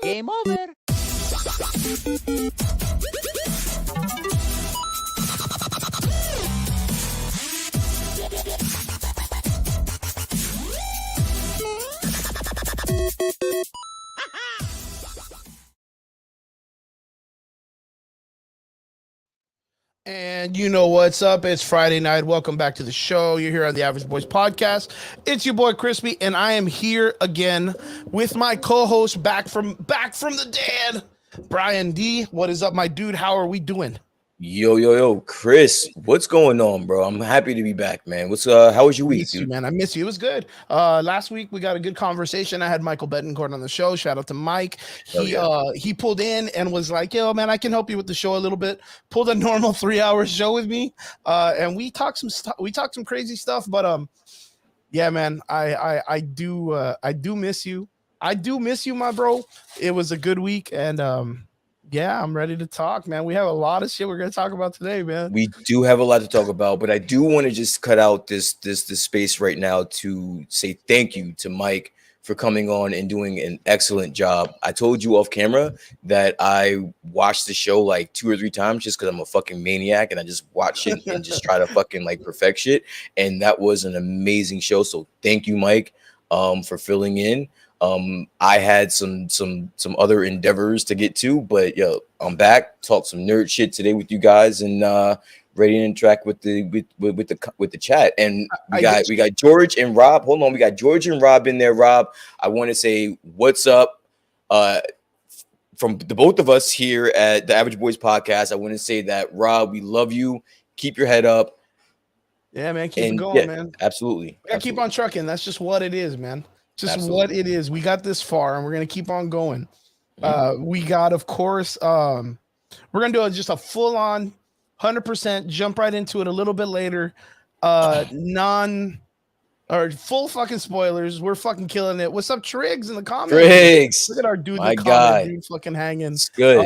Game over. And you know what's up? It's Friday night. Welcome back to the show. You're here on the Average Boys Podcast. It's your boy Crispy, and I am here again with my co-host back from the dead, Brian D. What is up, my dude? How are we doing? Yo, Chris, what's going on, bro? I'm happy to be back, man. How was your week, Miss you, dude? man. I miss you. It was good. Last week we got a good conversation. I had Michael Betancourt on the show. Shout out to Mike. He pulled in and was like, "Yo, man, I can help you with the show a little bit." Pulled a normal 3-hour show with me, and we talked some stuff. We talked some crazy stuff, but yeah, man, I do miss you. I do miss you, my bro. It was a good week, and yeah, I'm ready to talk, man. We have a lot of shit we're gonna talk about today, man. We do have a lot to talk about, but I do want to just cut out this space right now to say thank you to Mike for coming on and doing an excellent job. I told you off camera that I watched the show like 2 or 3 times just because I'm a fucking maniac and I just watch it and just try to fucking like perfect shit. And that was an amazing show. So thank you, Mike, for filling in. I had some other endeavors to get to, but yo, I'm back. Talk some nerd shit today with you guys, and ready to interact with the chat. And we got George and Rob. Hold on, we got George and Rob in there. Rob, I want to say what's up. From the both of us here at the Average Boys Podcast, I want to say that Rob, we love you. Keep your head up. Yeah, man, keep it going, man. Absolutely. We gotta keep on trucking. That's just what it is, man. What it is. We got this far and we're going to keep on going. We got, of course, we're going to do just a full on 100% jump right into it a little bit later. Full fucking spoilers. We're fucking killing it. What's up, Triggs in the comments? Triggs. Look at our dude in My the God. comment, dude, fucking hanging. It's good.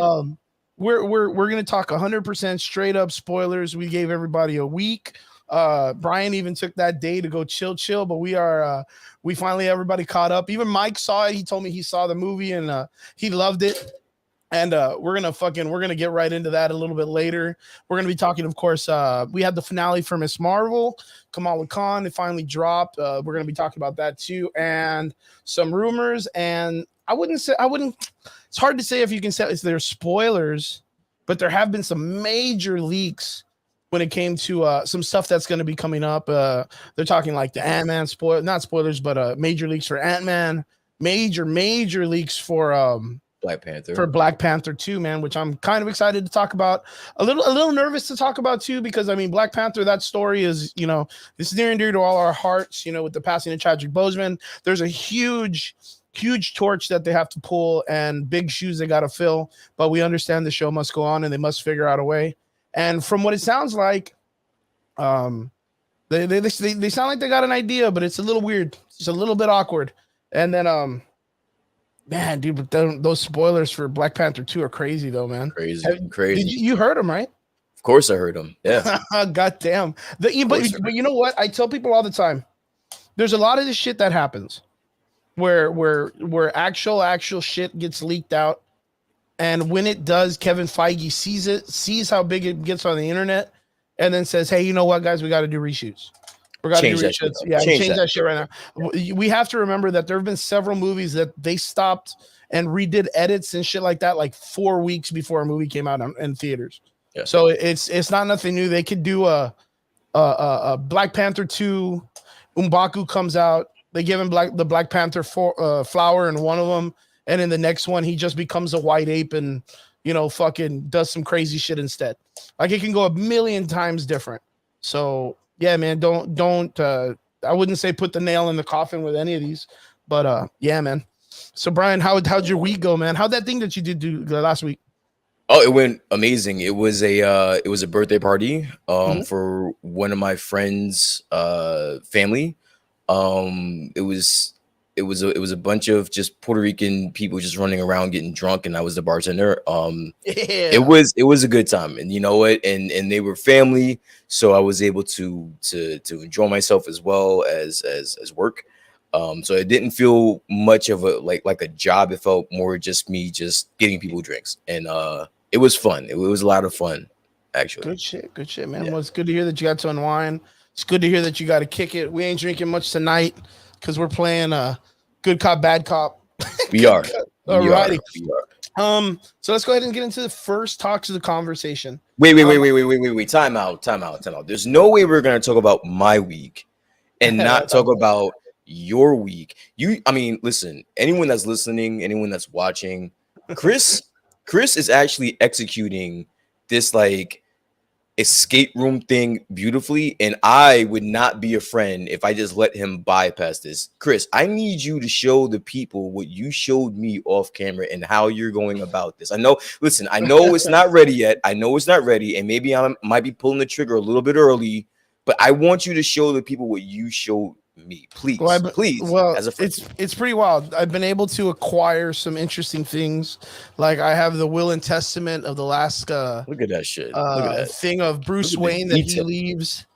We're going to talk 100% straight up spoilers. We gave everybody a week. Brian even took that day to go chill, but we finally everybody caught up. Even Mike saw it. He told me he saw the movie and he loved it. And we're gonna get right into that a little bit later. We're gonna be talking, of course. We had the finale for Miss Marvel, Kamala Khan. It finally dropped. We're gonna be talking about that too, and some rumors. And I wouldn't. It's hard to say if you can say if there's spoilers, but there have been some major leaks when it came to some stuff that's going to be coming up. They're talking like the Ant-Man not spoilers, but major leaks for Ant-Man, major leaks for Black Panther 2, man, which I'm kind of excited to talk about. A little nervous to talk about too, because I mean, Black Panther, that story is, it's near and dear to all our hearts, with the passing of Chadwick Boseman. There's a huge torch that they have to pull and big shoes they got to fill, but we understand the show must go on and they must figure out a way. And from what it sounds like, they sound like they got an idea, but it's a little weird. It's a little bit awkward. And then, man, dude, but those spoilers for Black Panther 2 are crazy, though, man. Crazy. You heard them, right? Of course, I heard them. Yeah. God damn. But you know what? I tell people all the time. There's a lot of this shit that happens, where actual shit gets leaked out. And when it does, Kevin Feige sees how big it gets on the internet, and then says, "Hey, you know what, guys? We got to do reshoots. We got to do reshoots. Yeah, change that shit right now." We have to remember that there have been several movies that they stopped and redid edits and shit like that, like 4 weeks before a movie came out in theaters. Yeah. So it's not nothing new. They could do a Black Panther 2. M'Baku comes out. They give him the Black Panther flower in one of them. And in the next one, he just becomes a white ape and, fucking does some crazy shit instead. Like, it can go a million times different. So, yeah, man, don't I wouldn't say put the nail in the coffin with any of these. But yeah, man. So Brian, how'd your week go, man? How'd that thing that you did do last week? Oh, it went amazing. It was a birthday party Mhm. for one of my friends' family. It was it was a bunch of just Puerto Rican people just running around getting drunk, and I was the bartender. Yeah. It was a good time, and you know what, and they were family, so I was able to enjoy myself as well as work. So it didn't feel much of a like a job. It felt more just me just getting people drinks, and it was fun. It was a lot of fun, actually. Good shit, man. Yeah, Well, it's good to hear that you got to unwind. It's good to hear that you got to kick it. We ain't drinking much tonight because we're playing good cop, bad cop. we Good are, cop. we are, Alrighty. we are. So let's go ahead and get into the first talks of the conversation. Wait. Time out, time out, time out. There's no way we're gonna talk about my week and not talk about your week. I mean, listen, anyone that's listening, anyone that's watching, Chris, Chris is actually executing this like escape room thing beautifully, and I would not be a friend if I just let him bypass this. Chris, I need you to show the people what you showed me off camera and how you're going about this. I know, listen, I know it's not ready yet. I know it's not ready, and maybe I might be pulling the trigger a little bit early, but I want you to show the people what you showed me. Well, Please, as a friend. it's pretty wild. I've been able to acquire some interesting things. Like I have the will and testament of the last Look at that shit. Look at that. thing of Bruce Look at the Wayne that he detail. leaves.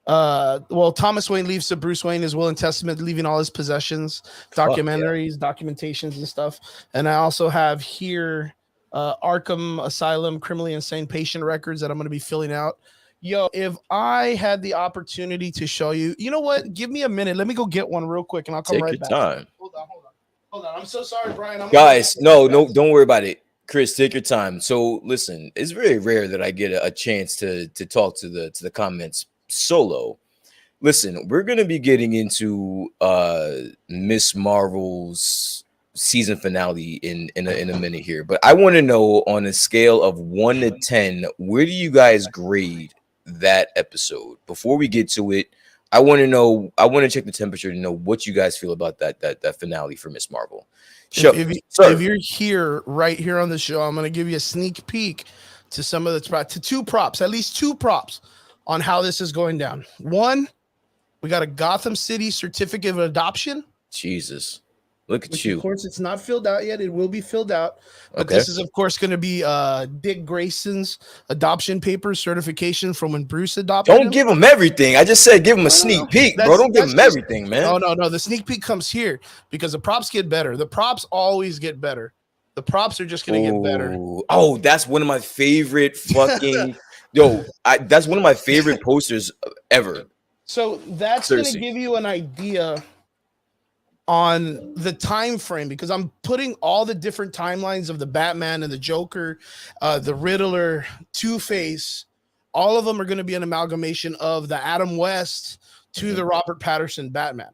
Thomas Wayne leaves to Bruce Wayne his will and testament, leaving all his possessions, Fuck yeah. documentaries, documentations, and stuff. And I also have here Arkham Asylum criminally insane patient records that I'm going to be filling out. Yo, if I had the opportunity to show you, you know what? Give me a minute. Let me go get one real quick, and I'll come Take right your back. time. Hold on. I'm so sorry, Brian. Guys, no, don't worry about it. Chris, take your time. So listen, it's very rare that I get a chance to talk to the comments solo. Listen, we're gonna be getting into Miss Marvel's season finale in a minute here, but I want to know on a scale of 1 to 10, where do you guys grade that episode? Before we get to it, I want to check the temperature to know what you guys feel about that finale for Miss Marvel. If you're here right here on the show, I'm going to give you a sneak peek to some of to two props, at least two props on how this is going down. One, we got a Gotham City certificate of adoption. Jesus, look at Which you. Of course, it's not filled out yet. It will be filled out. But Okay. This is, of course, going to be Dick Grayson's adoption papers certification from when Bruce adopted him. Don't give him everything. I just said give him a sneak peek, bro. Don't give him everything, man. No. The sneak peek comes here because the props get better. The props always get better. The props are just going to get better. Oh, that's one of my favorite fucking that's one of my favorite posters ever. So that's going to give you an idea on the time frame, because I'm putting all the different timelines of the Batman and the Joker, the Riddler, Two-Face. All of them are going to be an amalgamation of the Adam West to the Robert Pattinson Batman.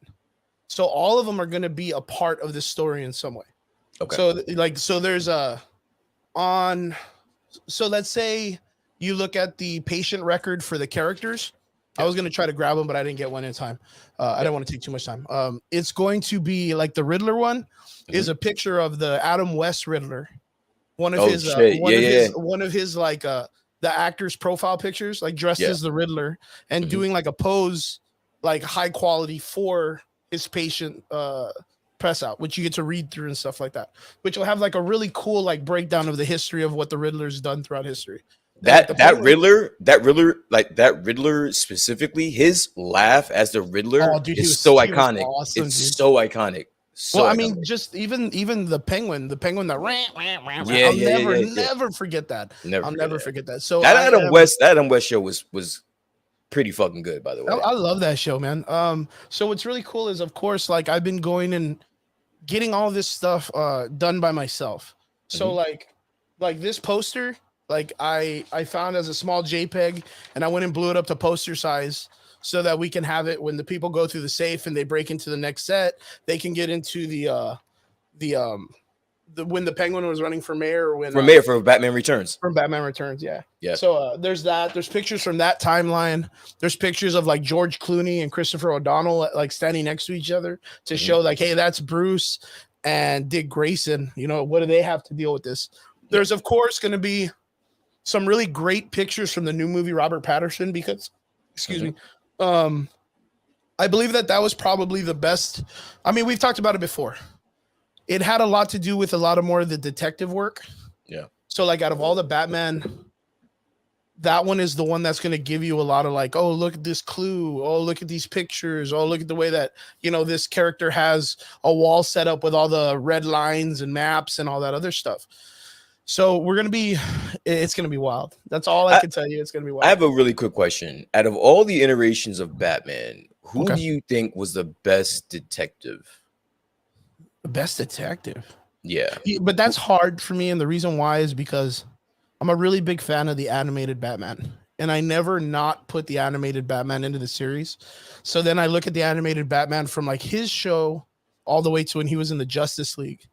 So all of them are going to be a part of this story in some way. Okay. So there's so let's say you look at the patient record for the characters. I was going to try to grab them, but I didn't get one in time. I didn't want to take too much time. It's going to be like the Riddler one is a picture of the Adam West Riddler. One of his like the actor's profile pictures, like dressed as the Riddler and doing like a pose, like high quality for his patient press out, which you get to read through and stuff like that, which will have like a really cool like breakdown of the history of what the Riddler's done throughout history. That Riddler specifically, his laugh as the Riddler is so iconic. Awesome, it's so iconic. I mean, just even the penguin that I'll never forget that. I'll never forget that. So that Adam West show was pretty fucking good, by the way. I love that show, man. So what's really cool is, of course, like I've been going and getting all this stuff done by myself. So like this poster, like I found as a small JPEG, and I went and blew it up to poster size so that we can have it when the people go through the safe and they break into the next set, they can get into the when the Penguin was running for mayor, or when for Batman Returns. From Batman Returns, yeah. Yeah. So there's that. There's pictures from that timeline. There's pictures of like George Clooney and Christopher O'Donnell like standing next to each other to show like, hey, that's Bruce and Dick Grayson. You know, what do they have to deal with this? There's of course going to be some really great pictures from the new movie Robert Pattinson because, excuse me, I believe that was probably the best. I mean, we've talked about it before. It had a lot to do with a lot of more of the detective work. Yeah. So like out of all the Batman, that one is the one that's going to give you a lot of like, oh, look at this clue. Oh, look at these pictures. Oh, look at the way that, you know, this character has a wall set up with all the red lines and maps and all that other stuff. So it's going to be wild. That's all I can tell you. It's going to be wild. I have a really quick question. Out of all the iterations of Batman, who do you think was the best detective? The best detective? Yeah. But that's hard for me. And the reason why is because I'm a really big fan of the animated Batman. And I never not put the animated Batman into the series. So then I look at the animated Batman from like his show all the way to when he was in the Justice League.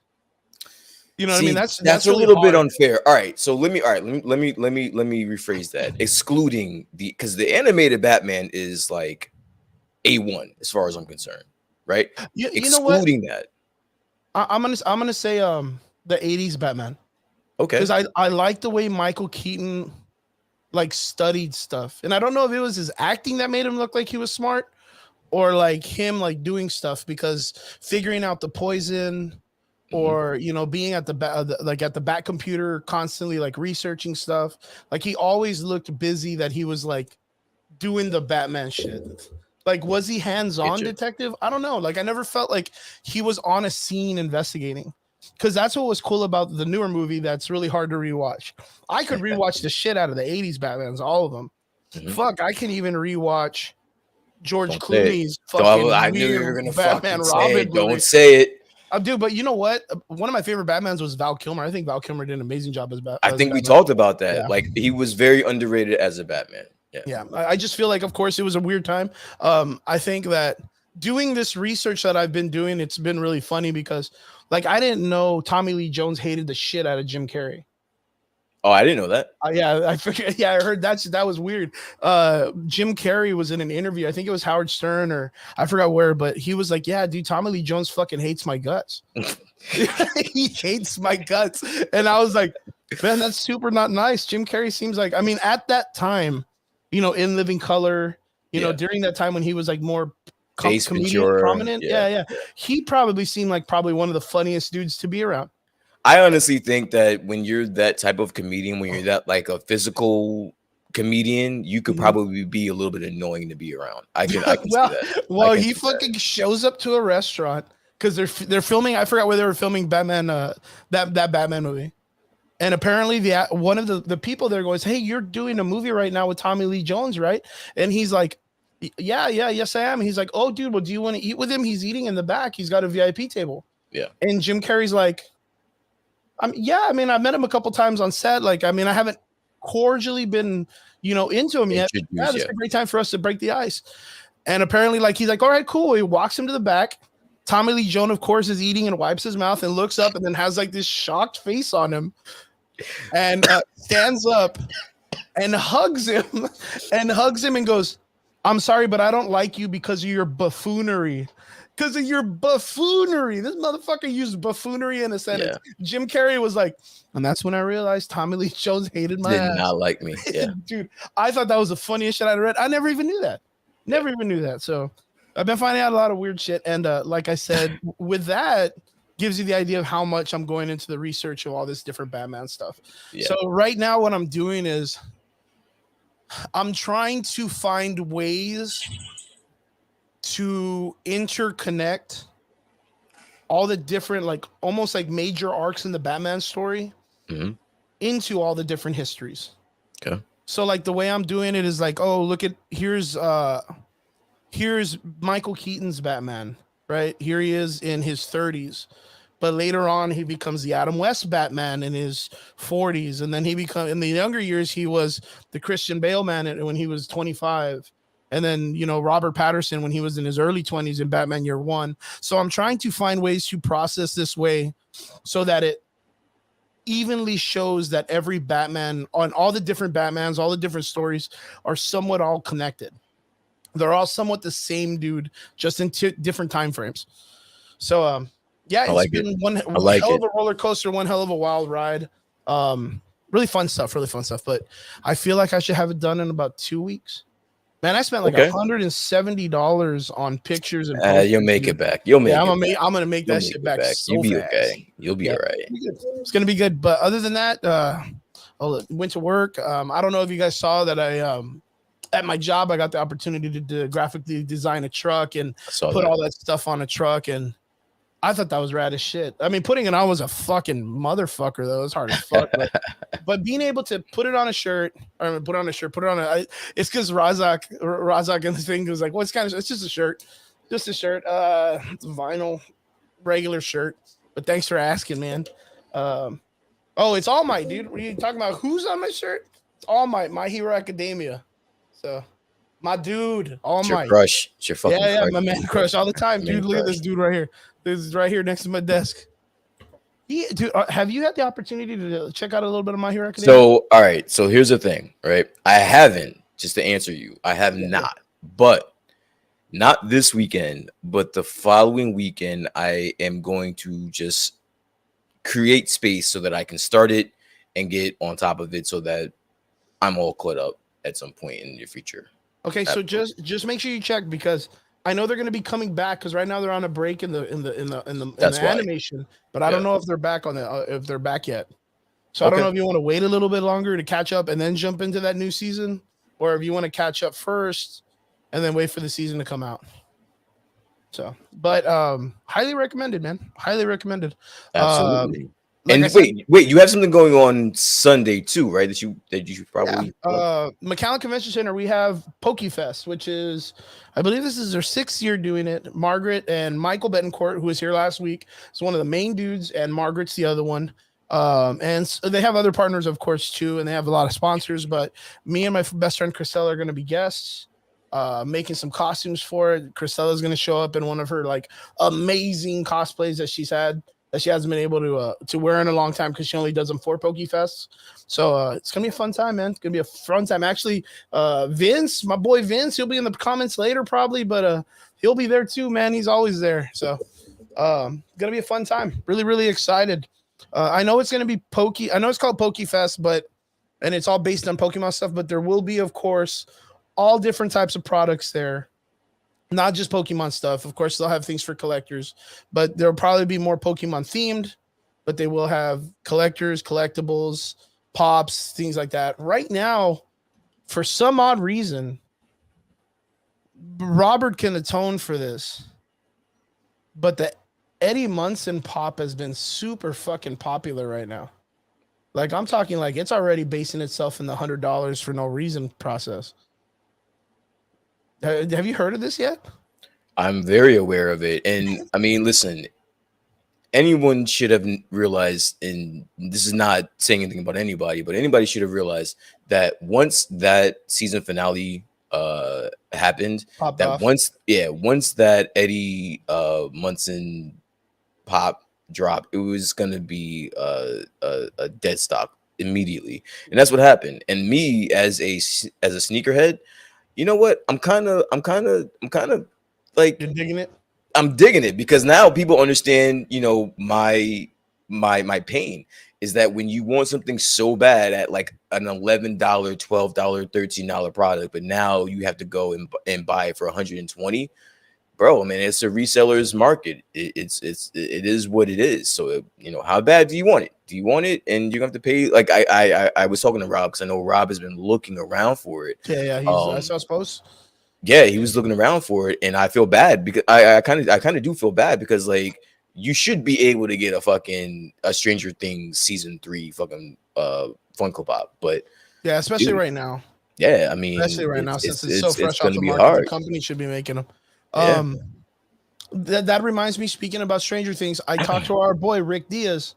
You know what I mean? That's a really little bit hard. unfair. All right. So let me rephrase that. Excluding because the animated Batman is like A1 as far as I'm concerned, right? Excluding that. I'm gonna say the 80s Batman. Okay. Because I like the way Michael Keaton like studied stuff. And I don't know if it was his acting that made him look like he was smart or like him like doing stuff, because figuring out the poison or, you know, being at the bat computer constantly like researching stuff. Like he always looked busy, that he was like doing the Batman shit. Like, was he hands-on detective? I don't know. Like, I never felt like he was on a scene investigating, because that's what was cool about the newer movie that's really hard to rewatch. I could rewatch the shit out of the 80s Batmans, all of them. Fuck, I can even rewatch George Clooney's fucking I knew you were gonna Batman fucking Robin say it. movie. Don't say it. Dude, but you know what? One of my favorite Batmans was Val Kilmer. I think Val Kilmer did an amazing job as Batman. I think we talked about that. Yeah. Like, he was very underrated as a Batman. Yeah. I just feel like, of course, it was a weird time. I think that doing this research that I've been doing, it's been really funny because, like, I didn't know Tommy Lee Jones hated the shit out of Jim Carrey. Oh, I didn't know that. Yeah, I forget. Yeah, I heard that was weird. Jim Carrey was in an interview. I think it was Howard Stern or I forgot where, but he was like, "Yeah, dude, Tommy Lee Jones fucking hates my guts. He hates my guts." And I was like, "Man, that's super not nice." Jim Carrey seems like, I mean, at that time, you know, in Living Color, you know, during that time when he was like more comedian prominent, he probably seemed like one of the funniest dudes to be around. I honestly think that when you're that type of comedian, when you're that like a physical comedian, you could probably be a little bit annoying to be around. I can see that. Well, he fucking shows up to a restaurant because they're filming. I forgot where they were filming Batman, that Batman movie, and apparently one of the people there goes, "Hey, you're doing a movie right now with Tommy Lee Jones, right?" And he's like, yes, I am. He's like, "Oh, dude, well, do you want to eat with him? He's eating in the back. He's got a VIP table." Yeah. And Jim Carrey's like, yeah, I mean, I met him a couple times on set. Like, I mean, I haven't cordially been, you know, into him yet. Yeah, this is a great time for us to break the ice. And apparently, like, he's like, all right, cool. He walks him to the back. Tommy Lee Jones, of course, is eating and wipes his mouth and looks up and then has like this shocked face on him and stands up and hugs him and goes, "I'm sorry, but I don't like you because of your buffoonery." Because of your buffoonery. This motherfucker used buffoonery in a sentence. Yeah. Jim Carrey was like, and that's when I realized Tommy Lee Jones hated my ass. Did not like me. Yeah. Dude, I thought that was the funniest shit I'd read. I never even knew that. Even knew that. So I've been finding out a lot of weird shit. And like I said, with that, gives you the idea of how much I'm going into the research of all this different Batman stuff. Yeah. So right now what I'm doing is I'm trying to find ways to interconnect all the different, like, almost like major arcs in the Batman story into all the different histories. Okay. So like the way I'm doing it is like, oh, look at here's Michael Keaton's Batman, right? Here he is in his 30s. But later on, he becomes the Adam West Batman in his 40s. And then in the younger years, he was the Christian Bale man when he was 25. And then, you know, Robert Pattinson when he was in his early 20s in Batman Year One. So I'm trying to find ways to process this way so that it evenly shows that every Batman on all the different Batmans, all the different stories are somewhat all connected. They're all somewhat the same dude, just in different time frames. So, yeah, I it's like it. been one I like hell it. of a roller coaster, one hell of a wild ride. Really fun stuff, really fun stuff. But I feel like I should have it done in about 2 weeks. Man, I spent like Okay. $170 on pictures and posters. You'll make it back. You'll make Yeah, it back. I'm gonna make You'll that make shit it back back. so You'll be fast. okay. You'll be Yeah, all right. it's gonna be good. But other than that, went to work. I don't know if you guys saw that I at my job I got the opportunity to graphically design a truck and I saw put that. all that stuff on a truck, and I thought that was rad as shit. I mean, putting it on was a fucking motherfucker though. It was hard as fuck, but being able to put it on a shirt, or put on a shirt, put it on a, it's because Razak and the thing was like, well, it's just a shirt, it's it's vinyl, regular shirt. But thanks for asking, man. Oh, it's All Might, dude. What are you talking about? Who's on my shirt? It's All Might, My Hero Academia. So, my dude, All It's your Might. crush. It's your fucking Yeah, crush. my man crush all the time, Man dude. Look at this crush. dude right here. This is right here next to my desk. Dude, have you had the opportunity to check out a little bit of My Hero Academia? So, all right. So here's the thing, right? I haven't, just to answer you, I have not. But not this weekend, but the following weekend, I am going to just create space so that I can start it and get on top of it so that I'm all caught up at some point in the future. Okay, so just make sure you check, because I know they're going to be coming back, because right now they're on a break in the That's why. animation, but I don't Yeah. know if they're back on if they're back yet. So I Okay. don't know if you want to wait a little bit longer to catch up and then jump into that new season, or if you want to catch up first and then wait for the season to come out. So, but highly recommended, man. Highly recommended. Absolutely. Like And I said, wait, you have something going on Sunday too, right? That you should probably McAllen Convention Center, we have PokeFest, which is, I believe this is their 6th year doing it. Margaret and Michael Betancourt, who was here last week, is one of the main dudes, and Margaret's the other one. And so they have other partners, of course, too, and they have a lot of sponsors. But me and my best friend Christella are going to be guests, making some costumes for it. Christella's going to show up in one of her like amazing cosplays that she hasn't been able to wear in a long time, because she only does them for PokeFest. So it's gonna be a fun time, man. It's gonna be a fun time. Actually, Vince, my boy Vince, he'll be in the comments later probably, but he'll be there too, man. He's always there. So gonna be a fun time. Really, really excited. I know it's gonna be I know it's called PokeFest, and it's all based on Pokemon stuff, but there will be, of course, all different types of products there. Not just Pokemon stuff. Of course, they'll have things for collectors, but there'll probably be more Pokemon themed, but they will have collectors, collectibles, pops, things like that. Right now, for some odd reason, Robert can atone for this, but the Eddie Munson pop has been super fucking popular right now. Like, I'm talking like it's already basing itself in the $100 for no reason process. Have you heard of this yet? I'm very aware of it. And I mean, listen, anyone should have realized, and this is not saying anything about anybody, but anybody should have realized that once that season finale happened, Popped that off. once that Eddie Munson pop drop, it was gonna be a dead stop immediately. And that's what happened. And me as a sneakerhead, you know what? I'm kind of like, You're digging it? I'm digging it, because now people understand, you know, my pain is that when you want something so bad at like an $11, $12, $13 product, but now you have to go and buy it for 120. Bro, I mean, it's a reseller's market. It is what it is. So, you know, how bad do you want it? Do you want it? And you're gonna have to pay. Like I was talking to Rob, because I know Rob has been looking around for it. Yeah. I saw his post. Yeah, he was looking around for it, and I feel bad, because I kind of do feel bad, because like you should be able to get a Stranger Things season 3 fucking Funko Pop, but Yeah, especially dude, right now. yeah, I mean, Especially right now, since it's so fresh off gonna the be market, hard. the company should be making them. Yeah. That reminds me. Speaking about Stranger Things, I talked to our boy Rick Diaz.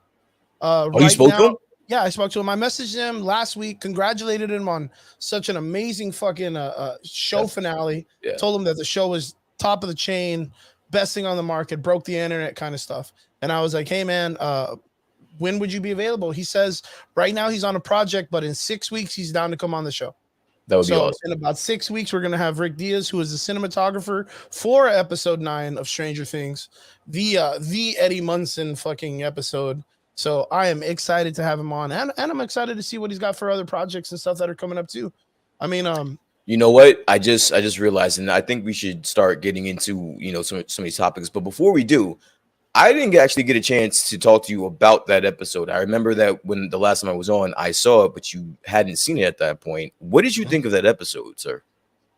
You spoke to him? Yeah, I spoke to him. I messaged him last week, congratulated him on such an amazing fucking show finale. Yeah. Told him that the show was top of the chain, best thing on the market, broke the internet kind of stuff. And I was like, hey man, when would you be available? He says right now he's on a project, but in 6 weeks he's down to come on the show. That would be So awesome. in about 6 weeks, we're gonna have Rick Diaz, who is the cinematographer for episode 9 of Stranger Things, the Eddie Munson fucking episode. So I am excited to have him on, and I'm excited to see what he's got for other projects and stuff that are coming up too. I mean, You know what? I just realized, and I think we should start getting into, you know, some of these topics. But before we do, I didn't actually get a chance to talk to you about that episode. I remember that when the last time I was on, I saw it, but you hadn't seen it at that point. What did you think of that episode, sir?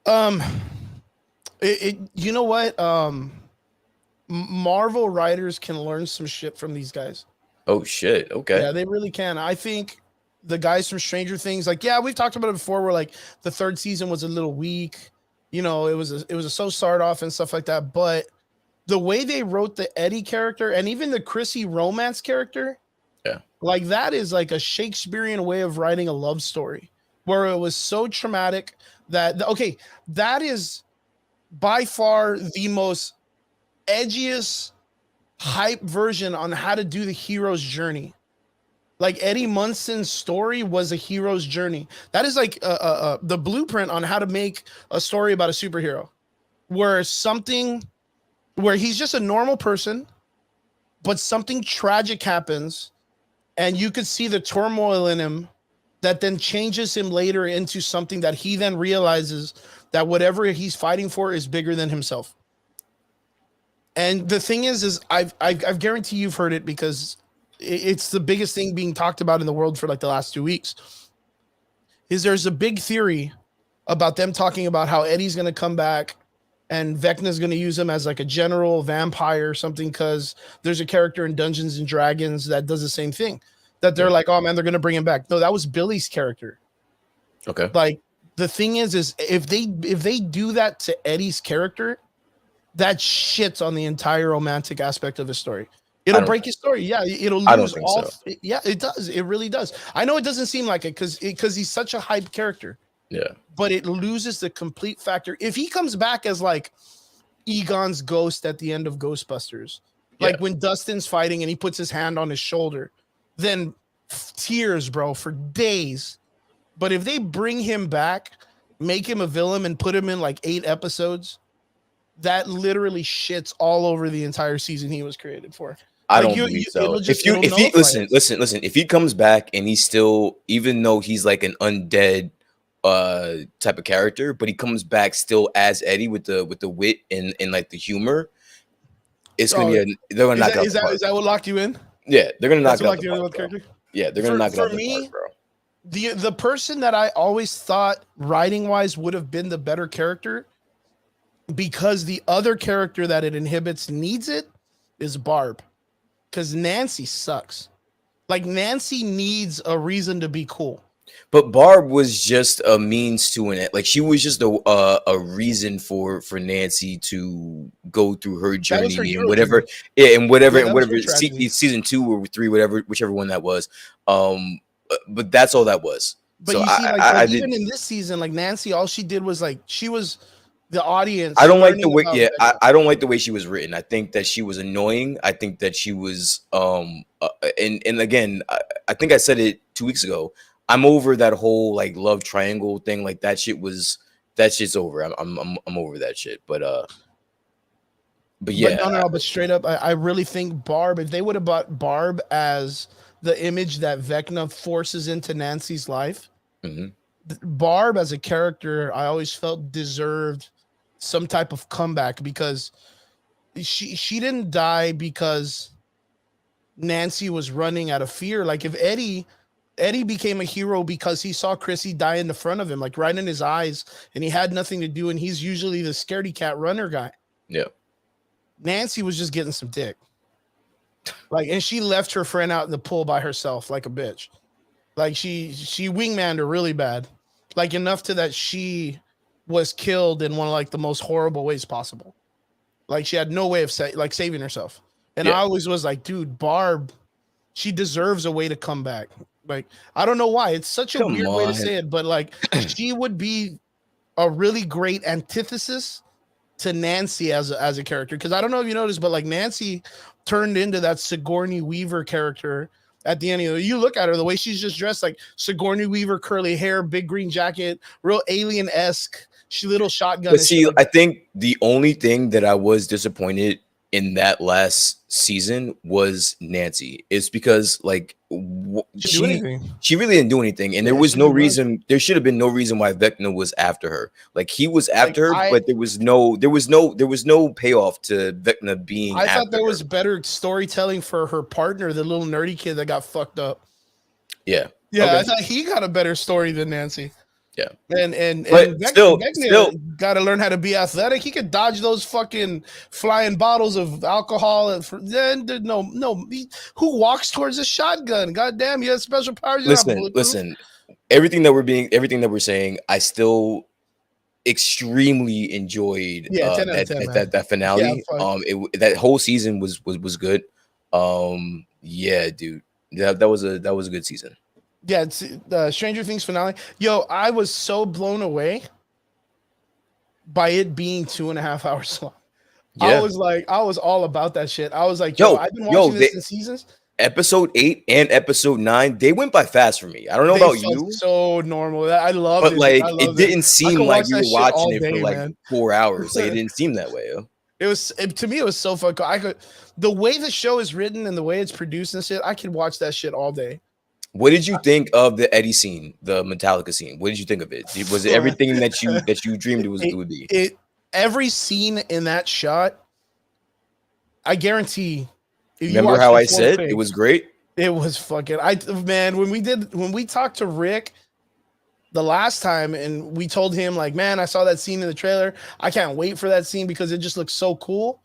You know what? Marvel writers can learn some shit from these guys. Oh shit. Okay. Yeah, they really can. I think the guys from Stranger Things, like, yeah, we've talked about it before, where like the third season was a little weak. You know, it was a slow start off and stuff like that. But the way they wrote the Eddie character and even the Chrissy romance character, yeah, like that is like a Shakespearean way of writing a love story, where it was so traumatic that that is by far the most edgiest hype version on how to do the hero's journey. Like Eddie Munson's story was a hero's journey. That is like the blueprint on how to make a story about a superhero, where he's just a normal person, but something tragic happens, and you could see the turmoil in him that then changes him later into something that he then realizes that whatever he's fighting for is bigger than himself. And the thing is I've guarantee you've heard it, because it's the biggest thing being talked about in the world for like the last 2 weeks. Is there's a big theory about them talking about how Eddie's going to come back and Vecna's going to use him as like a general vampire or something, because there's a character in Dungeons and Dragons that does the same thing. That they're like, oh man, they're going to bring him back. No, that was Billy's character. Okay. Like the thing is if they do that to Eddie's character, that shits on the entire romantic aspect of his story. It'll break his story. Yeah, it'll lose all. So. Yeah, it does. It really does. I know it doesn't seem like it because he's such a hype character. Yeah. But it loses the complete factor. If he comes back as like Egon's ghost at the end of Ghostbusters, like when Dustin's fighting and he puts his hand on his shoulder, then tears, bro, for days. But if they bring him back, make him a villain and put him in like 8 episodes, that literally shits all over the entire season he was created for. I don't believe so. If he listen, if he comes back and he's still, even though he's like an undead type of character, but he comes back still as Eddie with the wit and like the humor, it's gonna be they're gonna knock out the park. Is that what locked you in? Yeah, they're gonna knock out the park, bro. Yeah, they're gonna knock it out the park, bro. The person that I always thought writing wise would have been the better character, because the other character that it inhibits needs it, is Barb. Because Nancy sucks. Like Nancy needs a reason to be cool. But Barb was just a means to an end. Like she was just a reason for Nancy to go through her journey and whatever. Yeah, and whatever season 2 or 3, whichever one that was. But that's all that was. But so you see, even in this season, like Nancy, all she did was like she was the audience. I don't like the way. Yeah, I don't like the way she was written. I think that she was annoying. I think that she was and again, I think I said it 2 weeks ago. I'm over that whole like love triangle thing. Like that shit's over. I'm over that shit. But yeah. But straight up, I really think Barb, if they would have bought Barb as the image that Vecna forces into Nancy's life, Barb as a character, I always felt deserved some type of comeback, because she didn't die because Nancy was running out of fear. Like if Eddie became a hero because he saw Chrissy die in the front of him, like right in his eyes, and he had nothing to do, and he's usually the scaredy cat runner guy. Yeah. Nancy was just getting some dick. Like, and she left her friend out in the pool by herself like a bitch. Like she wingmanned her really bad. Like enough to that she was killed in one of like the most horrible ways possible. Like she had no way of saving herself. And I always was like, dude, Barb, she deserves a way to come back. Like, I don't know why. It's such a weird way to say it, but like she would be a really great antithesis to Nancy as a character. Because I don't know if you noticed, but like Nancy turned into that Sigourney Weaver character at the end of it. You look at her, the way she's just dressed, like Sigourney Weaver, curly hair, big green jacket, real alien-esque. She little shotgun. But see, I think the only thing that I was disappointed in that last season was Nancy. It's because like she really didn't do anything, and there was no reason. There should have been no reason why Vecna was after her. Like he was after her, but there was no payoff to Vecna being. I thought there was better storytelling for her partner, the little nerdy kid that got fucked up. Yeah, I thought he got a better story than Nancy. Yeah, and still got to learn how to be athletic. He could dodge those fucking flying bottles of alcohol. And then there's no. Who walks towards a shotgun? God damn, you have special powers. Listen. Everything that we're saying, I still extremely enjoyed. That finale. That whole season was good. Yeah, dude. That was a good season. Yeah, it's the Stranger Things finale. Yo, I was so blown away by it being 2.5 hours long. Yeah. I was all about that shit. I was like, I've been watching this in seasons. Episode 8 and episode 9, they went by fast for me. I don't know about you. So normal. I love it. But like, it didn't seem like we were watching it for like 4 hours. Like, it didn't seem that way. Yo. To me, it was so fun. The way the show is written and the way it's produced and shit, I could watch that shit all day. What did you think of the Eddie scene, the Metallica scene? What did you think of it? Was it everything that you dreamed it would be? Every scene in that shot, I guarantee. Remember how I said it was great? It was fucking. When we talked to Rick the last time and we told him like, man, I saw that scene in the trailer. I can't wait for that scene because it just looks so cool.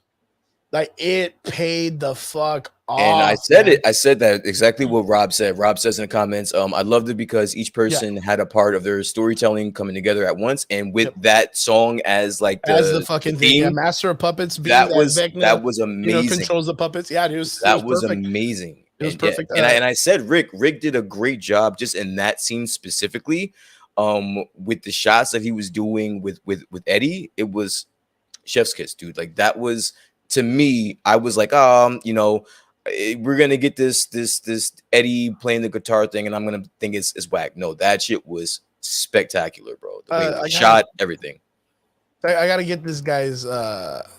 Like it paid the fuck off. And I said that exactly what Rob said. Rob says in the comments, I loved it because each person had a part of their storytelling coming together at once. And with that song as like the fucking theme, Master of Puppets, that was amazing. Controls the puppets. Yeah, dude, that was amazing. It was perfect. And I said Rick did a great job just in that scene specifically. With the shots that he was doing with Eddie, it was chef's kiss, dude. Like that was. To me, I was like, we're gonna get this Eddie playing the guitar thing, and I'm gonna think it's whack. No, that shit was spectacular, bro. The way it shot everything. I gotta get this guy's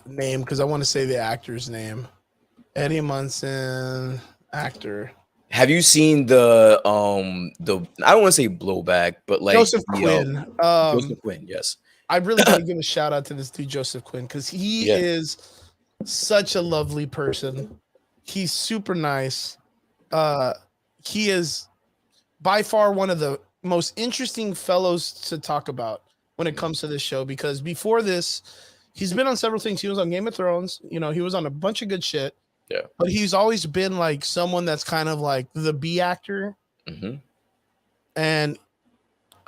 name because I want to say the actor's name. Eddie Munson, actor. Have you seen the I don't want to say blowback, but like Joseph Quinn? Joseph Quinn, yes. I really gotta give a shout out to this dude, Joseph Quinn, because he is such a lovely person. He's super nice. He is by far one of the most interesting fellows to talk about when it comes to this show, because before this, he's been on several things. He was on Game of Thrones. He was on a bunch of good shit. Yeah. But he's always been like someone that's kind of like the B actor. Mm-hmm. And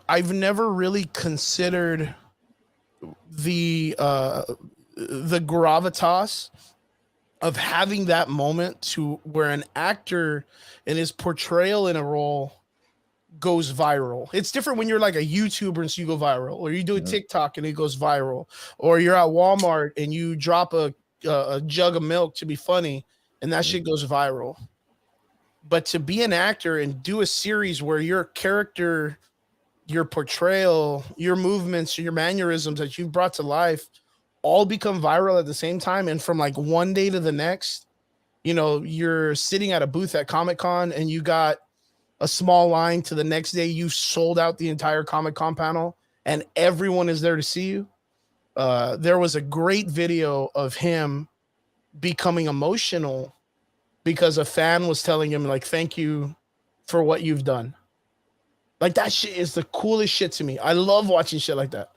I've never really considered the gravitas of having that moment to where an actor and his portrayal in a role goes viral. It's different when you're like a YouTuber and so you go viral, or you do a TikTok and it goes viral, or you're at Walmart and you drop a jug of milk to be funny and that shit goes viral. But to be an actor and do a series where your character, your portrayal, your movements, your mannerisms that you've brought to life all become viral at the same time, and from like one day to the next, you're sitting at a booth at Comic-Con and you got a small line to the next day you sold out the entire Comic-Con panel and everyone is there to see you. There was a great video of him becoming emotional because a fan was telling him like, thank you for what you've done. Like that shit is the coolest shit to me. I love watching shit like that.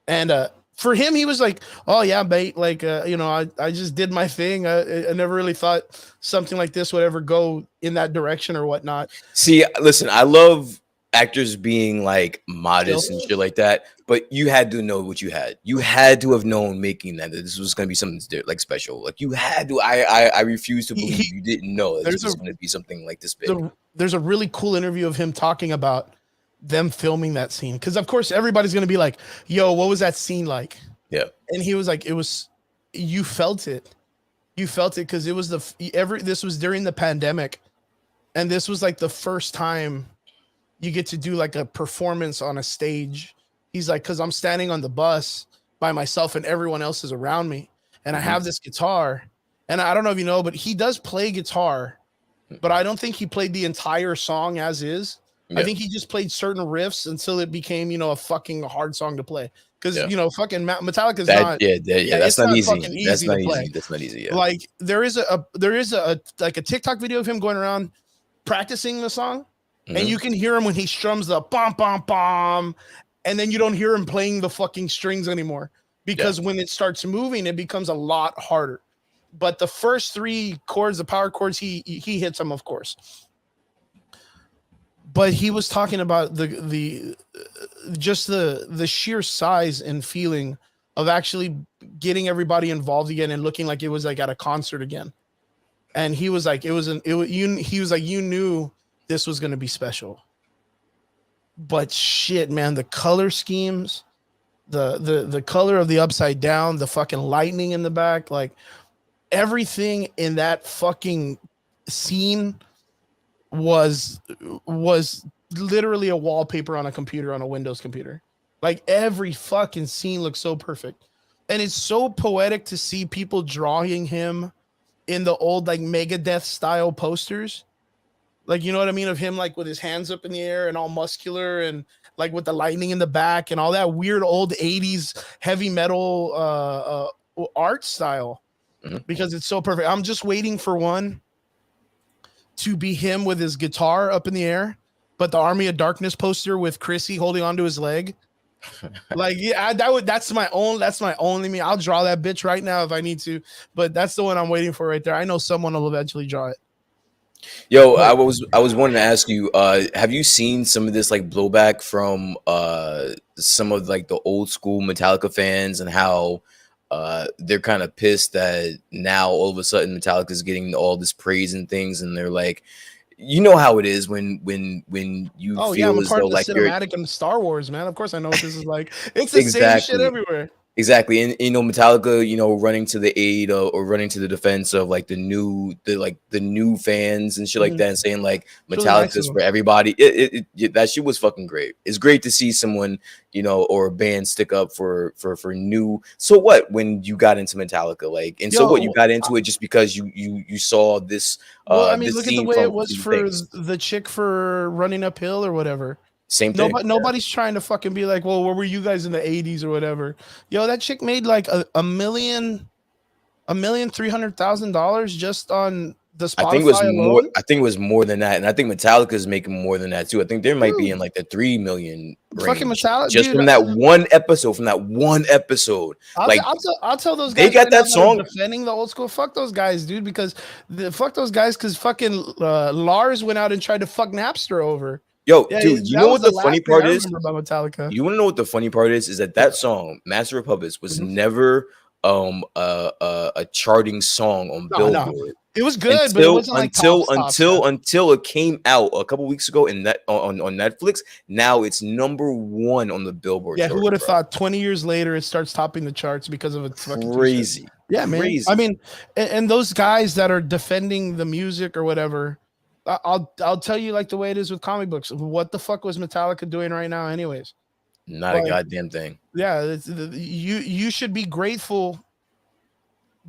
And for him, he was like, oh yeah, mate, like, I just did my thing. I never really thought something like this would ever go in that direction or whatnot. See, listen, I love actors being like modest and shit like that, but you had to know what you had. You had to have known making that this was going to be something like special. Like you had to, I refuse to believe you didn't know that this was going to be something like this big. There's a really cool interview of him talking about them filming that scene, because of course everybody's gonna be like, yo, what was that scene like? Yeah. And he was like, you felt it because it was this was during the pandemic, and this was like the first time you get to do like a performance on a stage. He's like, because I'm standing on the bus by myself and everyone else is around me, and I have this guitar, and I don't know if you know, but he does play guitar, but I don't think he played the entire song as is. I think he just played certain riffs until it became, a fucking hard song to play. Because fucking Metallica's not. That's it's not not easy. fucking easy to play. That's not easy. Yeah. Like there is a like a TikTok video of him going around practicing the song, and you can hear him when he strums the bom bom bom, and then you don't hear him playing the fucking strings anymore because when it starts moving, it becomes a lot harder. But the first 3 chords, the power chords, he hits them, of course. But he was talking about the sheer size and feeling of actually getting everybody involved again and looking like it was like at a concert again. And he was like, he was like, you knew this was going to be special. But shit, man, the color schemes, the color of the upside down, the fucking lightning in the back, like everything in that fucking scene was literally a wallpaper on a computer, on a Windows computer. Like every fucking scene looks so perfect. And it's so poetic to see people drawing him in the old like Megadeth style posters. Like, you know what I mean? Of him like with his hands up in the air and all muscular and like with the lightning in the back and all that weird old 80s heavy metal art style because it's so perfect. I'm just waiting for one to be him with his guitar up in the air, but the Army of Darkness poster with Chrissy holding onto his leg. Like, yeah, that's my only me. I'll draw that bitch right now if I need to, but that's the one I'm waiting for right there. I know someone will eventually draw it. Yo, I was wanting to ask you, have you seen some of this like blowback from some of like the old school Metallica fans and how they're kind of pissed that now all of a sudden Metallica is getting all this praise and things, and they're like, you know how it is when you feel I'm a as part though of the like cinematic and Star Wars, man. Of course I know what this is like. It's the same shit everywhere. Exactly. And Metallica, running to the aid or running to the defense of like the new fans and shit like that, and saying like Metallica's really nice for everybody. That shit was fucking great. It's great to see someone, or a band stick up for new. So what when you got into Metallica, like, and so what you got into it just because you saw this well, I mean, look at the way it was for the chick for Running Uphill or whatever. Same thing. Nobody's trying to fucking be like, well, where were you guys in the 80s or whatever? Yo, that chick made like $1,300,000 just on the Spotify I think it was alone. more. I think it was more than that, and I think Metallica is making more than that too. I think there might be in like the 3 million range. Fucking Metallica, just from that one episode. I'll tell those guys they got that song defending the old school. Fuck those guys, dude. Because fucking Lars went out and tried to fuck Napster over. Yo, dude, you know what the funny part is? About Metallica. You want to know what the funny part is that song, Master of Puppets, was never a charting song on Billboard. No. It was good, but it wasn't like until it came out a couple weeks ago on Netflix. Now it's #1 on the Billboard. Yeah, who would have thought 20 years later it starts topping the charts because of its fucking crazy. Yeah, man. Crazy. I mean, and those guys that are defending the music or whatever, I'll tell you like the way it is with comic books. What the fuck was Metallica doing right now, anyways? Not a goddamn thing. Yeah, you should be grateful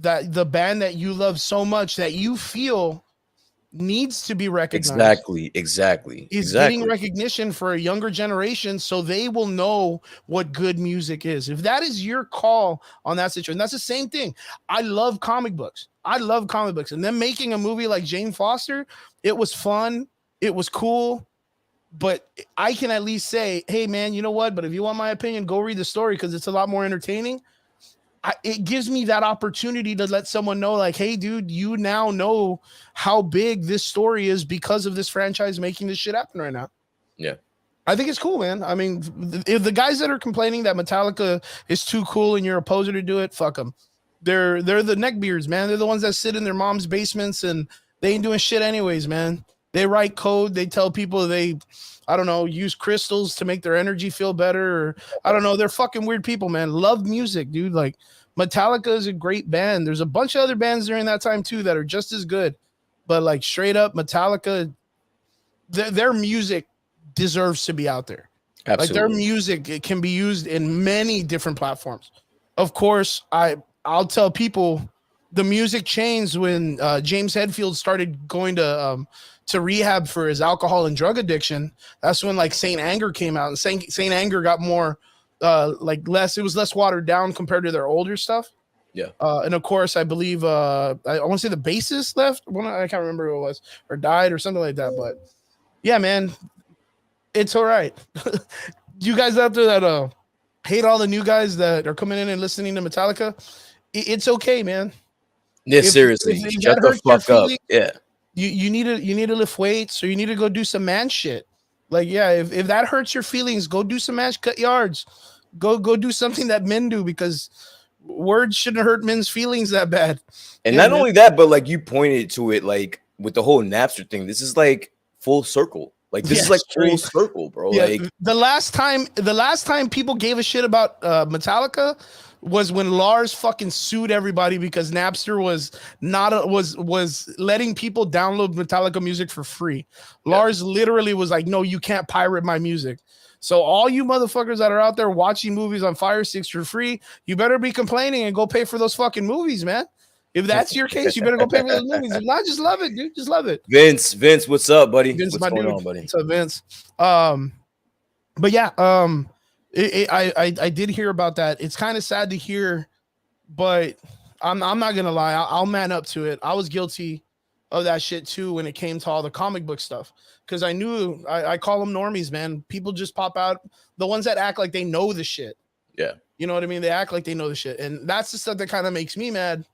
that the band that you love so much that you feel needs to be recognized. Exactly. Is getting recognition for a younger generation so they will know what good music is. If that is your call on that situation, that's the same thing. I love comic books. And then making a movie like Jane Foster, it was fun. It was cool. But I can at least say, hey, man, you know what? But if you want my opinion, go read the story because it's a lot more entertaining. It gives me that opportunity to let someone know, like, hey, dude, you now know how big this story is because of this franchise making this shit happen right now. Yeah. I think it's cool, man. I mean, if the guys that are complaining that Metallica is too cool and you're a poser to do it, fuck them. They're the neckbeards, man. They're the ones that sit in their mom's basements and they ain't doing shit anyways, man. They write code. They tell people use crystals to make their energy feel better. Or, I don't know. They're fucking weird people, man. Love music, dude. Like Metallica is a great band. There's a bunch of other bands during that time too that are just as good. But like straight up Metallica, their music deserves to be out there. Absolutely. Like their music, it can be used in many different platforms. Of course, I'll tell people the music changed when James Hetfield started going to rehab for his alcohol and drug addiction. That's when like Saint Anger came out, and Saint Anger got more like less. It was less watered down compared to their older stuff. Yeah. And of course, I believe I want to say the bassist left. I can't remember who it was, or died or something like that. But yeah, man, it's all right. You guys out there that hate all the new guys that are coming in and listening to Metallica, it's okay, man. Yeah, seriously, if shut that the hurts your fuck up. feelings, Yeah, you need to lift weights, or you need to go do some man shit. Like, yeah, if that hurts your feelings, go do some man, cut yards, go do something that men do, because words shouldn't hurt men's feelings that bad. and Yeah, not man. only that, but like you pointed to it, like with the whole Napster thing, this is like full circle. Like this is like full circle, bro. Yeah, Like the last time people gave a shit about Metallica was when Lars fucking sued everybody because Napster was was letting people download Metallica music for free. Lars literally was like, "No, you can't pirate my music." So all you motherfuckers that are out there watching movies on Fire Sticks for free, you better be complaining and go pay for those fucking movies, man. If that's your case, you better go pay for those movies. If not, just love it, dude. Just love it. Vince, what's up, buddy? Vince, What's my going dude. on, buddy? What's up, Vince? But yeah, I did hear about that. It's kind of sad to hear, but I'm not gonna lie. I'll man up to it. I was guilty of that shit too when it came to all the comic book stuff, because I knew I call them normies, man. People just pop out, the ones that act like they know the shit. Yeah, you know what I mean. They act like they know the shit, and that's the stuff that kind of makes me mad,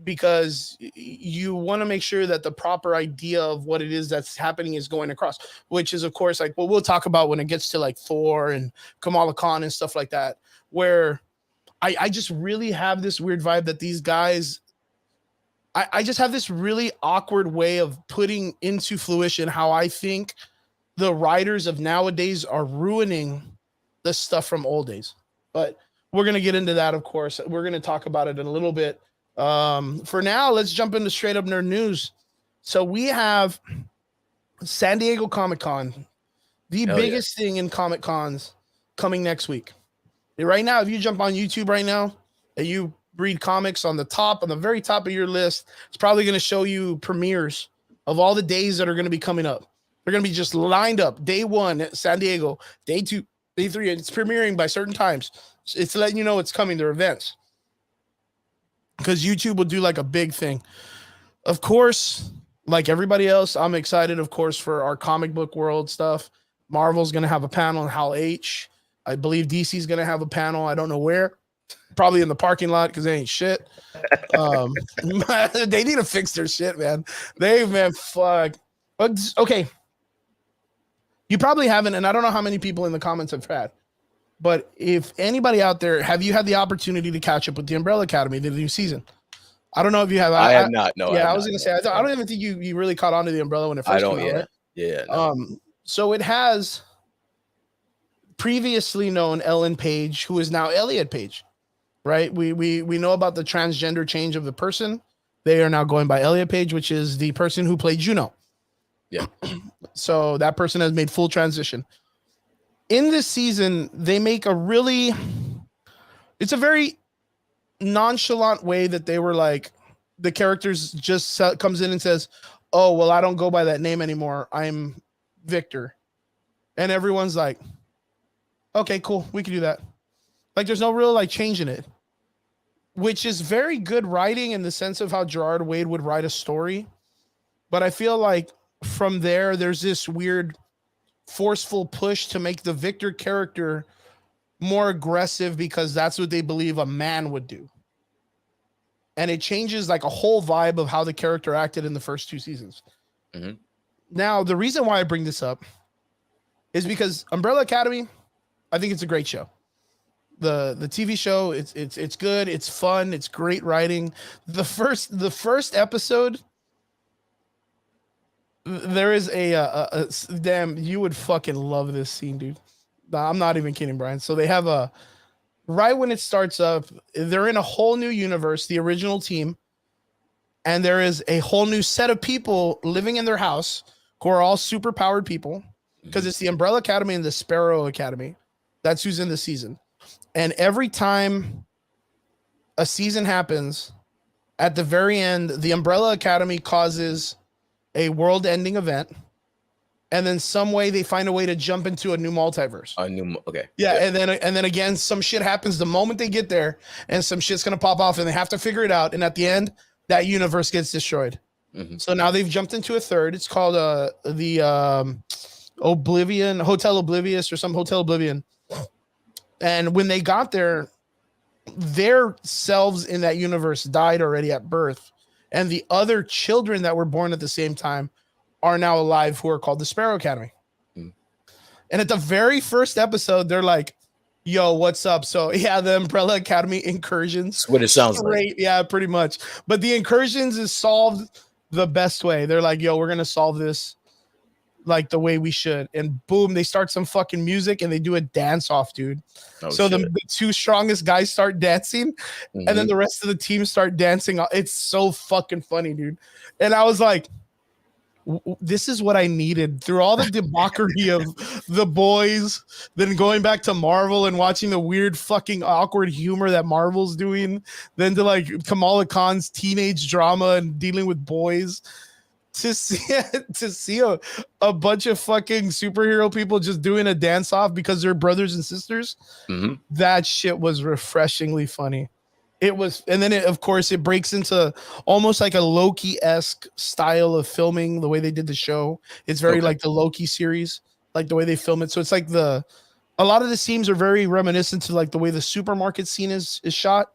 because you want to make sure that the proper idea of what it is that's happening is going across, which is of course like what we'll talk about when it gets to like Thor and Kamala Khan and stuff like that, where I just really have this weird vibe that these guys, I just have this really awkward way of putting into fruition how I think the writers of nowadays are ruining the stuff from old days. But we're going to get into that, of course. We're going to talk about it in a little bit. For now, let's jump into straight up nerd news. So we have San Diego Comic-Con, the biggest thing in Comic Cons, coming next week. Right now, if you jump on YouTube right now and you read comics, on the very top of your list, it's probably going to show you premieres of all the days that are going to be coming up. They're going to be just lined up. Day 1 at San Diego, day 2, day 3, and it's premiering by certain times. It's letting you know it's coming. They're events, because YouTube will do like a big thing. Of course, like everybody else, I'm excited, of course, for our comic book world stuff. Marvel's going to have a panel in Hal H. I believe DC's going to have a panel. I don't know where. Probably in the parking lot, because they ain't shit. They need to fix their shit, man. Fuck. Okay. You probably haven't, and I don't know how many people in the comments have had, but if anybody out there, have you had the opportunity to catch up with the Umbrella Academy, the new season? I don't know if you have. I have not. No. Yeah, I was going to say, I don't even think you really caught on to the Umbrella when it first came out, right? Yeah. No. So it has previously known Ellen Page, who is now Elliot Page, right? We know about the transgender change of the person. They are now going by Elliot Page, which is the person who played Juno. Yeah. So that person has made full transition. In this season, they make it's a very nonchalant way that they were like, the characters just comes in and says, "Oh, well, I don't go by that name anymore. I'm Victor." And everyone's like, "Okay, cool. We can do that." Like, there's no real like change in it, which is very good writing in the sense of how Gerard Way would write a story. But I feel like from there's this weird forceful push to make the Victor character more aggressive, because that's what they believe a man would do. And it changes like a whole vibe of how the character acted in the first 2 seasons. Mm-hmm. Now, the reason why I bring this up is because Umbrella Academy, I think it's a great show. The TV show, it's good, it's fun, it's great writing. The first episode, there is a damn, you would fucking love this scene, dude. I'm not even kidding, Brian. So they have right when it starts up, they're in a whole new universe, the original team, and there is a whole new set of people living in their house who are all super powered people, because it's the Umbrella Academy and the Sparrow Academy. That's who's in the season. And every time a season happens, at the very end, the Umbrella Academy causes a world-ending event, and then some way they find a way to jump into a new multiverse. Okay. Yeah, and then again, some shit happens the moment they get there, and some shit's gonna pop off, and they have to figure it out. And at the end, that universe gets destroyed. So now they've jumped into a third. It's called the Oblivion, Hotel Oblivious, or some Hotel Oblivion. And when they got there, their selves in that universe died already at birth, and the other children that were born at the same time are now alive, who are called the Sparrow Academy. And at the very first episode, they're like, yo, what's up? So yeah, the Umbrella Academy incursions. That's what it sounds like. Yeah, pretty much. But the incursions is solved the best way. They're like, yo, we're going to solve this like the way we should. And boom, they start some fucking music and they do a dance off, dude. So the two strongest guys start dancing, and then the rest of the team start dancing. It's so fucking funny, dude. And I was like, this is what I needed through all the debauchery of The Boys, then going back to Marvel and watching the weird fucking awkward humor that Marvel's doing, then to like Kamala Khan's teenage drama and dealing with boys, to see a bunch of fucking superhero people just doing a dance off because they're brothers and sisters. That shit was refreshingly funny. It was, and then of course it breaks into almost like a Loki-esque style of filming, the way they did the show. It's very like the Loki series, like the way they film it. So it's like a lot of the scenes are very reminiscent to like the way the supermarket scene is shot,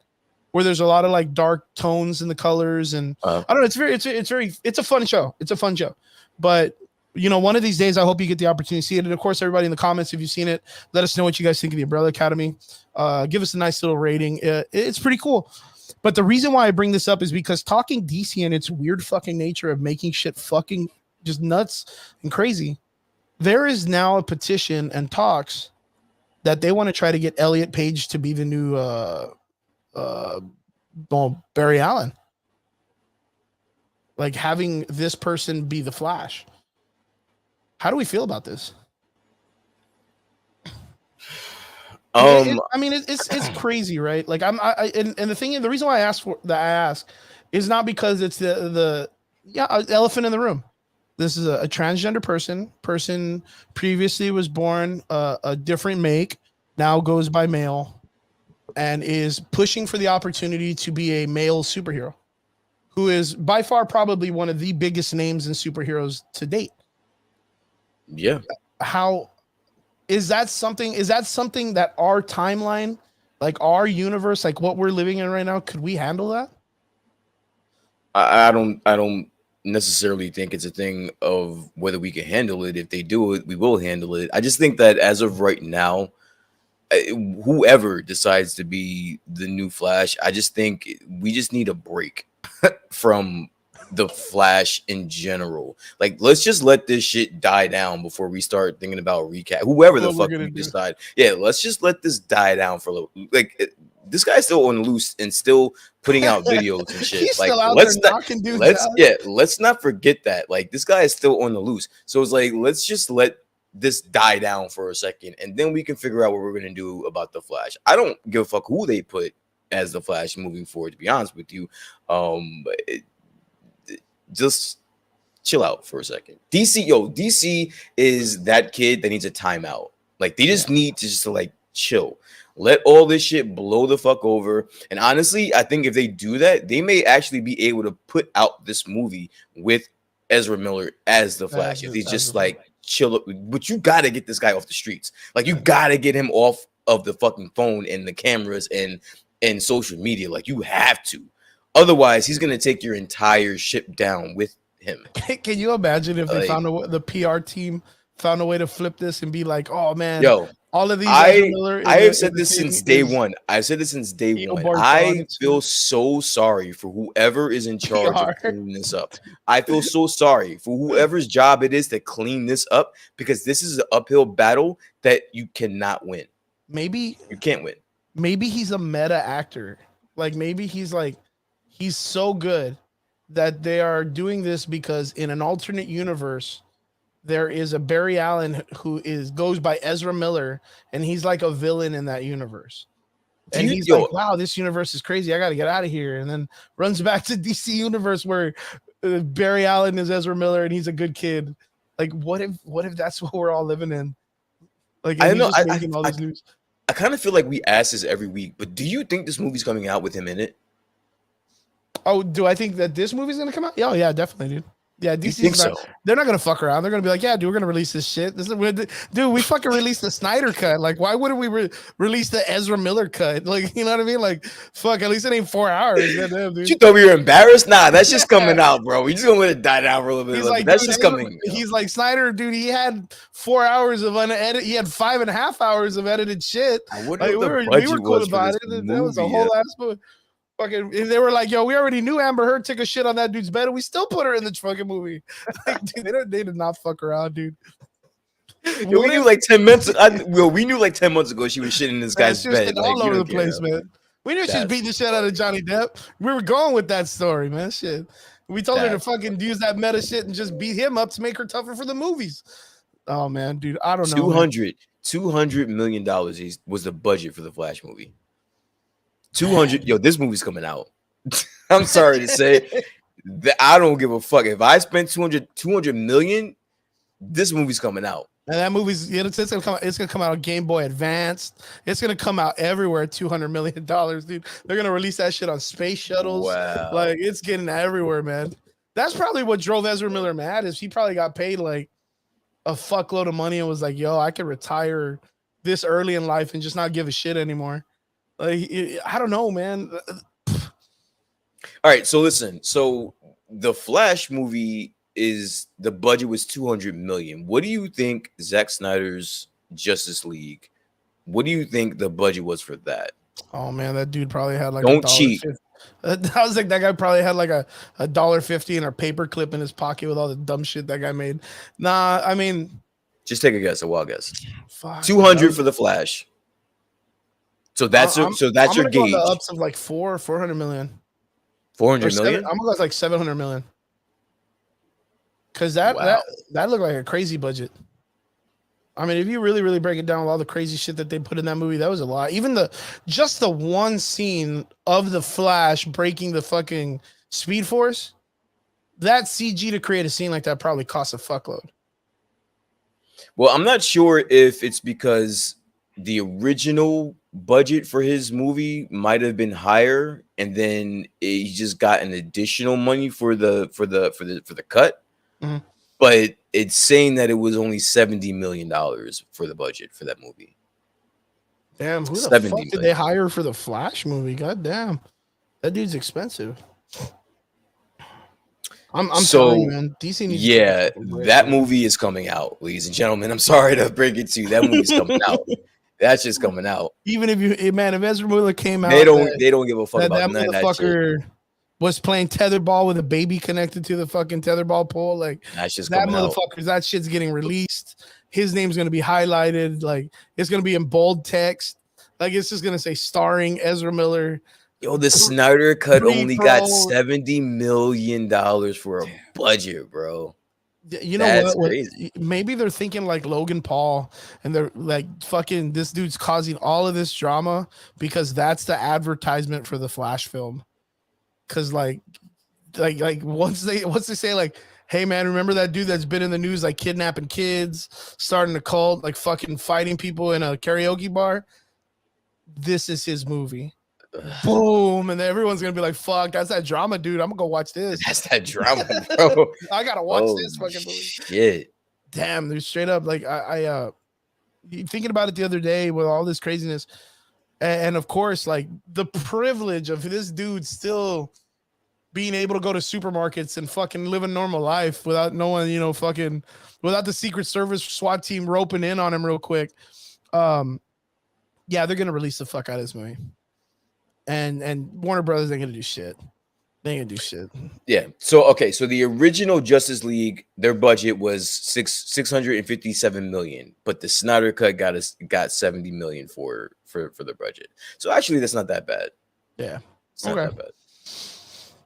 where there's a lot of like dark tones in the colors, and I don't know. It's a fun show. It's a fun show, but you know, one of these days, I hope you get the opportunity to see it. And of course, everybody in the comments, if you've seen it, let us know what you guys think of the Umbrella Academy. Give us a nice little rating. It's pretty cool. But the reason why I bring this up is because talking DC and its weird fucking nature of making shit fucking just nuts and crazy, there is now a petition and talks that they want to try to get Elliot Page to be the new Barry Allen. Like having this person be the Flash. How do we feel about this? I mean, it's crazy, right? Like and the thing, the reason why I ask is not because it's the elephant in the room. This is a transgender person previously was born a different make, now goes by male, and is pushing for the opportunity to be a male superhero, who is by far probably one of the biggest names in superheroes to date. Yeah. How is that something that our timeline, like our universe, like what we're living in right now, could we handle that? I don't necessarily think it's a thing of whether we can handle it. If they do it, we will handle it. I just think that as of right now, whoever decides to be the new Flash, I just think we just need a break from the Flash in general. Like, let's just let this shit die down before we start thinking about recap. Whoever the fuck we decide, let's just let this die down for a little. Like, this guy's still on the loose and still putting out videos and shit. He's like, still out there knocking dudes out. Let's not forget that. Like, this guy is still on the loose. So it's like, let's just let this die down for a second, and then we can figure out what we're gonna do about the Flash. I don't give a fuck who they put as the Flash moving forward, to be honest with you. Just chill out for a second. DC is that kid that needs a timeout. Like, they just need to just like chill. Let all this shit blow the fuck over. And honestly, I think if they do that, they may actually be able to put out this movie with Ezra Miller as the Flash. If he's just like chill up, but you gotta get this guy off the streets. Like, you gotta get him off of the fucking phone and the cameras and social media. Like, you have to. Otherwise, he's gonna take your entire ship down with him. Can you imagine if they found the PR team found a way to flip this and be like, "Oh man, yo, all of these." I have said this since day one. I've said this since day one. I feel so sorry for whoever is in charge of cleaning this up. I feel so sorry for whoever's job it is to clean this up, because this is an uphill battle that you cannot win. Maybe you can't win. Maybe he's a meta actor. Like, maybe he's so good that they are doing this because in an alternate universe, there is a Barry Allen who goes by Ezra Miller, and he's like a villain in that universe. And he's like, wow, this universe is crazy. I got to get out of here. And then runs back to DC universe where Barry Allen is Ezra Miller and he's a good kid. Like, what if that's what we're all living in? Like, I don't know. I kind of feel like we ask this every week, but do you think this movie's coming out with him in it? Oh, do I think that this movie's going to come out? Oh, yeah, definitely, dude. Yeah, DC's they're not gonna fuck around. They're gonna be like, yeah, dude, we're gonna release this shit. Dude, we fucking released the Snyder cut. Like, why wouldn't we release the Ezra Miller cut? Like, you know what I mean? Like, fuck, at least it ain't 4 hours. Goddamn, dude. You thought we were embarrassed? Nah, that's just coming out, bro. We just gonna let it die down for a little bit. He's like, that's just coming. He's like, Snyder, dude, he had 4 hours of unedited. He had 5.5 hours of edited shit. Like, we were cool about it. That was a whole ass movie. Fucking, they were like, yo, we already knew Amber Heard took a shit on that dude's bed, and we still put her in the fucking movie. Like, dude, they did not fuck around, dude. Yo, we knew like 10 months. We knew like 10 months ago she was shitting in this guy's bed, all over the place, man. We knew she was beating the shit out of Johnny Depp. We were going with that story, man. Shit, we told her to fucking use that meta shit and just beat him up to make her tougher for the movies. Oh man, dude, I don't know. $200 million was the budget for the Flash movie. 200. Yo, this movie's coming out. I'm sorry to say that I don't give a fuck. If I spent 200 million, this movie's coming out. And that movie's it's gonna come out on Game Boy Advanced. It's gonna come out everywhere. $200 million, dude. They're gonna release that shit on space shuttles. Wow. Like, it's getting everywhere, man. That's probably what drove Ezra Miller mad. Is he probably got paid like a fuckload of money and was like, yo, I could retire this early in life and just not give a shit anymore. Like, I don't know, man. All right, so listen. So the Flash movie the budget was 200 million. What do you think Zack Snyder's Justice League? What do you think the budget was for that? Oh man, that dude probably had like don't cheat. I was like, that guy probably had like a $1.50 and a paper clip in his pocket with all the dumb shit that guy made. Nah, I mean, just take a guess, a wild guess. 200 for the Flash. So that's your gauge. Go on the ups of like 400 million. 400 million? I'm gonna go like 700 million. Cause that looked like a crazy budget. I mean, if you really, really break it down with all the crazy shit that they put in that movie, that was a lot. Even the one scene of the Flash breaking the fucking Speed Force, that CG to create a scene like that probably costs a fuckload. Well, I'm not sure if it's because the original budget for his movie might have been higher, and then he just got an additional money for the cut. Mm-hmm. But it's saying that it was only $70 million for the budget for that movie. Damn, who the fuck did they hire for the Flash movie? God damn, that dude's expensive. I'm telling you, man. DC needs that movie is coming out, ladies and gentlemen. I'm sorry to break it to you. That movie's coming out. That's just coming out. Even if Ezra Miller came out, they don't give a fuck about that motherfucker was playing tetherball with a baby connected to the fucking tetherball pole. Like, that's just that motherfucker. That shit's getting released. His name's gonna be highlighted. Like, it's gonna be in bold text. Like, it's just gonna say starring Ezra Miller. Yo, the Snyder cut only got $70 million for a budget, bro. You know what? Maybe they're thinking like Logan Paul, and they're like, fucking, this dude's causing all of this drama because that's the advertisement for the Flash film. Cause like once they say like, hey man, remember that dude that's been in the news like kidnapping kids, starting a cult, like fucking fighting people in a karaoke bar? This is his movie. Boom, and then everyone's gonna be like, fuck, that's that drama, dude. I'm gonna go watch this. That's that drama, bro. I gotta watch this fucking movie. Shit. Damn, they're straight up like I thinking about it the other day with all this craziness. And of course, like, the privilege of this dude still being able to go to supermarkets and fucking live a normal life without no one, without the Secret Service SWAT team roping in on him real quick. Yeah, they're gonna release the fuck out of this movie. And Warner Brothers ain't gonna do shit. They ain't gonna do shit. Yeah. So the original Justice League, their budget was $657 million, but the Snyder cut got $70 million for their budget. So actually, that's not that bad. Yeah, it's not that bad.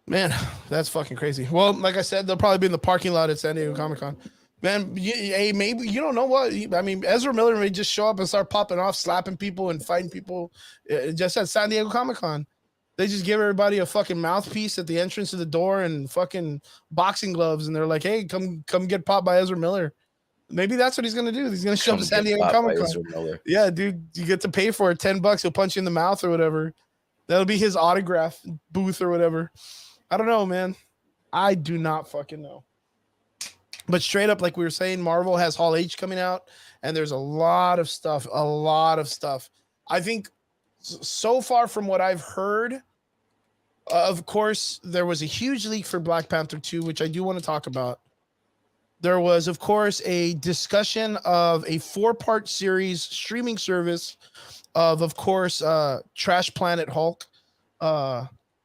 Man, that's fucking crazy. Well, like I said, they'll probably be in the parking lot at San Diego Comic-Con. Man, hey, maybe you don't know what. I mean, Ezra Miller may just show up and start popping off, slapping people and fighting people. Just at San Diego Comic Con, they just give everybody a fucking mouthpiece at the entrance of the door and fucking boxing gloves, and they're like, "Hey, come get popped by Ezra Miller." Maybe that's what he's gonna do. He's gonna show up Come at San get Diego popped by Comic Con. Ezra Miller. Yeah, dude, you get to pay for it. $10. He'll punch you in the mouth or whatever. That'll be his autograph booth or whatever. I don't know, man. I do not fucking know. But straight up, like we were saying, Marvel has Hall H coming out, and there's a lot of stuff. A lot of stuff. I think so far from what I've heard, of course, there was a huge leak for Black Panther 2, which I do want to talk about. There was, of course, a discussion of a 4-part series streaming service of course, Trash Planet Hulk.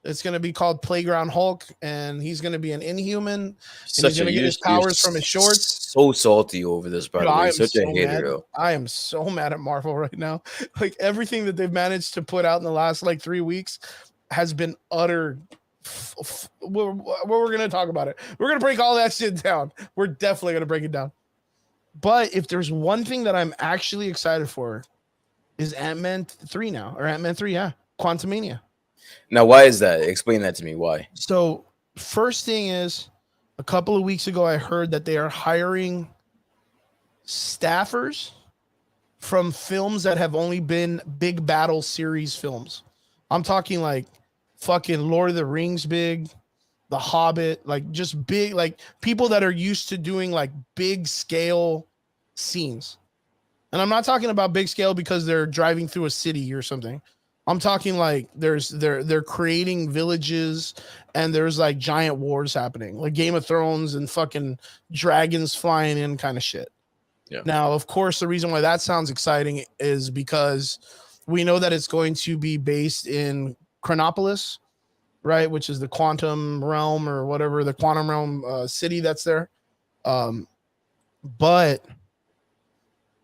It's going to be called Playground Hulk, and he's going to be an Inhuman. And he's going to get his powers from his shorts. So salty over this, by the way. Such a hater, mad. though. I am so mad at Marvel right now. Like everything that they've managed to put out in the last like 3 weeks has been utter. We're going to talk about it. We're going to break all that shit down. We're definitely going to break it down. But if there's one thing that I'm actually excited for, is Ant-Man 3 now, or Ant-Man 3, yeah, Quantumania. Now, why is that? Explain that to me. Why? So, first thing is, a couple of weeks ago, I heard that they are hiring staffers from films that have only been big battle series films. I'm talking like fucking Lord of the Rings big, The Hobbit, like just big, like people that are used to doing like big scale scenes. And I'm not talking about big scale because they're driving through a city or something. I'm talking like they're creating villages and there's like giant wars happening, like Game of Thrones and fucking dragons flying in kind of shit. Yeah. Now, of course, the reason why that sounds exciting is because we know that it's going to be based in Chronopolis, right? Which is the quantum realm or whatever, the quantum realm city that's there. But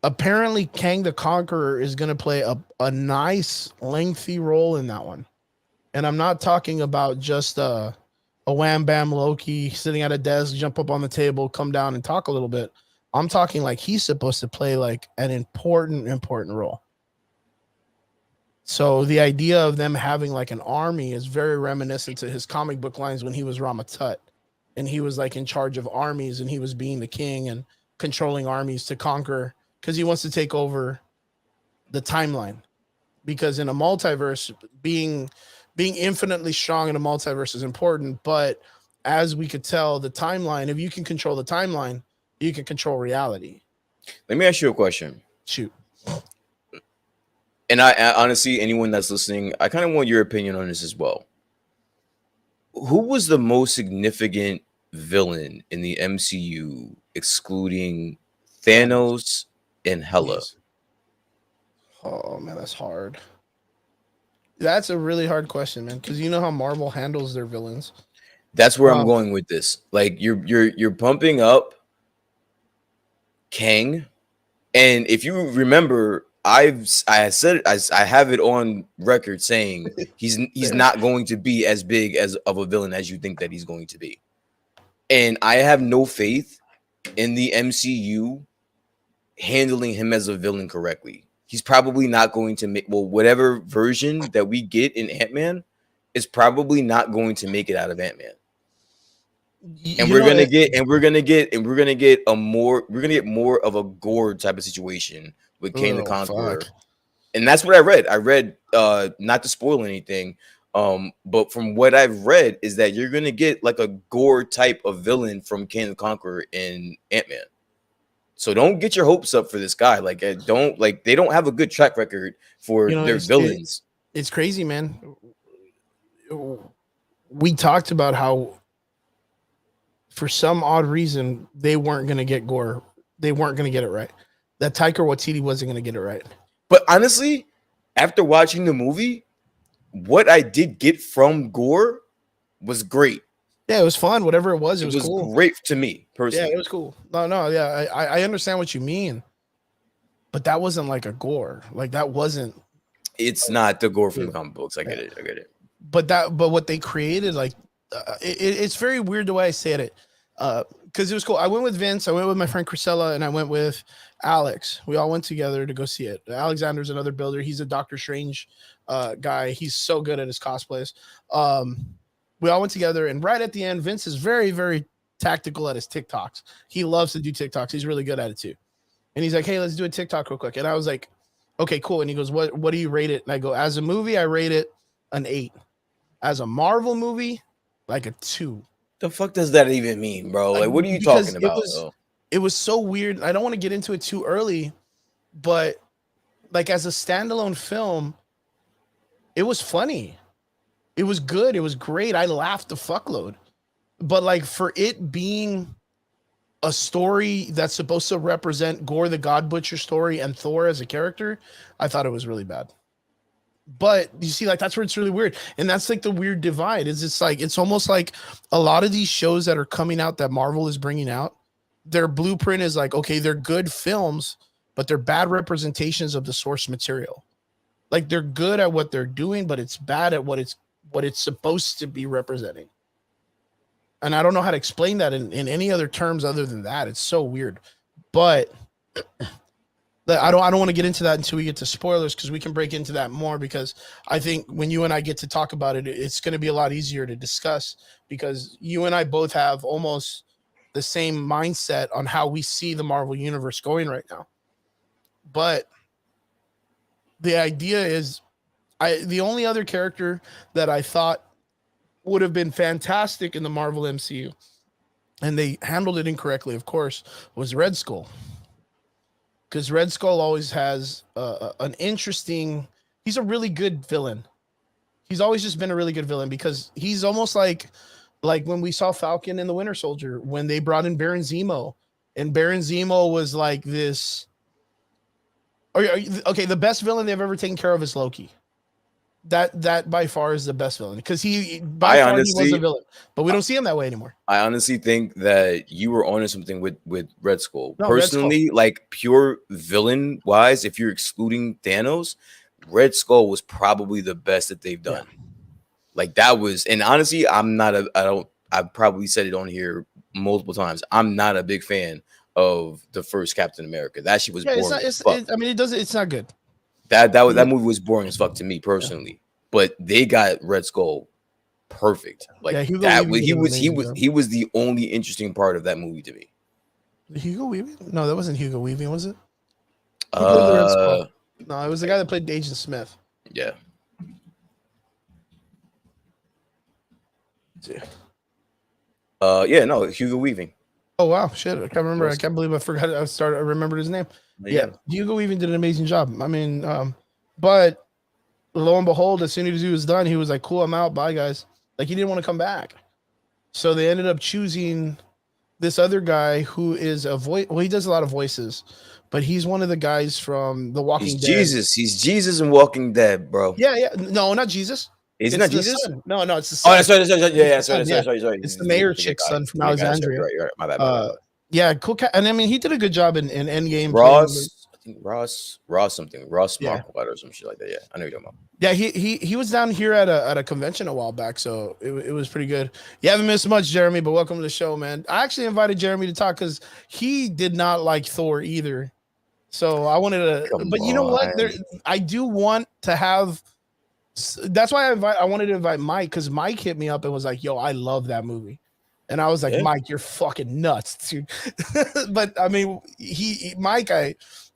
apparently Kang the Conqueror is going to play a nice lengthy role in that one. And I'm not talking about just a wham bam Loki sitting at a desk, jump up on the table, come down and talk a little bit. I'm talking like he's supposed to play like an important role. So the idea of them having like an army is very reminiscent to his comic book lines when he was Rama Tut and he was like in charge of armies and he was being the king and controlling armies to conquer, because he wants to take over the timeline. Because in a multiverse, being infinitely strong in a multiverse is important. But as we could tell, the timeline, if you can control the timeline, you can control reality. Let me ask you a question. Shoot. And I honestly, anyone that's listening, I kind of want your opinion on this as well. Who was the most significant villain in the MCU, excluding Thanos and Hela? Oh man, that's hard. That's a really hard question, man, because you know how Marvel handles their villains. That's where I'm going with this. Like you're pumping up Kang, and if you remember, I said I have it on record saying he's not going to be as big as of a villain as you think that he's going to be, and I have no faith in the MCU handling him as a villain correctly. He's probably not going to make, well, whatever version that we get in Ant-Man is probably not going to make it out of Ant-Man. And we're gonna get more of a gore type of situation with Kang the Conqueror. And that's what I read. I read not to spoil anything, but from what I've read is that you're gonna get like a gore type of villain from Kang the Conqueror in Ant-Man. So don't get your hopes up for this guy. Like they don't have a good track record for their villains. It's crazy, man. We talked about how for some odd reason they weren't going to get gore. They weren't going to get it right. That Taika Waititi wasn't going to get it right. But honestly, after watching the movie, what I did get from gore was great. Yeah, it was fun. Whatever it was cool. Great to me personally. Yeah, it was cool. No, yeah, I understand what you mean, but that wasn't like a gore. Like that wasn't. It's not the gore from the comic books. I get it. But what they created, like, it's very weird the way I said it. because it was cool. I went with Vince, I went with my friend Chrisella, and I went with Alex. We all went together to go see it. Alexander's another builder. He's a Doctor Strange guy. He's so good at his cosplays. We all went together, and right at the end, Vince is very, very tactical at his TikToks. He loves to do TikToks. He's really good at it too. And he's like, "Hey, let's do a TikTok real quick." And I was like, "Okay, cool." And he goes, "What do you rate it?" And I go, "As a movie, I rate it an 8. As a Marvel movie, like a 2." The fuck does that even mean, bro? Like, what are you talking about? It was so weird. I don't want to get into it too early, but like as a standalone film, it was funny. It was good. It was great. I laughed a fuckload. But like for it being a story that's supposed to represent Gore the God Butcher story and Thor as a character, I thought it was really bad. But you see, like that's where it's really weird, and that's like the weird divide. Is it's like it's almost like a lot of these shows that are coming out that Marvel is bringing out, their blueprint is like, okay, they're good films, but they're bad representations of the source material. Like they're good at what they're doing, but it's bad at what it's supposed to be representing. And I don't know how to explain that in any other terms other than that. It's so weird, but. I don't want to get into that until we get to spoilers because we can break into that more because I think when you and I get to talk about it, it's going to be a lot easier to discuss because you and I both have almost the same mindset on how we see the Marvel universe going right now. But the idea is the only other character that I thought would have been fantastic in the Marvel MCU, and they handled it incorrectly, of course, was Red Skull. Because Red Skull always has an interesting. He's a really good villain. He's always just been a really good villain because he's almost like when we saw Falcon and the Winter Soldier when they brought in Baron Zemo, and Baron Zemo was like this. Okay, the best villain they've ever taken care of is Loki. That by far is the best villain because he was a villain, but we don't see him that way anymore. I honestly think that you were onto something with Red Skull. No, personally, Red Skull. Like pure villain wise, if you're excluding Thanos, Red Skull was probably the best that they've done. Yeah. Like that was, and honestly, I've probably said it on here multiple times. I'm not a big fan of the first Captain America. That shit was boring. It's not good. That movie was boring as fuck to me personally, but they got Red Skull perfect. Like yeah, he was the only interesting part of that movie to me. Hugo Weaving? No, that wasn't Hugo Weaving, was it? No, it was the guy that played Agent Smith. Yeah. Yeah, no, Hugo Weaving. Oh wow, shit! I can't remember. I can't believe I forgot. I remembered his name. Yeah, Hugo Weaving did an amazing job. I mean, but lo and behold, as soon as he was done, he was like, "Cool, I'm out. Bye, guys." Like he didn't want to come back. So they ended up choosing this other guy who is a voice. Well, he does a lot of voices, but he's one of the guys from The Walking Dead. He's Jesus in Walking Dead, bro. Yeah. No, not Jesus. Is it not Jesus? Son. No, it's the son. Oh, that's right. Yeah, sorry. It's the mayor chick's son from Alexandria. Right. My bad. Yeah, cool. And I mean, he did a good job in Endgame. Ross Marquardt or some shit like that. Yeah, I know you're talking about. Yeah, he was down here at a convention a while back, so it was pretty good. You haven't missed much, Jeremy, but welcome to the show, man. I actually invited Jeremy to talk because he did not like Thor either. So I wanted to, you know what? I do want to have. That's why I wanted to invite Mike because Mike hit me up and was like, "Yo, I love that movie," and I was like, "Mike, you're fucking nuts, dude." But I mean, Mike,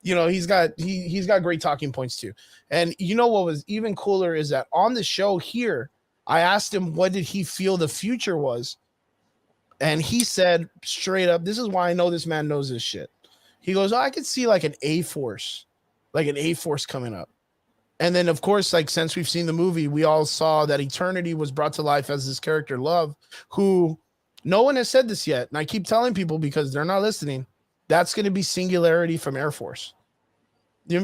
he's got great talking points too. And you know what was even cooler is that on the show here, I asked him what did he feel the future was, and he said straight up, "This is why I know this man knows this shit." He goes, "Oh, I could see like an A-Force coming up." And then, of course, like since we've seen the movie, we all saw that Eternity was brought to life as this character, Love, who no one has said this yet. And I keep telling people because they're not listening. That's going to be Singularity from Air Force. You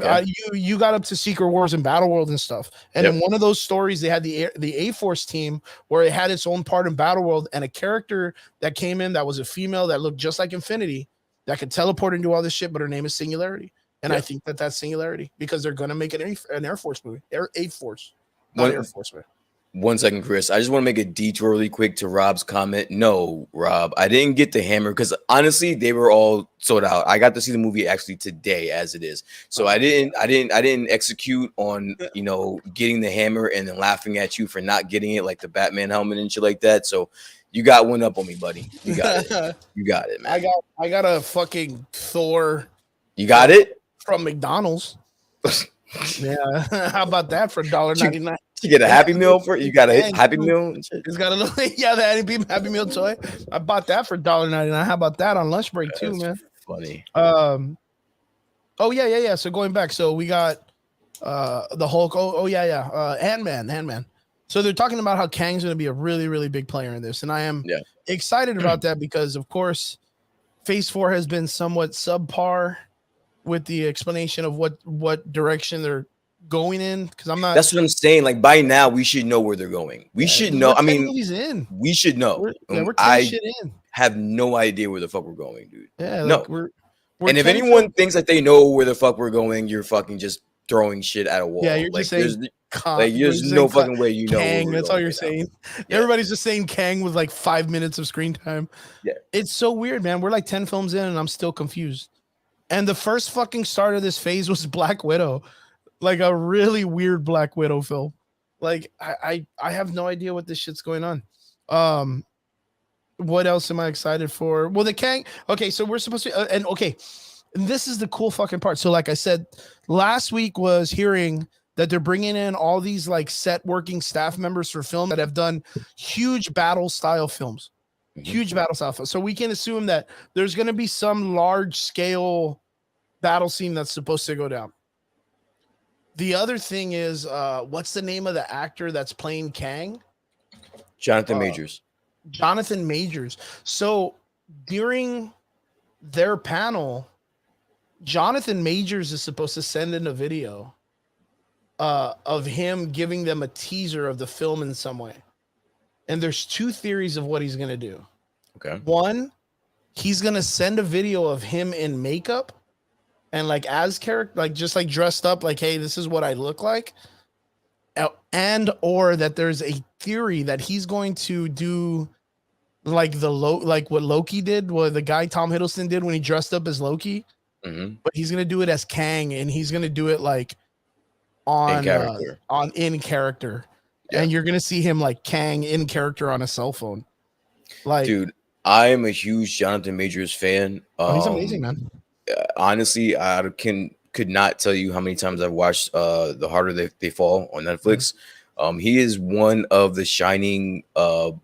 got up to Secret Wars and Battle World and stuff. And in one of those stories, they had the A-Force team where it had its own part in Battle World and a character that came in that was a female that looked just like Infinity that could teleport and do all this shit, but her name is Singularity. And I think that's Singularity because they're going to make an Air Force movie. Air Force, not Air Force. Man. 1 second, Chris. I just want to make a detour really quick to Rob's comment. No, Rob, I didn't get the hammer because honestly, they were all sold out. I got to see the movie actually today as it is. So I didn't execute on, you know, getting the hammer and then laughing at you for not getting it, like the Batman helmet and shit like that. So you got one up on me, buddy. You got it. You got it, man. I got a fucking Thor. You got it from McDonald's. Yeah, how about that for $1.99? You get a Happy Meal for it? You got a Happy Meal and shit? It's got a little, the Happy Meal toy. I bought that for $1.99. How about that on lunch break too, man? Funny. Oh yeah. So going back, so we got the Hulk. Ant-Man. So they're talking about how Kang's going to be a really, really big player in this, and I am excited about that because, of course, Phase 4 has been somewhat subpar with the explanation of what direction they're going in. Because I'm not. That's what I'm saying. Like by now, we should know where they're going. We should know. I mean, we should know. I have no idea where the fuck we're going, dude. Yeah, no. We're and if anyone thinks that they know where the fuck we're going, you're fucking just throwing shit at a wall. Yeah, you're just saying. There's no fucking way you know. Kang, that's all you're saying. Yeah. Everybody's just saying Kang with like 5 minutes of screen time. Yeah, it's so weird, man. We're like 10 films in, and I'm still confused. And the first fucking start of this phase was Black Widow, like a really weird Black Widow film. Like I have no idea what this shit's going on. What else am I excited for? Well, the Kang. Okay, so we're supposed to, and this is the cool fucking part. So, like I said, last week was hearing that they're bringing in all these like set working staff members for film that have done huge battle style films. Huge battle style films. So we can assume that there's going to be some large scale battle scene that's supposed to go down. The other thing is, what's the name of the actor that's playing Kang? Jonathan Majors. Jonathan Majors. So during their panel, Jonathan Majors is supposed to send in a video of him giving them a teaser of the film in some way. And there's two theories of what he's going to do. Okay. One, he's going to send a video of him in makeup and like as character, like just like dressed up, like, hey, this is what I look like. And or that there's a theory that he's going to do like like what Loki did, what the guy Tom Hiddleston did when he dressed up as Loki. But he's going to do it as Kang, and he's going to do it like in character. Yeah. And you're gonna see him like Kang in character on a cell phone. Like, dude, I am a huge Jonathan Majors fan. He's amazing, man. Honestly, I could not tell you how many times I've watched The Harder They Fall on Netflix. He is one of the shining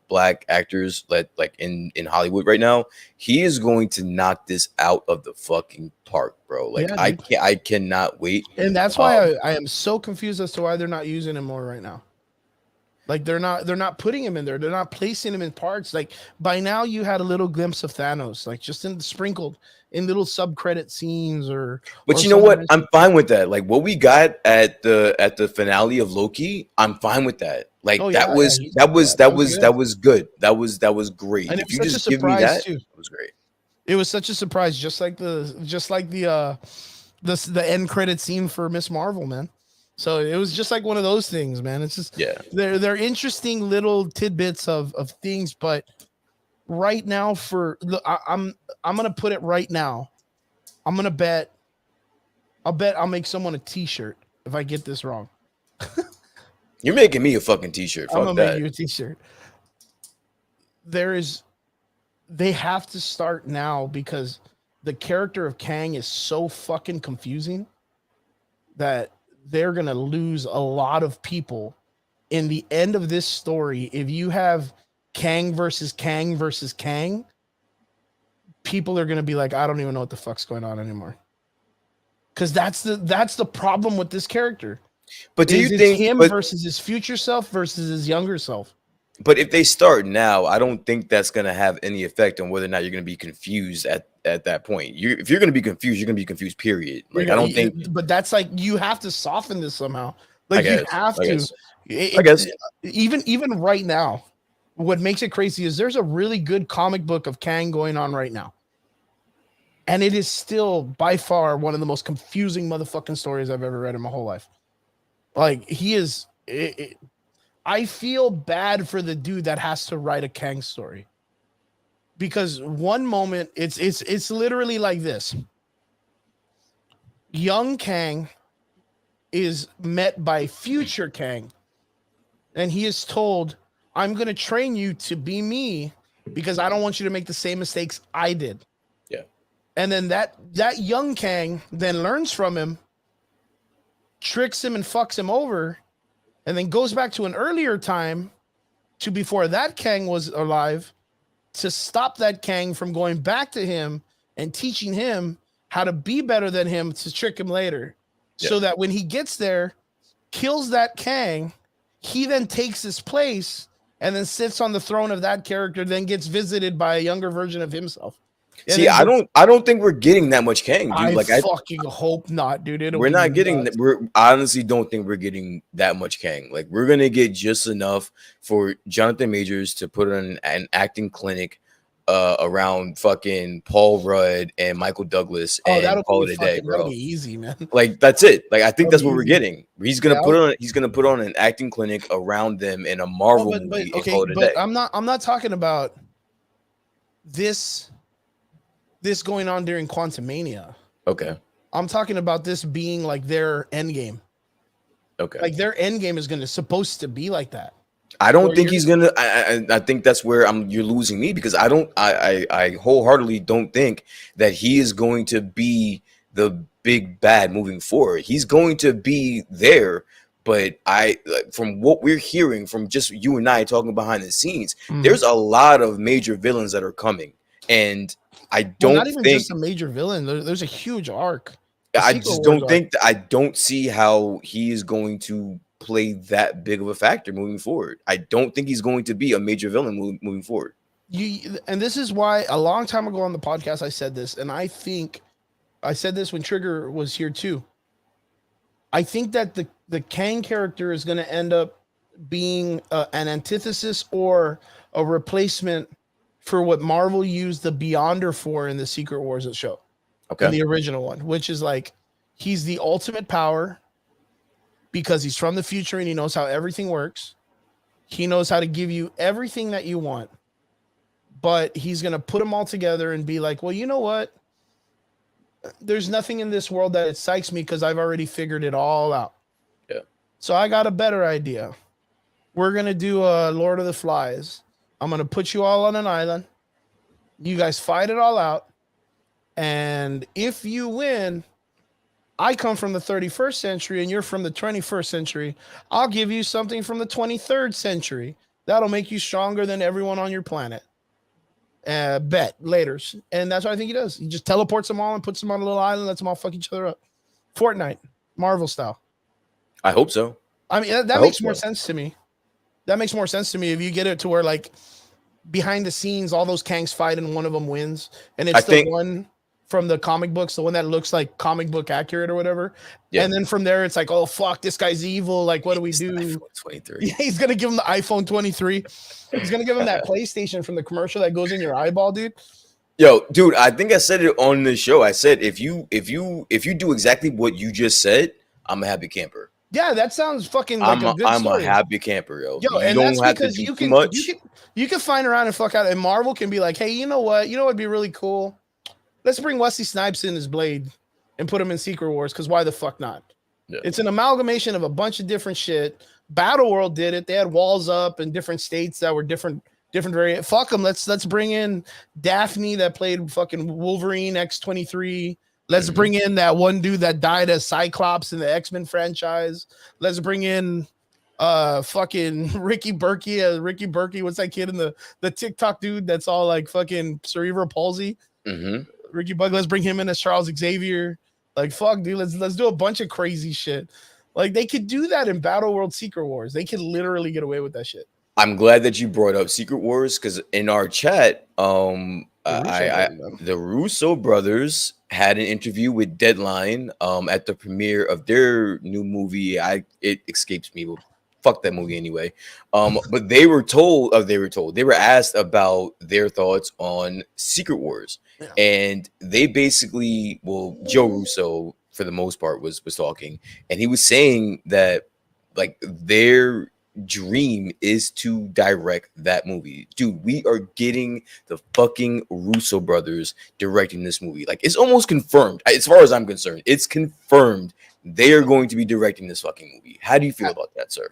black actors that like in Hollywood right now. He is going to knock this out of the fucking park, bro. Like I cannot wait. And that's why I am so confused as to why they're not using him more right now. Like they're not putting him in there. They're not placing him in parts. Like by now you had a little glimpse of Thanos, like just sprinkled in little sub-credit scenes But you know what? I'm fine with that. Like what we got at the finale of Loki, I'm fine with that. Like that was good. That was great. And if you just give me that, it was great. It was such a surprise, just like the end credit scene for Miss Marvel, man. So it was just like one of those things, man. It's just they're interesting little tidbits of things, but right now I'm gonna put it right now. I'm gonna bet I'll make someone a t-shirt if I get this wrong. You're making me a fucking t-shirt. I'm gonna make you a t-shirt. They have to start now because the character of Kang is so fucking confusing that they're going to lose a lot of people in the end of this story. If you have Kang versus Kang versus Kang, people are going to be like, I don't even know what the fuck's going on anymore. Because that's the problem with this character. But do you think him versus his future self versus his younger self? But if they start now, I don't think that's going to have any effect on whether or not you're going to be confused at that point. If you're going to be confused, you're going to be confused, period. Like, I don't think. But that's like, you have to soften this somehow. Like, you have to. I guess. Even right now, what makes it crazy is there's a really good comic book of Kang going on right now. And it is still by far one of the most confusing motherfucking stories I've ever read in my whole life. Like, he is. I feel bad for the dude that has to write a Kang story. Because one moment it's literally like this. Young Kang is met by future Kang, and he is told, I'm going to train you to be me because I don't want you to make the same mistakes I did. Yeah. And then that young Kang then learns from him, tricks him and fucks him over, and then goes back to an earlier time to before that Kang was alive to stop that Kang from going back to him and teaching him how to be better than him to trick him later. Yeah. So that when he gets there, kills that Kang, he then takes his place and then sits on the throne of that character, then gets visited by a younger version of himself. See, I don't think we're getting that much Kang, dude. I fucking hope not, dude. We're not getting. I honestly don't think we're getting that much Kang. Like, we're gonna get just enough for Jonathan Majors to put on an acting clinic around fucking Paul Rudd and Michael Douglas and call it a day, bro. That'll be easy, man. Like, that's it. Like, I think that's what we're getting. He's gonna put on an acting clinic around them in a Marvel movie and call it a day. I'm not talking about this going on during Quantumania. Okay. I'm talking about this being like their end game. Okay. Like, their end game is supposed to be like that. I don't think he's gonna. I think that's where you're losing me, because I wholeheartedly don't think that he is going to be the big bad moving forward. He's going to be there, but from what we're hearing from just you and I talking behind the scenes, there's a lot of major villains that are coming, and I don't not even think just a major villain. There's a huge arc. I just don't think I don't see how he is going to play that big of a factor moving forward. I don't think he's going to be a major villain moving forward. And this is why a long time ago on the podcast I said this, and I think I said this when Trigger was here too. I think that the Kang character is going to end up being an antithesis or a replacement for what Marvel used the Beyonder for in the Secret Wars show. Okay. In the original one, which is like, he's the ultimate power because he's from the future and he knows how everything works. He knows how to give you everything that you want, but he's going to put them all together and be like, well, you know what? There's nothing in this world that excites me because I've already figured it all out. Yeah. So I got a better idea. We're going to do a Lord of the Flies. I'm going to put you all on an island. You guys fight it all out. And if you win, I come from the 31st century and you're from the 21st century. I'll give you something from the 23rd century. That'll make you stronger than everyone on your planet. Bet later. And that's what I think he does. He just teleports them all and puts them on a little island, lets them all fuck each other up. Fortnite, Marvel style. I hope so. I mean, that makes more sense to me. That makes more sense to me if you get it to where, like, behind the scenes, all those Kangs fight and one of them wins. And it's one from the comic books, the one that looks like comic book accurate or whatever. Yeah. And then from there, it's like, oh, fuck, this guy's evil. Like, what do we do? iPhone 23. Yeah, he's going to give him the iPhone 23. He's going to give him that PlayStation from the commercial that goes in your eyeball, dude. Yo, dude, I think I said it on the show. I said, if you do exactly what you just said, I'm a happy camper. Yeah, that sounds fucking like a good story. I'm a happy camper, yo. Yo, and that's because you can find around and fuck out, and Marvel can be like, hey, you know what? You know what'd be really cool? Let's bring Wesley Snipes in as Blade and put him in Secret Wars, because why the fuck not? Yeah. It's an amalgamation of a bunch of different shit. Battle World did it. They had walls up in different states that were different variant. Fuck them. Let's bring in Daphne that played fucking Wolverine X-23. Let's bring in that one dude that died as Cyclops in the X-Men franchise. Let's bring in fucking Ricky Berkey. Ricky Berkey, what's that kid in the TikTok dude that's all like fucking cerebral palsy? Ricky Bug, let's bring him in as Charles Xavier. Like, fuck, dude, let's do a bunch of crazy shit. Like, they could do that in Battle World Secret Wars. They could literally get away with that shit. I'm glad that you brought up Secret Wars, because in our chat, the Russo brothers had an interview with Deadline at the premiere of their new movie. It escapes me, but fuck that movie anyway. But they were asked about their thoughts on Secret Wars. Yeah. And they basically, Joe Russo for the most part was talking, and he was saying that, like, their dream is to direct that movie. Dude, we are getting the fucking Russo brothers directing this movie. Like, it's almost confirmed. As far as I'm concerned, it's confirmed they are going to be directing this fucking movie. How do you feel about that, sir?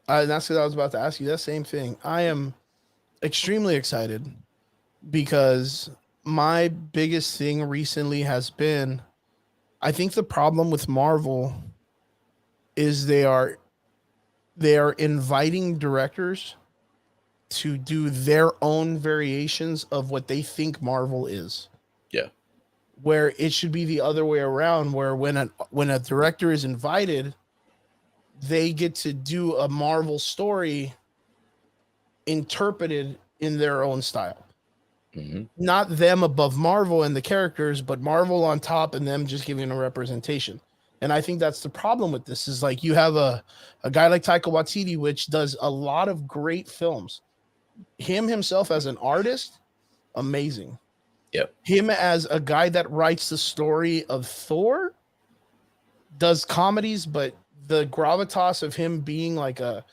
That's what I was about to ask you. That same thing. I am extremely excited because my biggest thing recently has been, I think the problem with Marvel is they are inviting directors to do their own variations of what they think Marvel is. Yeah. Where it should be the other way around, where when a director is invited, they get to do a Marvel story interpreted in their own style. Mm-hmm. Not them above Marvel and the characters, but Marvel on top and them just giving a representation. And I think that's the problem with this is like you have a guy like Taika Waititi, which does a lot of great films. Him himself as an artist, amazing. Yep. Him as a guy that writes the story of Thor, does comedies, but the gravitas of him being like a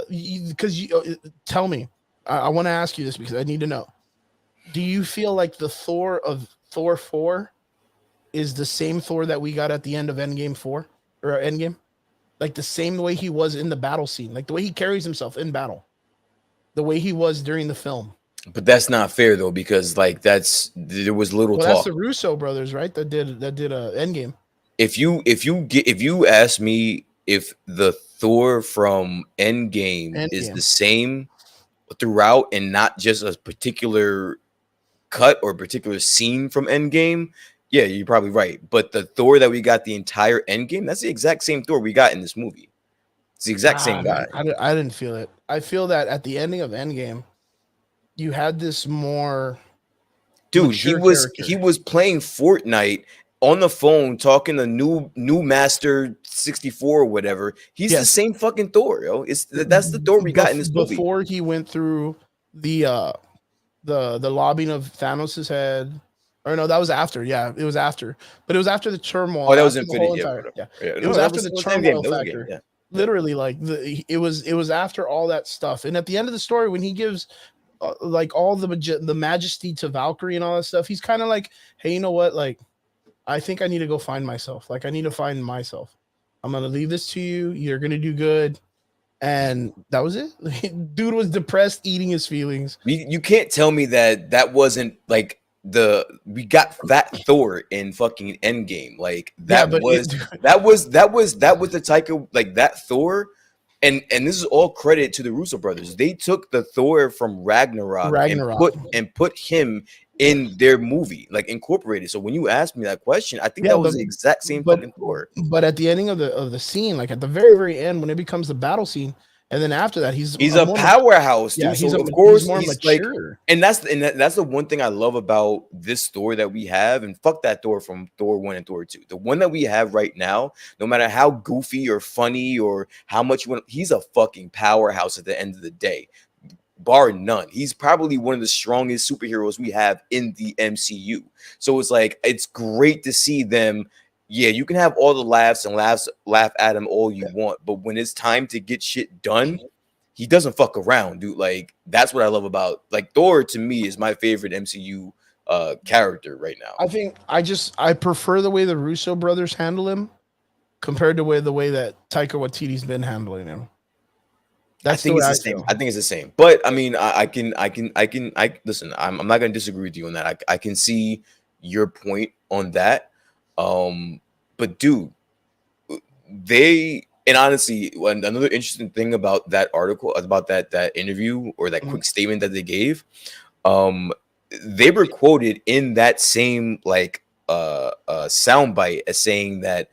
because you tell me, I want to ask you this because I need to know. Do you feel like the Thor of Thor 4 is the same Thor that we got at the end of Endgame 4 or Endgame? Like the same way he was in the battle scene, like the way he carries himself in battle, the way he was during the film. But that's not fair though, because like there was little Well, that's talk. the Russo brothers, right? That did a Endgame. If you ask me if the Thor from Endgame is the Endgame. same throughout and not just a particular cut or a particular scene from Endgame, yeah, you're probably right. But the Thor that we got the entire Endgame, that's the exact same Thor we got in this movie. It's the exact same guy. I didn't feel it. I feel that at the ending of Endgame, you had this more Dude, mature he character. was playing Fortnite on the phone talking to new master 64 or whatever. He's the Yes, same fucking Thor, yo. That's the Thor we got in this movie. before he went through the the lobbing of Thanos's head. Or no, that was after. Yeah, it was after. But it was after the turmoil, Oh, that was after the whole Infinity. Yeah, entire. whatever. Yeah, Yeah, it no, was after the that was Endgame. turmoil That was a game. factor. Yeah. Yeah. Literally, like it was after all that stuff. And at the end of the story, when he gives like all the majesty to Valkyrie and all that stuff, he's kind of like, hey, you know what? Like, I think I need to go find myself. Like, I need to find myself. I'm gonna leave this to you. You're gonna do good. And that was it. Dude was depressed, eating his feelings. You can't tell me that wasn't like we got that Thor in fucking Endgame. Like Yeah, that but was the Taika, like that Thor. And this is all credit to the Russo brothers. They took the Thor from Ragnarok and Ragnarok. put him in their movie, like incorporated. So when you asked me that question, I think Yeah, that was the exact same but fucking Thor. but at the ending of the scene, like at the very end, when it becomes the battle scene, and then after that, He's a powerhouse, yeah, dude. So of he's course more he's like, mature. and that's the one thing I love about this Thor that we have. And fuck that Thor from Thor 1 and Thor 2. The one that we have right now, no matter how goofy or funny or how much you want, he's a fucking powerhouse at the end of the day. Bar none. He's probably one of the strongest superheroes we have in the MCU. So it's like it's great to see them. Yeah, you can have all the laugh at him all you want, but when it's time to get shit done, he doesn't fuck around, dude. Like that's what I love about like Thor. To me, is my favorite MCU character right now. I prefer the way the Russo brothers handle him compared to the way that Taika Waititi's been handling him. That's the way I feel. I think it's the same. But I mean, I listen. I'm not gonna disagree with you on that. I can see your point on that. But dude, they and honestly, another interesting thing about that article, about that interview or that quick statement that they gave, they were quoted in that same like soundbite as saying that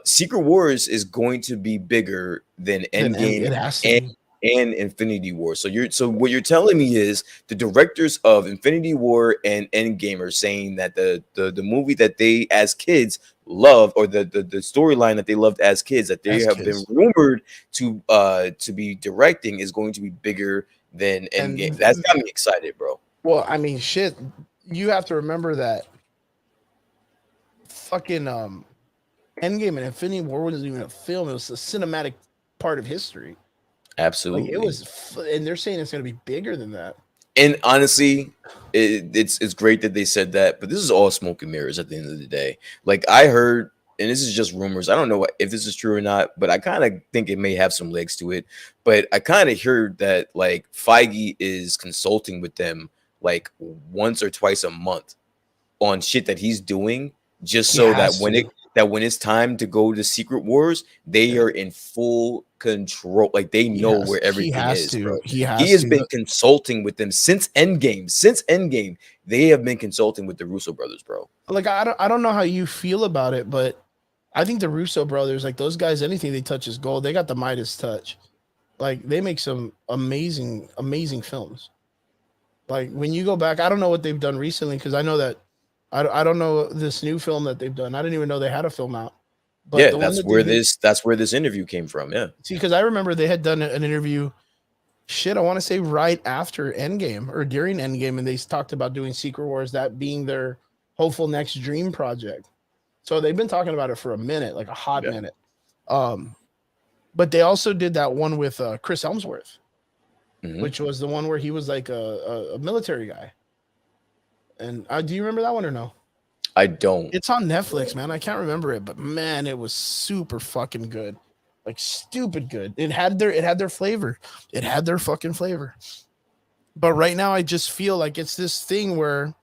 Secret Wars is going to be bigger than Endgame It has to and be. Infinity War. So what you're telling me is the directors of Infinity War and Endgame are saying that the movie that they as kids loved, or the storyline that they loved as kids, that they have been rumored to be directing, is going to be bigger than Endgame. That's got me excited, bro. Well, I mean, shit. You have to remember that fucking Endgame and Infinity War wasn't even a film; it was a cinematic part of history. Like it Absolutely. was, and they're saying it's going to be bigger than that. And honestly, it's great that they said that, but this is all smoke and mirrors at the end of the day. Like I heard, and this is just rumors. I don't know if this is true or not, but I kind of think it may have some legs to it. But I kind of heard that like Feige is consulting with them like once or twice a month on shit that he's doing, just He so that has to. when it's time to go to Secret Wars, they are in full control. Like they know where He everything has is, bro. to. He He has has to. been consulting with them since Endgame. Since Endgame, they have been consulting with the Russo brothers, bro. Like I don't know how you feel about it, but I think the Russo brothers, like those guys, anything they touch is gold. They got the Midas touch. Like they make some amazing films. Like when you go back, I don't know what they've done recently because I know that I don't know this new film that they've done. I didn't even know they had a film out. But Yeah, the one that they did, that's where this interview came from. Yeah. see, because I remember they had done an interview. Shit, I want to say right after Endgame or during Endgame, and they talked about doing Secret Wars, that being their hopeful next dream project. So they've been talking about it for a minute, like a hot Yeah. minute. But they also did that one with Chris Helmsworth, Mhm. which was the one where he was like a military guy. And do you remember that one or no? I don't. It's on Netflix, man. I can't remember it, but man, it was super fucking good. Like stupid good. It had their flavor. It had their fucking flavor. But right now I just feel like it's this thing where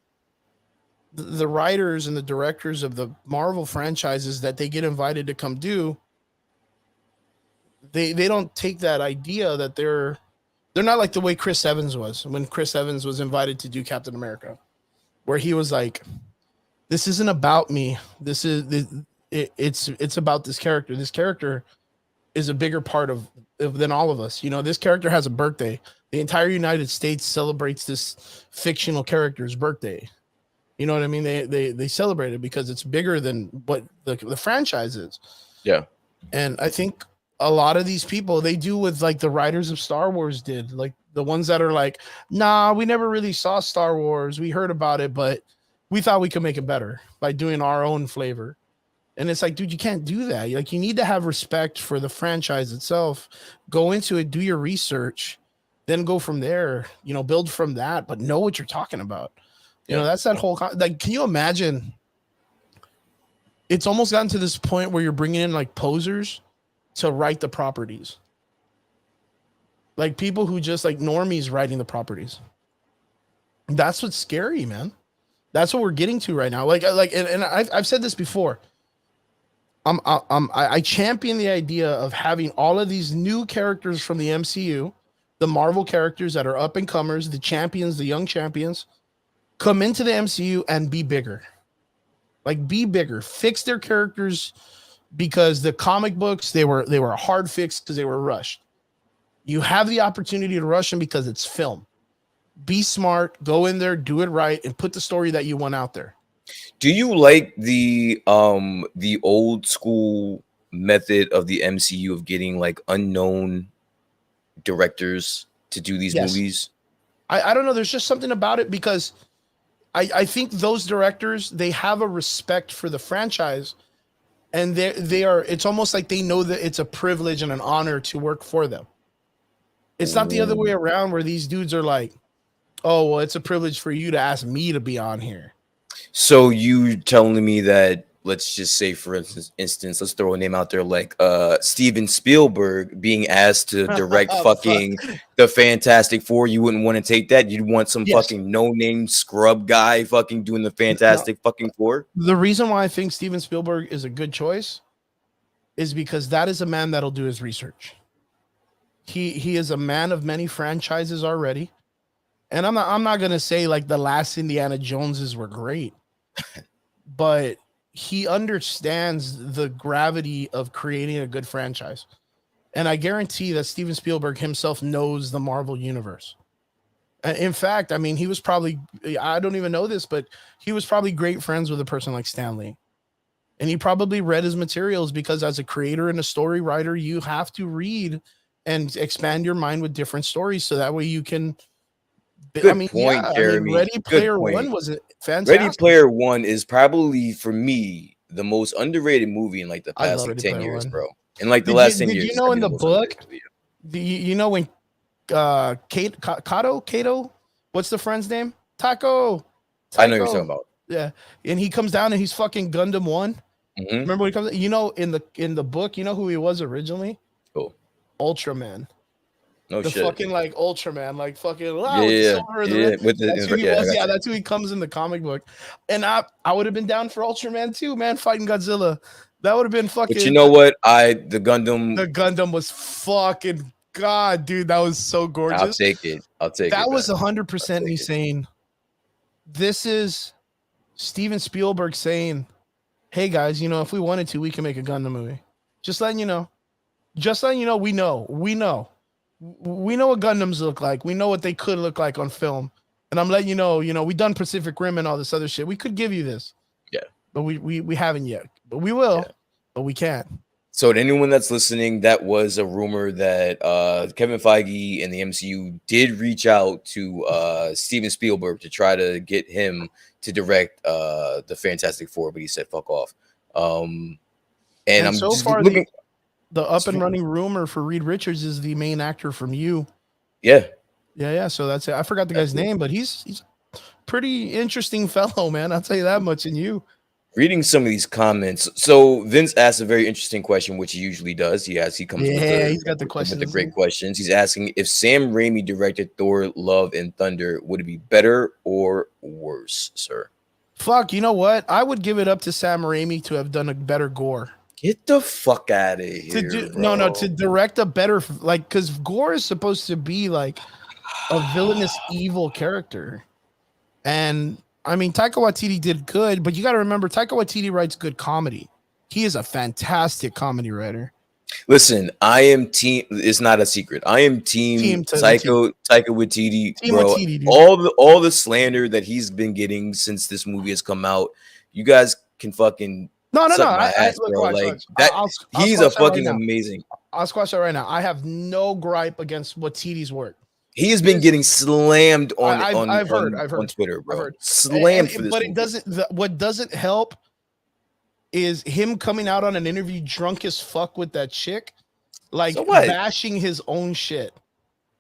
the writers and the directors of the Marvel franchises that they get invited to come do, they don't take that idea that they're not like the way Chris Evans was when Chris Evans was invited to do Captain America, where he was like, this isn't about me. It's about this character. This character is a bigger part of than all of us. You know, this character has a birthday. The entire United States celebrates this fictional character's birthday. You know what I mean? They celebrate it because it's bigger than what the franchise is. Yeah. And I think a lot of these people, they do with like the writers of Star Wars did, like the ones that are like, nah, we never really saw Star Wars. We heard about it, but we thought we could make it better by doing our own flavor. And it's like, dude, you can't do that. Like, you need to have respect for the franchise itself. Go into it, do your research, then go from there. You know, build from that, but know what you're talking about. You know, that's that whole like. Can you imagine? It's almost gotten to this point where you're bringing in like posers to write the properties, like people who just like normies writing the properties. That's what's scary, man. That's what we're getting to right now. And I've said this before. I champion the idea of having all of these new characters from the MCU, the Marvel characters that are up and comers, the champions, the young champions, come into the MCU and be bigger. Like be bigger, fix their characters, because the comic books, they were a hard fix because they were rushed. You have the opportunity to rush them because it's film. Be smart, go in there, do it right, and put the story that you want out there. Do you like the old school method of the MCU of getting like unknown directors to do these movies? I don't know. There's just something about it because I think those directors, they have a respect for the franchise, and they are. It's almost like they know that it's a privilege and an honor to work for them. It's not the other way around where these dudes are like, oh, well, it's a privilege for you to ask me to be on here. So you telling me that, let's just say, for instance, let's throw a name out there like Steven Spielberg being asked to direct fucking the Fantastic Four, you wouldn't want to take that? You'd want some fucking no-name scrub guy fucking doing the Fantastic fucking Four? The reason why I think Steven Spielberg is a good choice is because that is a man that'll do his research. He is a man of many franchises already. And I'm not gonna say like the last Indiana Joneses were great, but he understands the gravity of creating a good franchise. And I guarantee that Steven Spielberg himself knows the Marvel universe. In fact, I mean, he was probably, I don't even know this, but he was probably great friends with a person like Stan Lee. And he probably read his materials because as a creator and a story writer, you have to read and expand your mind with different stories. So that way you can, Good point, Jeremy. Ready Player One was fantastic. Ready Player One is probably, for me, the most underrated movie in like the past like 10 years, bro. In like the last 10 years. Did you know in the book, You know when Kato, what's the friend's name? Taco. I know you're talking about. Yeah, and he comes down and he's fucking Gundam 1. Mm-hmm. Remember when he comes? You know, in the book, you know who he was originally? Cool. Ultraman. No The shit. fucking like Ultraman, like fucking wow, Yeah, that's who he was. Yeah, you. that's who he comes in the comic book. And I would have been down for Ultraman too, man, fighting Godzilla. That would have been fucking. But you know what? The Gundam was fucking god, dude. That was so gorgeous. I'll take it. That was 100% me saying, this is Steven Spielberg saying, hey guys, you know, if we wanted to, we can make a Gundam movie. Just letting you know. Just letting you know, we know what Gundams look like. We know what they could look like on film. And I'm letting you know, we done Pacific Rim and all this other shit. We could give you this. Yeah. But we haven't yet. But we will. Yeah. But we can't. So to anyone that's listening, that was a rumor that Kevin Feige and the MCU did reach out to Steven Spielberg to try to get him to direct the Fantastic Four, but he said fuck off. And I'm so just far looking. The up and running rumor for Reed Richards is the main actor from You. Yeah. So that's it. I forgot the guy's name, but he's pretty interesting fellow, man. I'll tell you that much in You. Reading some of these comments, so Vince asked a very interesting question, which he usually does. He's got the questions. With the great questions. He's asking if Sam Raimi directed Thor: Love and Thunder, would it be better or worse, sir? Fuck, you know what? I would give it up to Sam Raimi to have done a better gore. Get the fuck out of here. To direct a better, like, because gore is supposed to be like a villainous evil character. And I mean, Taika Waititi did good, but you got to remember, Taika Waititi writes good comedy. He is a fantastic comedy writer. Listen, I am team. It's not a secret. I am team Taika Waititi, bro. Waititi, all the slander that he's been getting since this movie has come out, you guys can fucking no. He's a fucking amazing. I'll squash that right now. I have no gripe against Waititi's work. He has been getting slammed on Twitter, bro. Slammed for this. But what doesn't help is him coming out on an interview drunk as fuck with that chick, like bashing his own shit.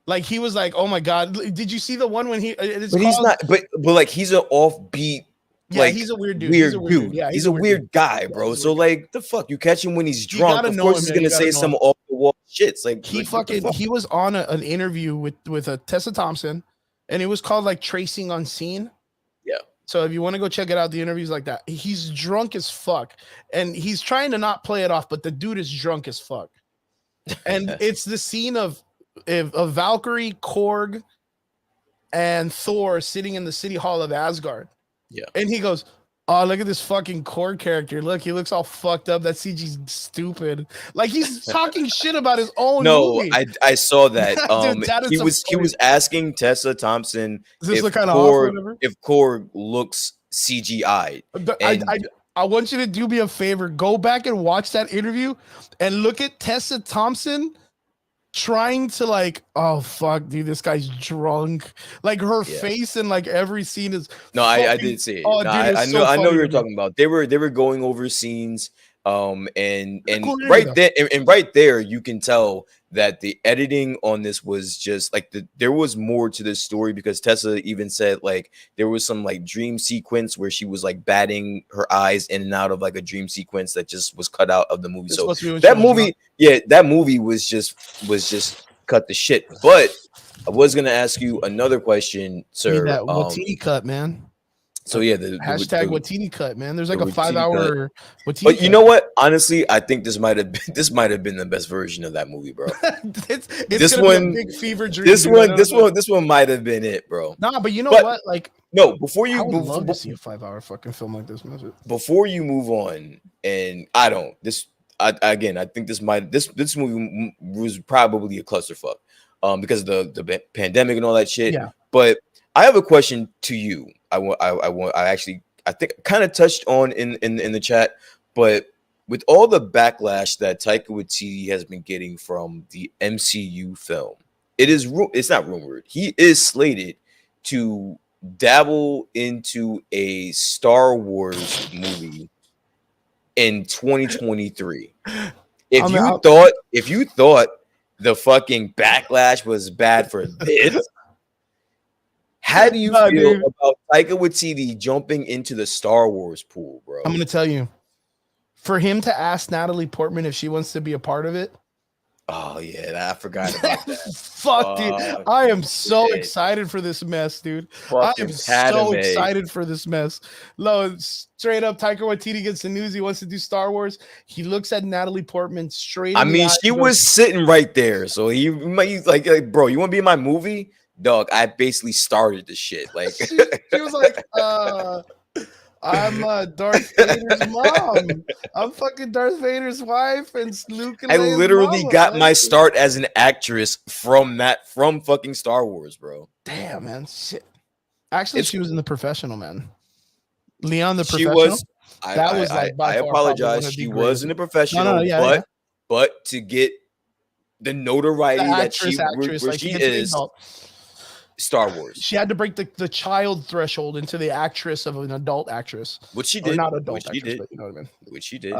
Like he was like, "Oh my god, did you see the one when he?" But like he's an offbeat. Yeah, like, he's a weird dude. Yeah, he's a weird guy, bro. So like, the fuck, you catch him when he's drunk. Of course, he's gonna say some off the wall shit. It's like he was on an interview with Tessa Thompson, and it was called like Tracing Unseen. Yeah. So if you want to go check it out, the interviews like that. He's drunk as fuck, and he's trying to not play it off, but the dude is drunk as fuck. And it's the scene of Valkyrie, Korg, and Thor sitting in the city hall of Asgard. Yeah. And he goes, "Oh, look at this fucking Korg character. Look, he looks all fucked up. That CG's stupid." Like he's talking shit about his own movie. I saw that. Dude, he was asking Tessa Thompson if Korg looks CGI. I want you to do me a favor. Go back and watch that interview and look at Tessa Thompson trying to like, oh fuck, dude, this guy's drunk. Like her face in like every scene is. No, I did see it. Oh, no, dude, I know what you're talking about. They were going over scenes, and right there you can tell that the editing on this was just like there was more to this story, because Tessa even said like there was some like dream sequence where she was like batting her eyes in and out of like a dream sequence that just was cut out of the movie. So that movie was just cut the shit. But I was gonna ask you another question, sir. That Waititi cut, man. So yeah, the Waititi cut, man. There's like a 5-hour Waititi. But you know what? Honestly, I think this might have been the best version of that movie, bro. This one, big fever dream. This one might have been it, bro. Nah, but you know what? Like, no, before you love to see a 5-hour fucking film like this. Before you move on, and I think this movie was probably a clusterfuck, because of the pandemic and all that shit. Yeah. But I have a question to you. I think kind of touched on in the chat, but with all the backlash that Taika Waititi has been getting from the MCU film, it's not rumored. He is slated to dabble into a Star Wars movie in 2023. If you thought the fucking backlash was bad for this. How do you Nah, feel dude. about Taika Waititi jumping into the Star Wars pool, bro? I'm gonna tell you, for him to ask Natalie Portman if she wants to be a part of it. Oh yeah, I forgot about that. Fuck, dude. I am so excited for this mess, dude. I am Fucking so Padme. excited for this mess. Lo, straight up, Taika Waititi gets the news he wants to do Star Wars. He looks at Natalie Portman straight I in the mean, eye she and was goes, sitting right there, so he might like, bro, you want to be in my movie, dog? I basically started the shit. Like, she was like, I'm Darth Vader's mom. I'm fucking Darth Vader's wife and Luke and I Leia's literally mama. got my start as an actress from fucking Star Wars, bro. Damn, man. Shit. Actually, It's she was in The Professional, man. Leon the She Professional. was. That was like by I far probably apologize. one of She the was greatest. in a professional, No, yeah. but to get the notoriety that Actress, where like she to get to the is, adult. Star Wars. She had to break the child threshold into the actress of an adult actress. Which she Or did. not adult Which she actress, did. but you know what I mean. Which she did.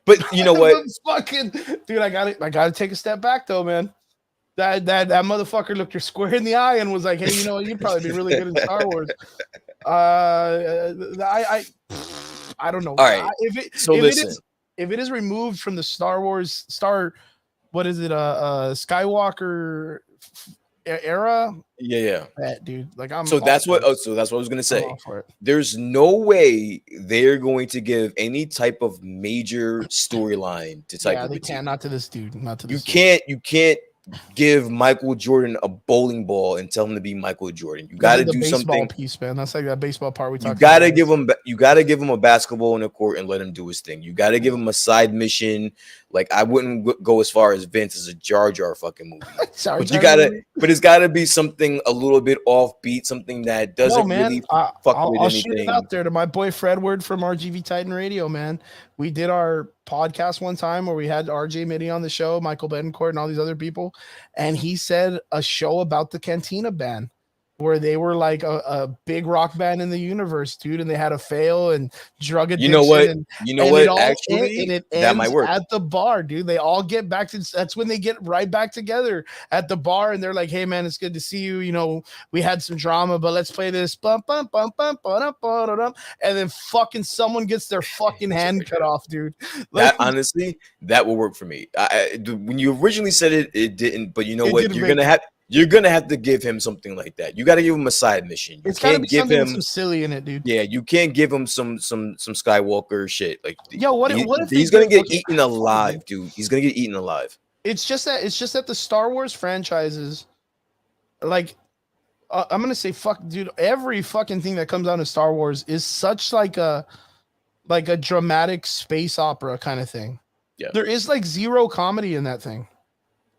But you know But what? fucking dude, I gotta take a step back though, man. That motherfucker looked her square in the eye and was like, "Hey, you know what? You'd probably be really good in Star Wars." I don't know. All right. If it is removed from the Star Wars what is it? Skywalker era. Yeah. That dude, like I'm. So that's what I was gonna say. There's no way they're going to give any type of major storyline to Taika. Yeah, they can't. Not to this dude. Not to this. You can't give Michael Jordan a bowling ball and tell him to be Michael Jordan. You got to do something. Piece, man. That's like that baseball part we talked. You got to give him. You got to give him a basketball in the court and let him do his thing. You got to give him a side mission. Like I wouldn't go as far as Vince as a Jar Jar fucking movie. But you gotta. But it's got to be something a little bit offbeat, something that doesn't really fuck with anything. I'll shoot it out there to my boy Fredward from RGV Titan Radio, man. We did our podcast one time where we had RJ Mitty on the show, Michael Betancourt, and all these other people, and he said a show about the Cantina Band, where they were like a big rock band in the universe, dude, and they had a fail and drug addiction. You know what? Actually, it that might work at the bar, dude. They all get back to. That's when they get right back together at the bar, and they're like, "Hey, man, it's good to see you. You know, we had some drama, but let's play this." Bum, bum, bum, bum, bum, bum, bum, and then fucking someone gets their fucking hand cut off, dude. Like, that honestly, that will work for me. When you originally said it, it didn't. But you know what? You're gonna have to give him something like that. You got to give him a side mission. You can't give him some silly in it, dude. Yeah, you can't give him some Skywalker shit. Like, yo, what if he's gonna get eaten alive, dude? He's gonna get eaten alive. It's just that the Star Wars franchises, like, I'm gonna say fuck, dude. Every fucking thing that comes out of Star Wars is such like a dramatic space opera kind of thing. Yeah, there is like zero comedy in that thing.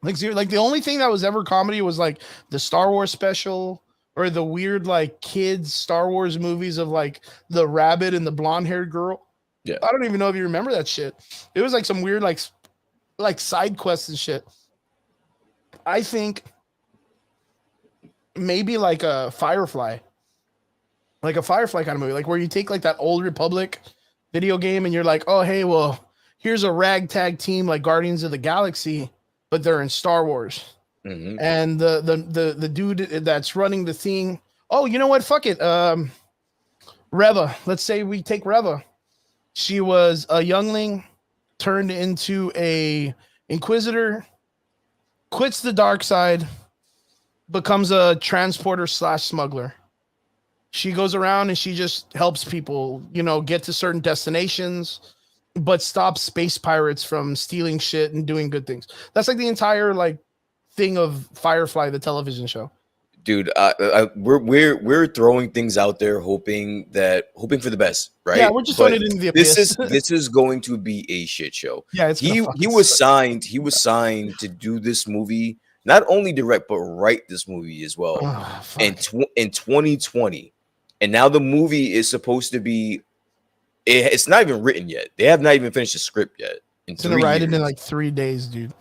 Like the only thing that was ever comedy was like the Star Wars special or the weird like kids Star Wars movies of like the rabbit and the blonde haired girl. Yeah, I don't even know if you remember that shit. It was like some weird like side quests and shit. I think maybe like a Firefly kind of movie, like where you take like that Old Republic video game and you're like, oh hey, well here's a ragtag team like Guardians of the Galaxy, but they're in Star Wars. Mm-hmm. And the dude that's running the thing. Oh, you know what? Fuck it. Reva. Let's say we take Reva. She was a youngling, turned into a Inquisitor, quits the dark side, becomes a transporter / smuggler. She goes around and she just helps people, you know, get to certain destinations, but stops space pirates from stealing shit and doing good things. That's like the entire like thing of Firefly, the television show. Dude, we're throwing things out there, hoping for the best, right? Yeah, we're just throwing it into the abyss. This is going to be a shit show. Yeah, he was signed to do this movie, not only direct but write this movie as well. In 2020, and now the movie is supposed to be. It's not even written yet. They have not even finished the script yet. He's gonna write it in like 3 days, dude.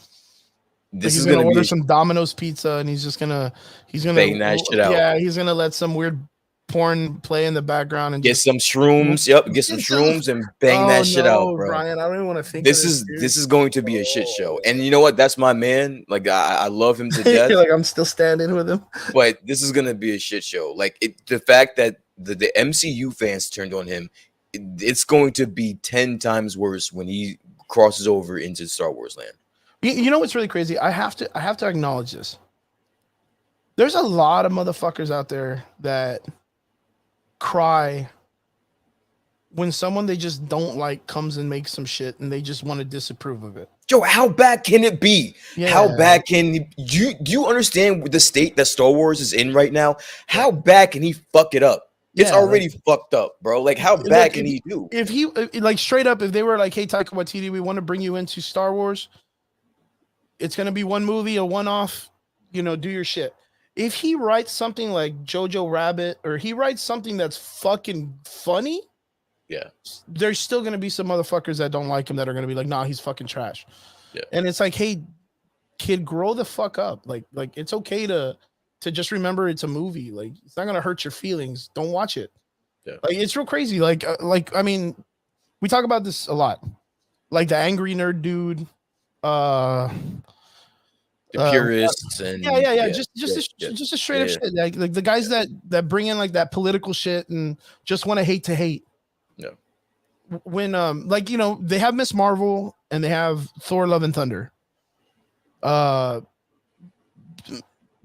This is gonna order some Domino's pizza, and he's gonna bang that shit out. Yeah, he's gonna let some weird porn play in the background and Get just some shrooms. Yep, get some shrooms and bang that shit out, bro. Brian, I don't even want to think This of is this, this is going to be a shit show. And you know what? That's my man. Like I love him to death. You're like, I'm still standing with him. But this is gonna be a shit show. Like the fact that the MCU fans turned on him, it's going to be 10 times worse when he crosses over into Star Wars land. You know what's really crazy? I have to acknowledge this. There's a lot of motherfuckers out there that cry when someone they just don't like comes and makes some shit and they just want to disapprove of it. Joe, how bad can it be? Yeah. How bad can you do you understand the state that Star Wars is in right now? How bad can he fuck it up? It's already fucked up, bro. Like, how bad can he do? If he like straight up, if they were like, "Hey, Taika Waititi, we want to bring you into Star Wars. It's gonna be one movie, a one-off. You know, do your shit." If he writes something like Jojo Rabbit, or he writes something that's fucking funny, yeah, there's still gonna be some motherfuckers that don't like him that are gonna be like, "Nah, he's fucking trash." Yeah, and it's like, hey, kid, grow the fuck up. Like it's okay to just remember it's a movie. Like, it's not gonna hurt your feelings. Don't watch it. Yeah, like it's real crazy. Like I mean, we talk about this a lot. Like the angry nerd dude, the purists, and just a straight up shit. Like the guys that bring in like that political shit and just want to hate. Yeah. When like, you know, they have Miss Marvel and they have Thor: Love and Thunder.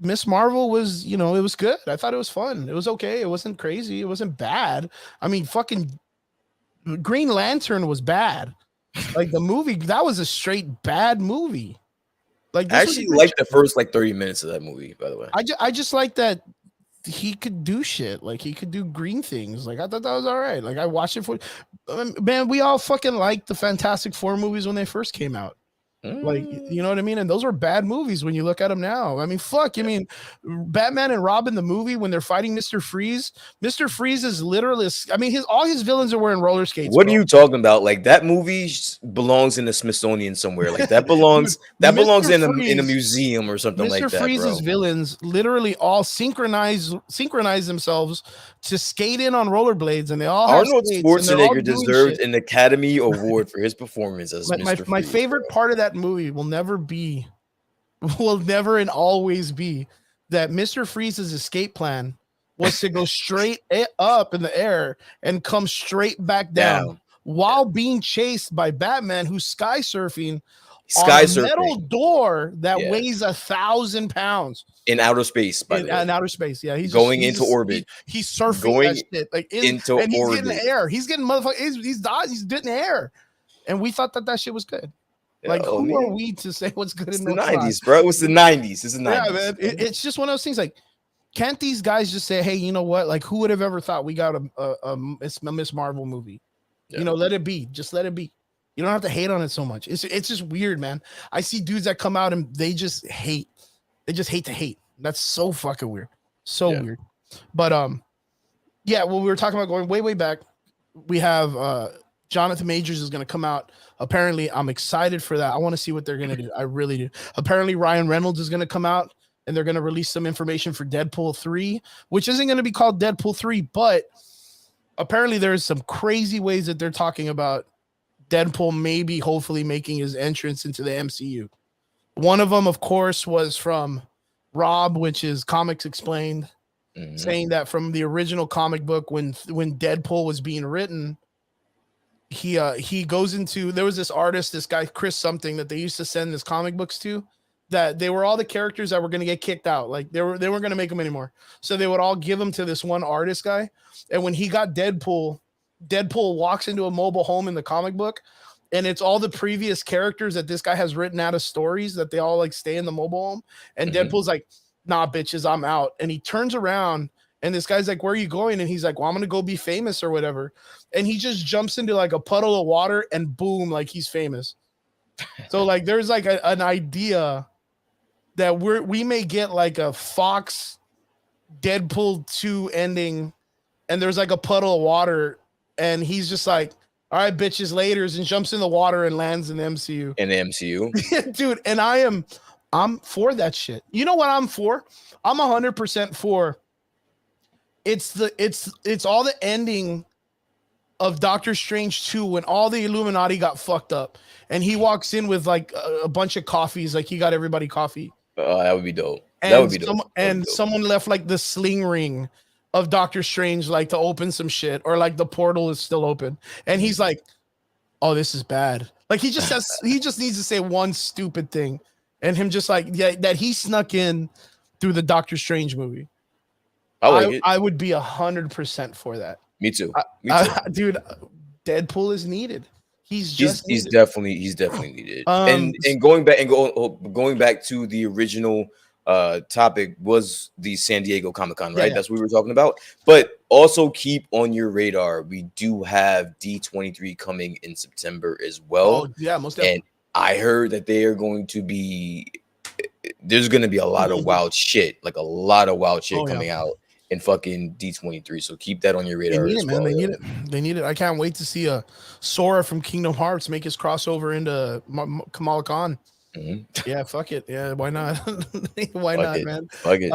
Miss Marvel was, you know, it was good. I thought it was fun. It was okay. It wasn't crazy. It wasn't bad. I mean, fucking Green Lantern was bad. Like the movie, that was a straight bad movie. Like, I actually liked the first like 30 minutes of that movie, by the way. I just like that he could do shit. Like, he could do green things. Like, I thought that was all right. Like, I watched it for, man, we all fucking liked the Fantastic Four movies when they first came out. Like, you know what I mean? And those were bad movies when you look at them now. I mean, fuck, I mean, Batman and Robin, the movie, when they're fighting Mr. Freeze is literally, I mean, all his villains are wearing roller skates. What are you talking about? Like, that movie belongs in the Smithsonian somewhere. Like, that belongs belongs in a museum or something like that. Mr. Freeze's villains literally all synchronize themselves to skate in on rollerblades, and they all have Arnold Schwarzenegger deserved an Academy Award for his performance as Mr. Freeze. My favorite part of that movie will never and always be that Mr. Freeze's escape plan was to go straight up in the air and come straight back down while being chased by Batman, who's sky surfing on a metal door that weighs 1,000 pounds in outer space. In outer space, yeah, he's going into orbit. He's surfing that shit, like into and he's orbit. getting air. He's getting motherfuckers. He's getting air, and we thought that shit was good. Like, who are we to say what's good in the 90s, bro? It was the 90s. It's the 90s. Yeah, man. It's just one of those things. Like, can't these guys just say, hey, you know what? Like, who would have ever thought we got a Miss Marvel movie? Yeah. You know, let it be. Just let it be. You don't have to hate on it so much. It's just weird, man. I see dudes that come out and they just hate. They just hate to hate. That's so fucking weird. So weird. But yeah, well, we were talking about going way back. We have Jonathan Majors is going to come out. Apparently, I'm excited for that. I want to see what they're going to do. I really do. Apparently, Ryan Reynolds is going to come out and they're going to release some information for Deadpool 3, which isn't going to be called Deadpool 3, but apparently there's some crazy ways that they're talking about Deadpool maybe hopefully making his entrance into the MCU. One of them, of course, was from Rob, which is Comics Explained, saying that from the original comic book, when Deadpool was being written, he goes into, there was this artist, this guy Chris something, that they used to send his comic books to, that they were all the characters that were going to get kicked out. Like, they weren't going to make them anymore, so they would all give them to this one artist guy. And when he got Deadpool walks into a mobile home in the comic book, and it's all the previous characters that this guy has written out of stories that they all like stay in the mobile home. And Deadpool's like, nah, bitches, I'm out. And he turns around and this guy's like, where are you going? And he's like, well, I'm going to go be famous or whatever. And he just jumps into like a puddle of water and boom, like he's famous. So like, there's like an idea that we may get like a Fox Deadpool 2 ending, and there's like a puddle of water and he's just like, all right, bitches, laters, and jumps in the water and lands in the MCU. In the MCU? Dude, and I'm for that shit. You know what I'm for? I'm 100% for it's all the ending of Doctor Strange 2 when all the Illuminati got fucked up and he walks in with like a bunch of coffees, like he got everybody coffee. That would be dope. That And would be dope. someone left like the sling ring of Doctor Strange, like to open some shit, or like the portal is still open. And he's like, oh, this is bad. Like he just needs to say one stupid thing. And him just like, yeah, that he snuck in through the Doctor Strange movie. I would be 100% for that. Me too. Dude, Deadpool is needed. He's definitely needed. And going back to the original topic was the San Diego Comic-Con, right? Yeah. That's what we were talking about. But also keep on your radar, we do have D23 coming in September as well. Oh, yeah, most definitely. And I heard that there's going to be a lot of wild shit, coming out in fucking D23. So keep that on your radar. They need it, man. They need it. I can't wait to see a Sora from Kingdom Hearts make his crossover into Kamala Khan. Mm-hmm. Yeah, fuck it. Yeah, why not? Why not, man? Fuck it.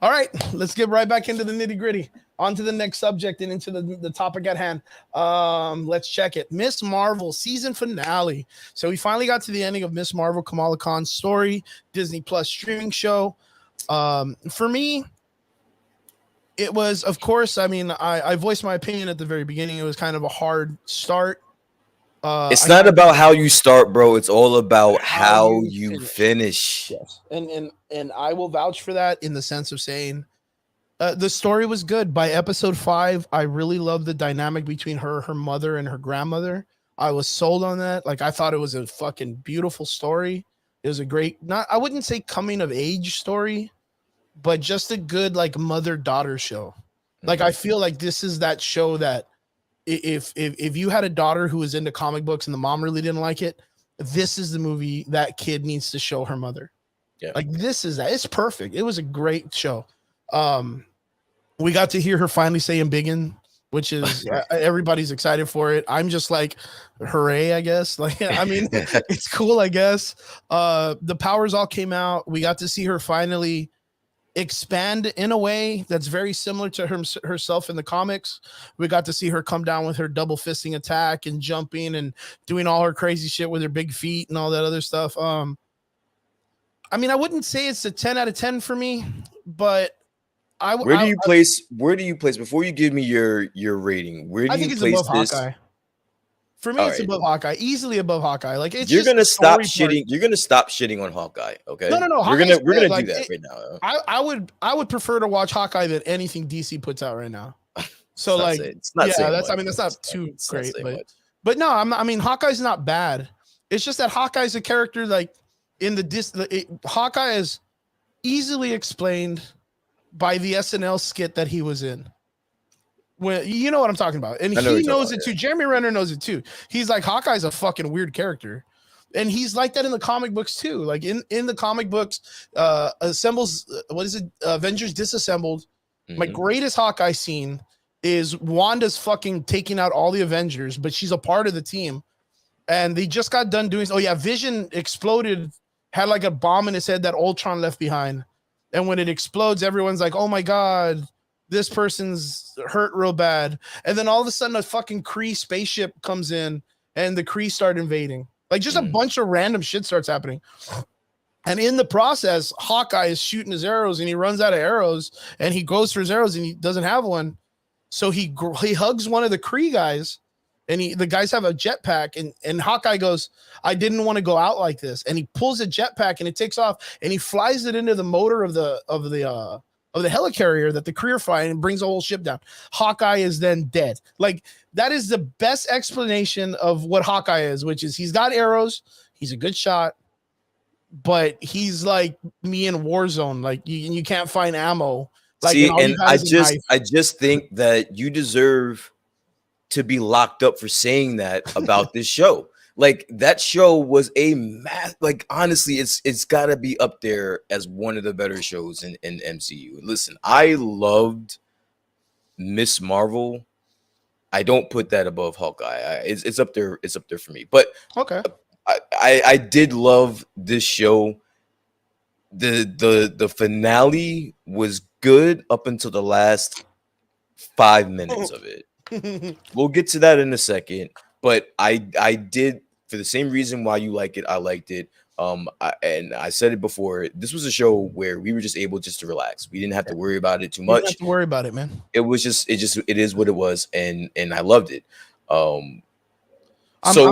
All right, let's get right back into the nitty gritty. On to the next subject and into the topic at hand. Let's check it. Miss Marvel season finale. So we finally got to the ending of Miss Marvel, Kamala Khan's story, Disney Plus streaming show. For me, it was, of course, I mean, I voiced my opinion at the very beginning. It was kind of a hard start. It's not about how you start, bro. It's all about how you finish. Yes. And I will vouch for that in the sense of saying the story was good. By episode 5, I really loved the dynamic between her mother, and her grandmother. I was sold on that. Like, I thought it was a fucking beautiful story. It was a great, I wouldn't say coming of age story, but just a good, like, mother-daughter show. Like, I feel like this is that show that if you had a daughter who was into comic books and the mom really didn't like it, this is the movie that kid needs to show her mother. Yeah. Like, this is that. It's perfect. It was a great show. We got to hear her finally saying biggin, which is everybody's excited for it. I'm just like, hooray, I guess. Like, I mean, it's cool, I guess. The powers all came out. We got to see her finally expand in a way that's very similar to herself in the comics. We got to see her come down with her double fisting attack and jumping and doing all her crazy shit with her big feet and all that other stuff. I mean, I wouldn't say it's a 10 out of 10 for me, but where do you place before you give me your rating? Where do you place above this? Hawkeye. For me, it's above Hawkeye, easily above Hawkeye. Like, it's you're gonna stop shitting. You're gonna stop shitting on Hawkeye. Okay. No. We're gonna do that right now. I would prefer to watch Hawkeye than anything DC puts out right now. So that's not too great, but no, I mean, Hawkeye's not bad. It's just that Hawkeye's a character like in Hawkeye is easily explained by the SNL skit that he was in. Well, you know what I'm talking about. And he knows it too. Jeremy Renner knows it too. He's like, Hawkeye's a fucking weird character. And he's like that in the comic books too. Like in the comic books, Avengers Disassembled. Mm-hmm. My greatest Hawkeye scene is Wanda's fucking taking out all the Avengers, but she's a part of the team. And they just got done doing, Vision exploded, had like a bomb in his head that Ultron left behind. And when it explodes, everyone's like, oh my God, this person's hurt real bad. And then all of a sudden a fucking Kree spaceship comes in and the Kree start invading. Like, just a bunch of random shit starts happening. And in the process, Hawkeye is shooting his arrows and he runs out of arrows and he goes for his arrows and he doesn't have one. So he hugs one of the Kree guys and the guys have a jetpack and Hawkeye goes, I didn't want to go out like this. And he pulls a jetpack and it takes off and he flies it into the motor of the helicarrier that the Kree are flying and brings the whole ship down. Hawkeye is then dead. Like, that is the best explanation of what Hawkeye is, which is he's got arrows, he's a good shot, but he's like me in Warzone. Like, you can't find ammo. Like, see, and I just think that you deserve to be locked up for saying that about this show. Like, that show was like, honestly, it's got to be up there as one of the better shows in MCU. Listen, I loved Miss Marvel. I don't put that above Hawkeye. It's up there. It's up there for me. But okay, I did love this show. The finale was good up until the last 5 minutes of it. We'll get to that in a second, but I did, for the same reason why you like it, I liked it. And I said it before, this was a show where we were just able just to relax. We didn't have to worry about it too You don't have much. to worry about it, man. It is what it was, and I loved it. I'm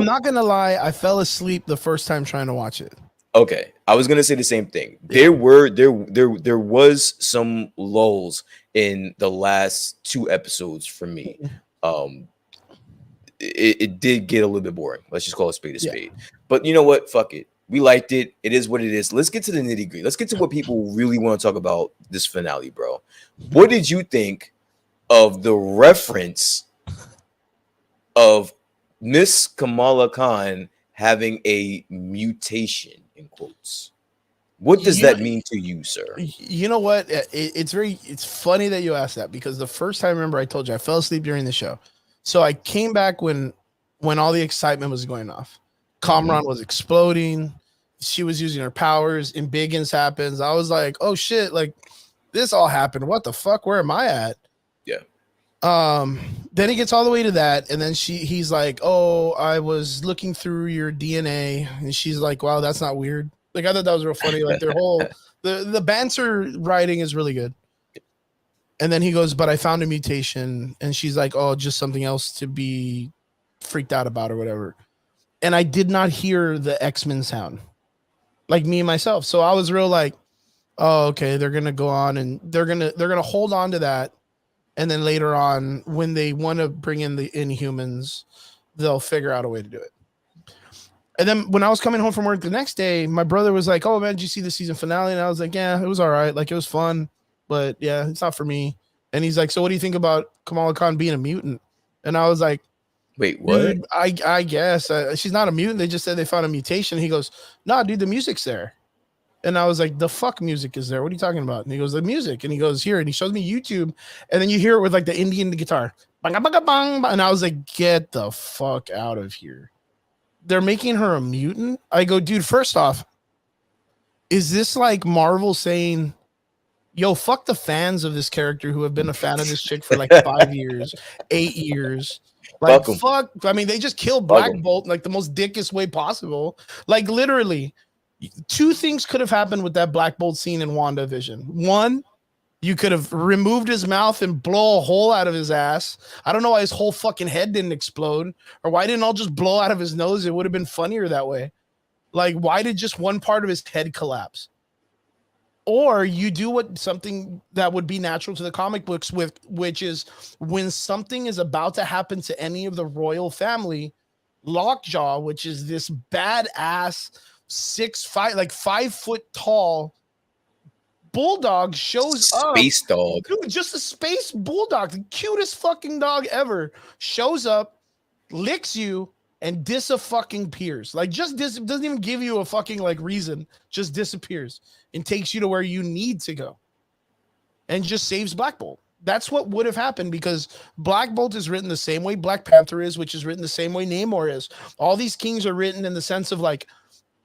not gonna lie, I fell asleep the first time trying to watch it. Okay, I was gonna say the same thing. Yeah. There was some lulls in the last 2 episodes for me. It did get a little bit boring. Let's just call it spade a spade. But you know what? Fuck it. We liked it. It is what it is. Let's get to the nitty gritty. Let's get to what people really want to talk about this finale, bro. What did you think of the reference of Miss Kamala Khan having a mutation in quotes? What does that mean to you, sir? You know what? It's funny that you asked that, because the first time, remember, I told you I fell asleep during the show. So I came back when all the excitement was going off. Kamran was exploding. She was using her powers. And Biggins happens. I was like, oh shit, like this all happened. What the fuck? Where am I at? Yeah. Then he gets all the way to that, and then he's like, oh, I was looking through your DNA, and she's like, wow, that's not weird. Like, I thought that was real funny. Like, their whole the banter writing is really good. And then he goes, but I found a mutation, and she's like, oh, just something else to be freaked out about or whatever. And I did not hear the X-Men sound, like me and myself. So I was real like, oh, okay, they're gonna go on and they're gonna hold on to that. And then later on, when they want to bring in the Inhumans, they'll figure out a way to do it. And then when I was coming home from work the next day, my brother was like, oh, man, did you see the season finale? And I was like, yeah, it was all right. Like, it was fun. But, yeah, it's not for me. And he's like, so what do you think about Kamala Khan being a mutant? And I was like, wait, what? Dude, I guess. She's not a mutant. They just said they found a mutation. He goes, nah, dude, the music's there. And I was like, the fuck music is there? What are you talking about? And he goes, the music. And he goes, here. And he shows me YouTube. And then you hear it with like the Indian guitar. And I was like, get the fuck out of here. They're making her a mutant? I go, dude, first off, is this like Marvel saying, yo, fuck the fans of this character who have been a fan of this chick for like 5 years, 8 years? Like, fuck. I mean, they just killed Black Bolt in like the most dickest way possible. Like, literally. 2 things could have happened with that Black Bolt scene in WandaVision. One, you could have removed his mouth and blow a hole out of his ass. I don't know why his whole fucking head didn't explode, or why didn't all just blow out of his nose? It would have been funnier that way. Like, why did just one part of his head collapse? Or you do something that would be natural to the comic books, which is when something is about to happen to any of the royal family, Lockjaw, which is this badass 5 foot tall bulldog, shows up. Space dog. Dude, just a space bulldog, the cutest fucking dog ever, shows up, licks you, and disappears. Like, just doesn't even give you a fucking like reason, just disappears and takes you to where you need to go and just saves Black Bolt. That's what would have happened, because Black Bolt is written the same way Black Panther is, which is written the same way Namor is. All these kings are written in the sense of like,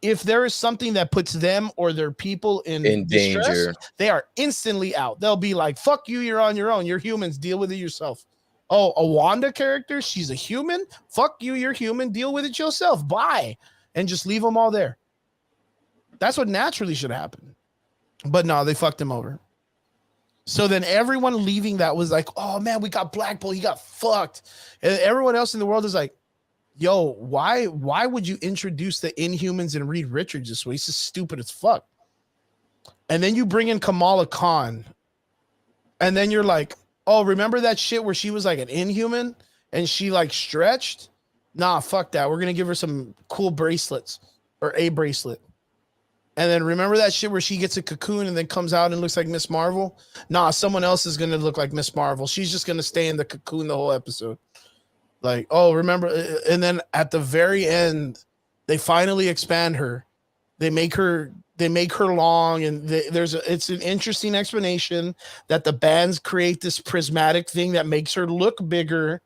if there is something that puts them or their people in distress, danger, they are instantly out. They'll be like, fuck you, you're on your own. You're humans, deal with it yourself. Oh, a Wanda character, she's a human. Fuck you, you're human, deal with it yourself. Bye. And just leave them all there. That's what naturally should happen. But no, they fucked him over. So then everyone leaving that was like, oh man, we got Black Bolt, he got fucked. And everyone else in the world is like, yo, why would you introduce the Inhumans and Reed Richards this way? He's just stupid as fuck. And then you bring in Kamala Khan, and then you're like, oh, remember that shit where she was like an Inhuman and she like stretched? Nah, fuck that. We're gonna give her some cool bracelets, or a bracelet. And then remember that shit where she gets a cocoon and then comes out and looks like Miss Marvel? Nah, someone else is gonna look like Miss Marvel. She's just gonna stay in the cocoon the whole episode. Like, oh, remember? And then at the very end, they finally expand her. They make her long, and it's an interesting explanation that the bands create this prismatic thing that makes her look bigger,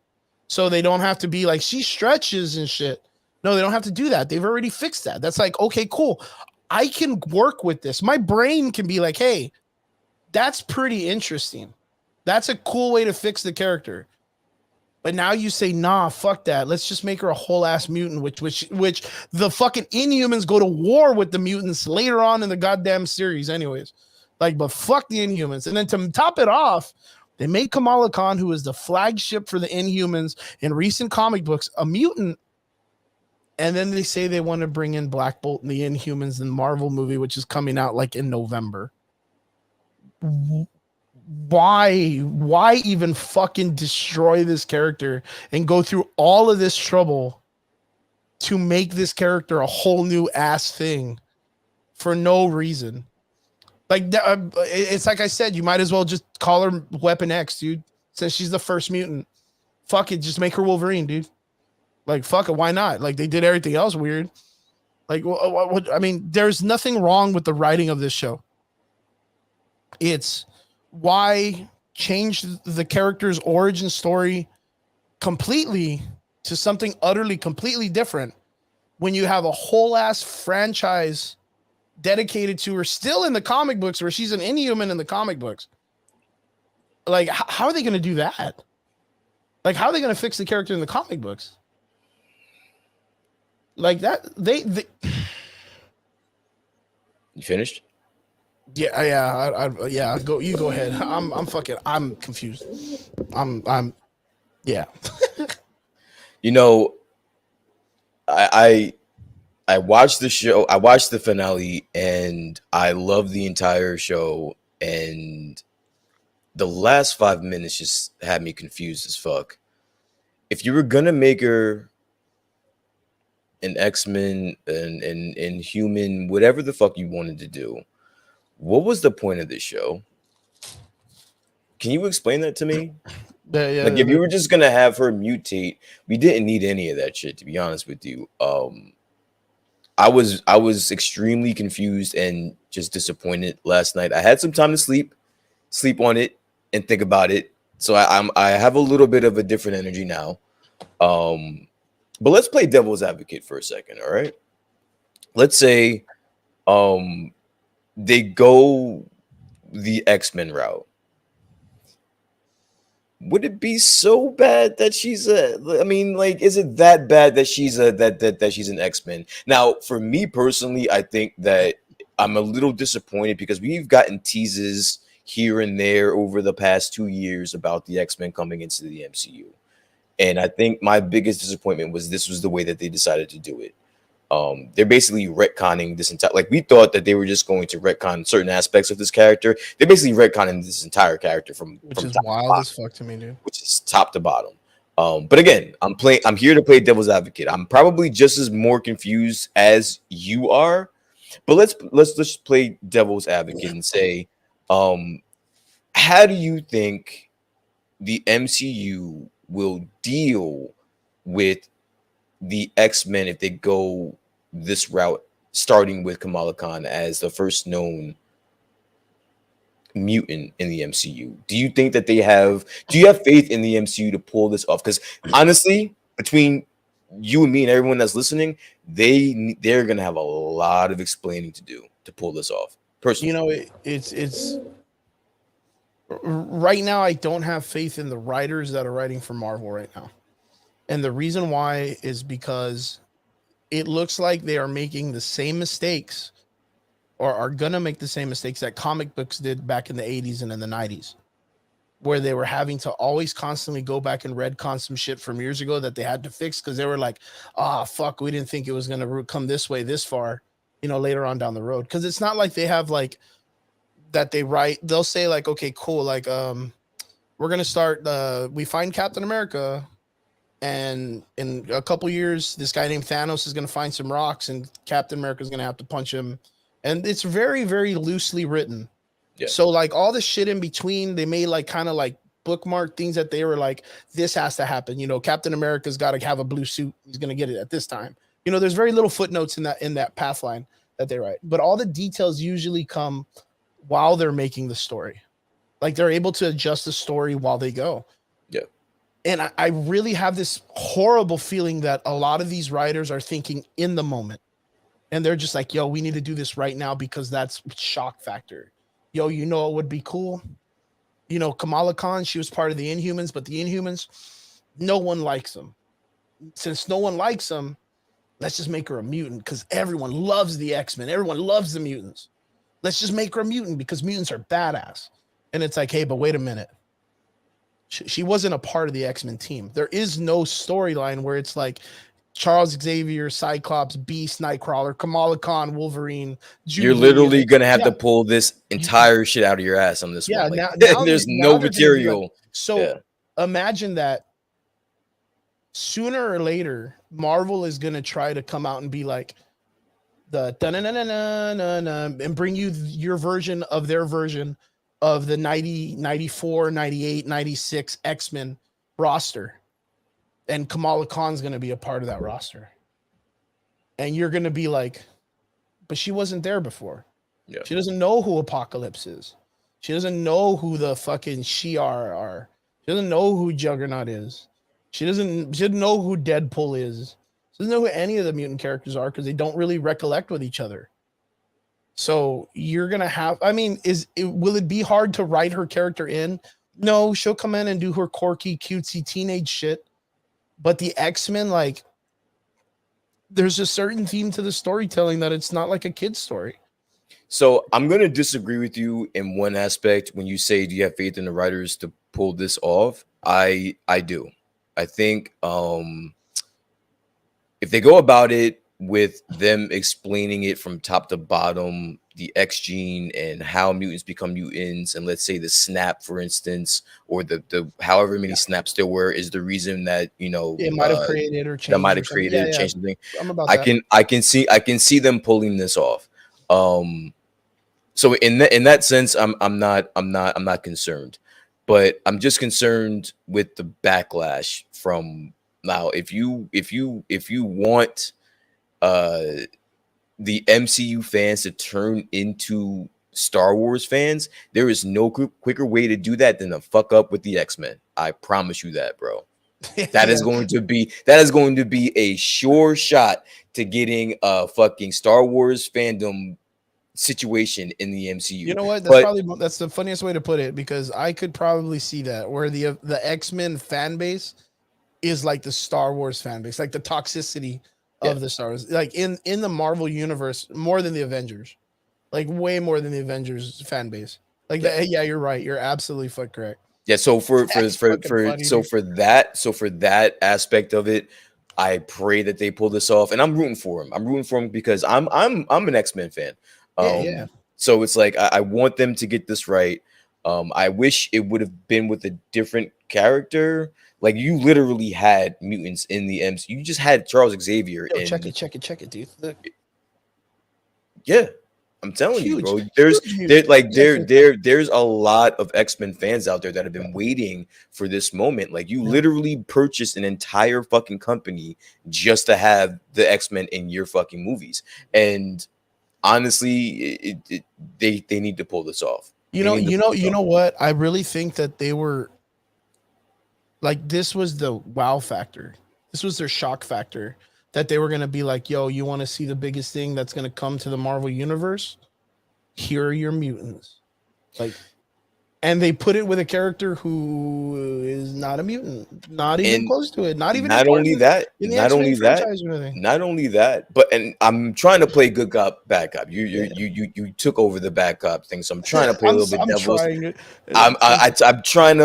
so they don't have to be like she stretches and shit. No, they don't have to do that. They've already fixed that. That's like, okay, cool. I can work with this. My brain can be like, hey, that's pretty interesting. That's a cool way to fix the character. But now you say, nah, fuck that. Let's just make her a whole ass mutant, which the fucking Inhumans go to war with the mutants later on in the goddamn series, anyways. Like, but fuck the Inhumans. And then to top it off, they made Kamala Khan, who is the flagship for the Inhumans in recent comic books, a mutant. And then they say they want to bring in Black Bolt and the Inhumans in the Marvel movie, which is coming out like in November. Why even fucking destroy this character and go through all of this trouble to make this character a whole new ass thing for no reason? Like, it's like I said, you might as well just call her Weapon X, dude, since she's the first mutant. Fuck it, just make her Wolverine, dude. Like, fuck it, why not? Like, they did everything else weird. Like, what I mean, there's nothing wrong with the writing of this show. It's why change the character's origin story completely to something utterly completely different when you have a whole ass franchise dedicated to her still in the comic books, where she's an Inhuman in the comic books. Like, how are they going to do that? Like, how are they going to fix the character in the comic books? Like that, they You finished? Yeah. Go. You go ahead. I'm confused. Yeah. You know, I watched the show. I watched the finale, and I love the entire show. And the last 5 minutes just had me confused as fuck. If you were gonna make her an X-Men and human, whatever the fuck you wanted to do, what was the point of this show? Can you explain that to me? Like, if you were just gonna have her mutate, we didn't need any of that shit, to be honest with you. I was extremely confused and just disappointed last night. I had some time to sleep on it and think about it. So I have a little bit of a different energy now. But let's play devil's advocate for a second, all right? Let's say they go the X-Men route. Would it be so bad that she's is it that bad that she's that she's an X-Men? Now, for me personally, I think that I'm a little disappointed because we've gotten teases here and there over the past 2 years about the X-Men coming into the MCU. And I think my biggest disappointment was this was the way that they decided to do it. They're basically retconning this entire, like, we thought that they were just going to retcon certain aspects of this character. They're basically retconning this entire character which is wild as fuck to me, dude. Which is top to bottom. But again, I'm here to play devil's advocate. I'm probably just as more confused as you are. But let's just play devil's advocate and say, how do you think the MCU will deal with the X-Men if they go this route, starting with Kamala Khan as the first known mutant in the MCU? Do you think that do you have faith in the MCU to pull this off? Because honestly, between you and me and everyone that's listening, they're gonna have a lot of explaining to do to pull this off. Personally, it's right now, I don't have faith in the writers that are writing for Marvel right now. And the reason why is because it looks like they are making the same mistakes, or are going to make the same mistakes that comic books did back in the 80s and in the 90s, where they were having to always constantly go back and retcon some shit from years ago that they had to fix because they were like, fuck, we didn't think it was going to come this way this far, later on down the road. Because it's not like they have like that they'll say like, okay, cool, like we're gonna start we find Captain America, and in a couple years this guy named Thanos is gonna find some rocks and Captain America is gonna have to punch him, and it's very, very loosely written. So like all the shit in between, they may like kind of like bookmark things that they were like, this has to happen, Captain America's got to have a blue suit, he's gonna get it at this time. There's very little footnotes in that path line that they write, but all the details usually come while they're making the story. Like, they're able to adjust the story while they go. Yeah. And I really have this horrible feeling that a lot of these writers are thinking in the moment. And they're just like, yo, we need to do this right now because that's shock factor. Yo, it would be cool You know, Kamala Khan, she was part of the Inhumans, but the Inhumans, no one likes them. Since no one likes them, let's just make her a mutant because everyone loves the X-Men. Everyone loves the mutants. Let's just make her a mutant because mutants are badass. And it's like, hey, but wait a minute. She wasn't a part of the X-Men team. There is no storyline where it's like Charles Xavier, Cyclops, Beast, Nightcrawler, Kamala Khan, Wolverine, You're Jubilee. literally gonna have Yeah, to pull this entire shit out of your ass on this yeah. one. Like, there's Now no they're gonna be like, material. so Yeah. imagine that sooner or later, Marvel is gonna try to come out and be like the and bring you your version of their version of the 90, 94, 98, 96 X-Men roster. And Kamala Khan's gonna be a part of that roster. And you're gonna be like, but she wasn't there before. Yeah. She doesn't know who Apocalypse is. She doesn't know who the fucking Shi'ar are. She doesn't know who Juggernaut is. She doesn't know who Deadpool is. She doesn't know who any of the mutant characters are because they don't really recollect with each other. So you're gonna have. I mean, will it be hard to write her character in? No, she'll come in and do her quirky, cutesy teenage shit. But the X-Men, like, there's a certain theme to the storytelling that it's not like a kid's story. So I'm gonna disagree with you in one aspect when you say, do you have faith in the writers to pull this off? I do. I think if they go about it with them explaining it from top to bottom, the X gene and how mutants become mutants, and let's say the snap, for instance, or the however many snaps there were is the reason that It might have created or changed. that might have or something. created Yeah. changed something. I'm about I that. can see them pulling this off. So in that sense, I'm not concerned, but I'm just concerned with the backlash from now. If you want the MCU fans to turn into Star Wars fans, there is no quicker way to do that than to fuck up with the X-Men. I promise you that, bro. That is going to be a sure shot to getting a fucking Star Wars fandom situation in the MCU. You know what? That's the funniest way to put it, because I could probably see that where the X-Men fan base is like the Star Wars fan base, like the toxicity of the Star Wars, like in the Marvel universe, more than the Avengers, like way more than the Avengers fan base. Like that. Yeah, you're right. You're absolutely correct. Yeah. So for that aspect of it, I pray that they pull this off, and I'm rooting for him. I'm rooting for him because I'm an X-Men fan. Yeah. So it's like I want them to get this right. I wish it would have been with a different character. Like, you literally had mutants in the MCU. You just had Charles Xavier. Yo, check it, dude. Look. Yeah, I'm telling you, bro. There's a lot of X-Men fans out there that have been waiting for this moment. Like, you literally purchased an entire fucking company just to have the X-Men in your fucking movies. And honestly, they need to pull this off. You know what? I really think that they were like, this was the wow factor. This was their shock factor, that they were going to be like, yo, you want to see the biggest thing that's going to come to the Marvel universe? Here are your mutants. Like, and they put it with a character who is not a mutant, not even close to it. Not only that, but, and I'm trying to play good cop, bad cop. You took over the bad cop thing, so I'm trying to play a little bit devil's. I'm trying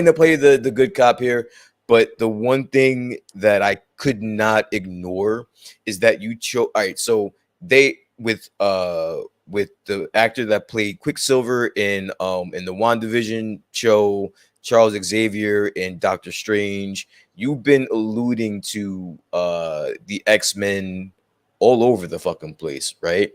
to play the good cop here, but the one thing that I could not ignore is that you chose. All right, so they with the actor that played Quicksilver in the WandaVision show, Charles Xavier in Doctor Strange, you've been alluding to the X-Men all over the fucking place, right?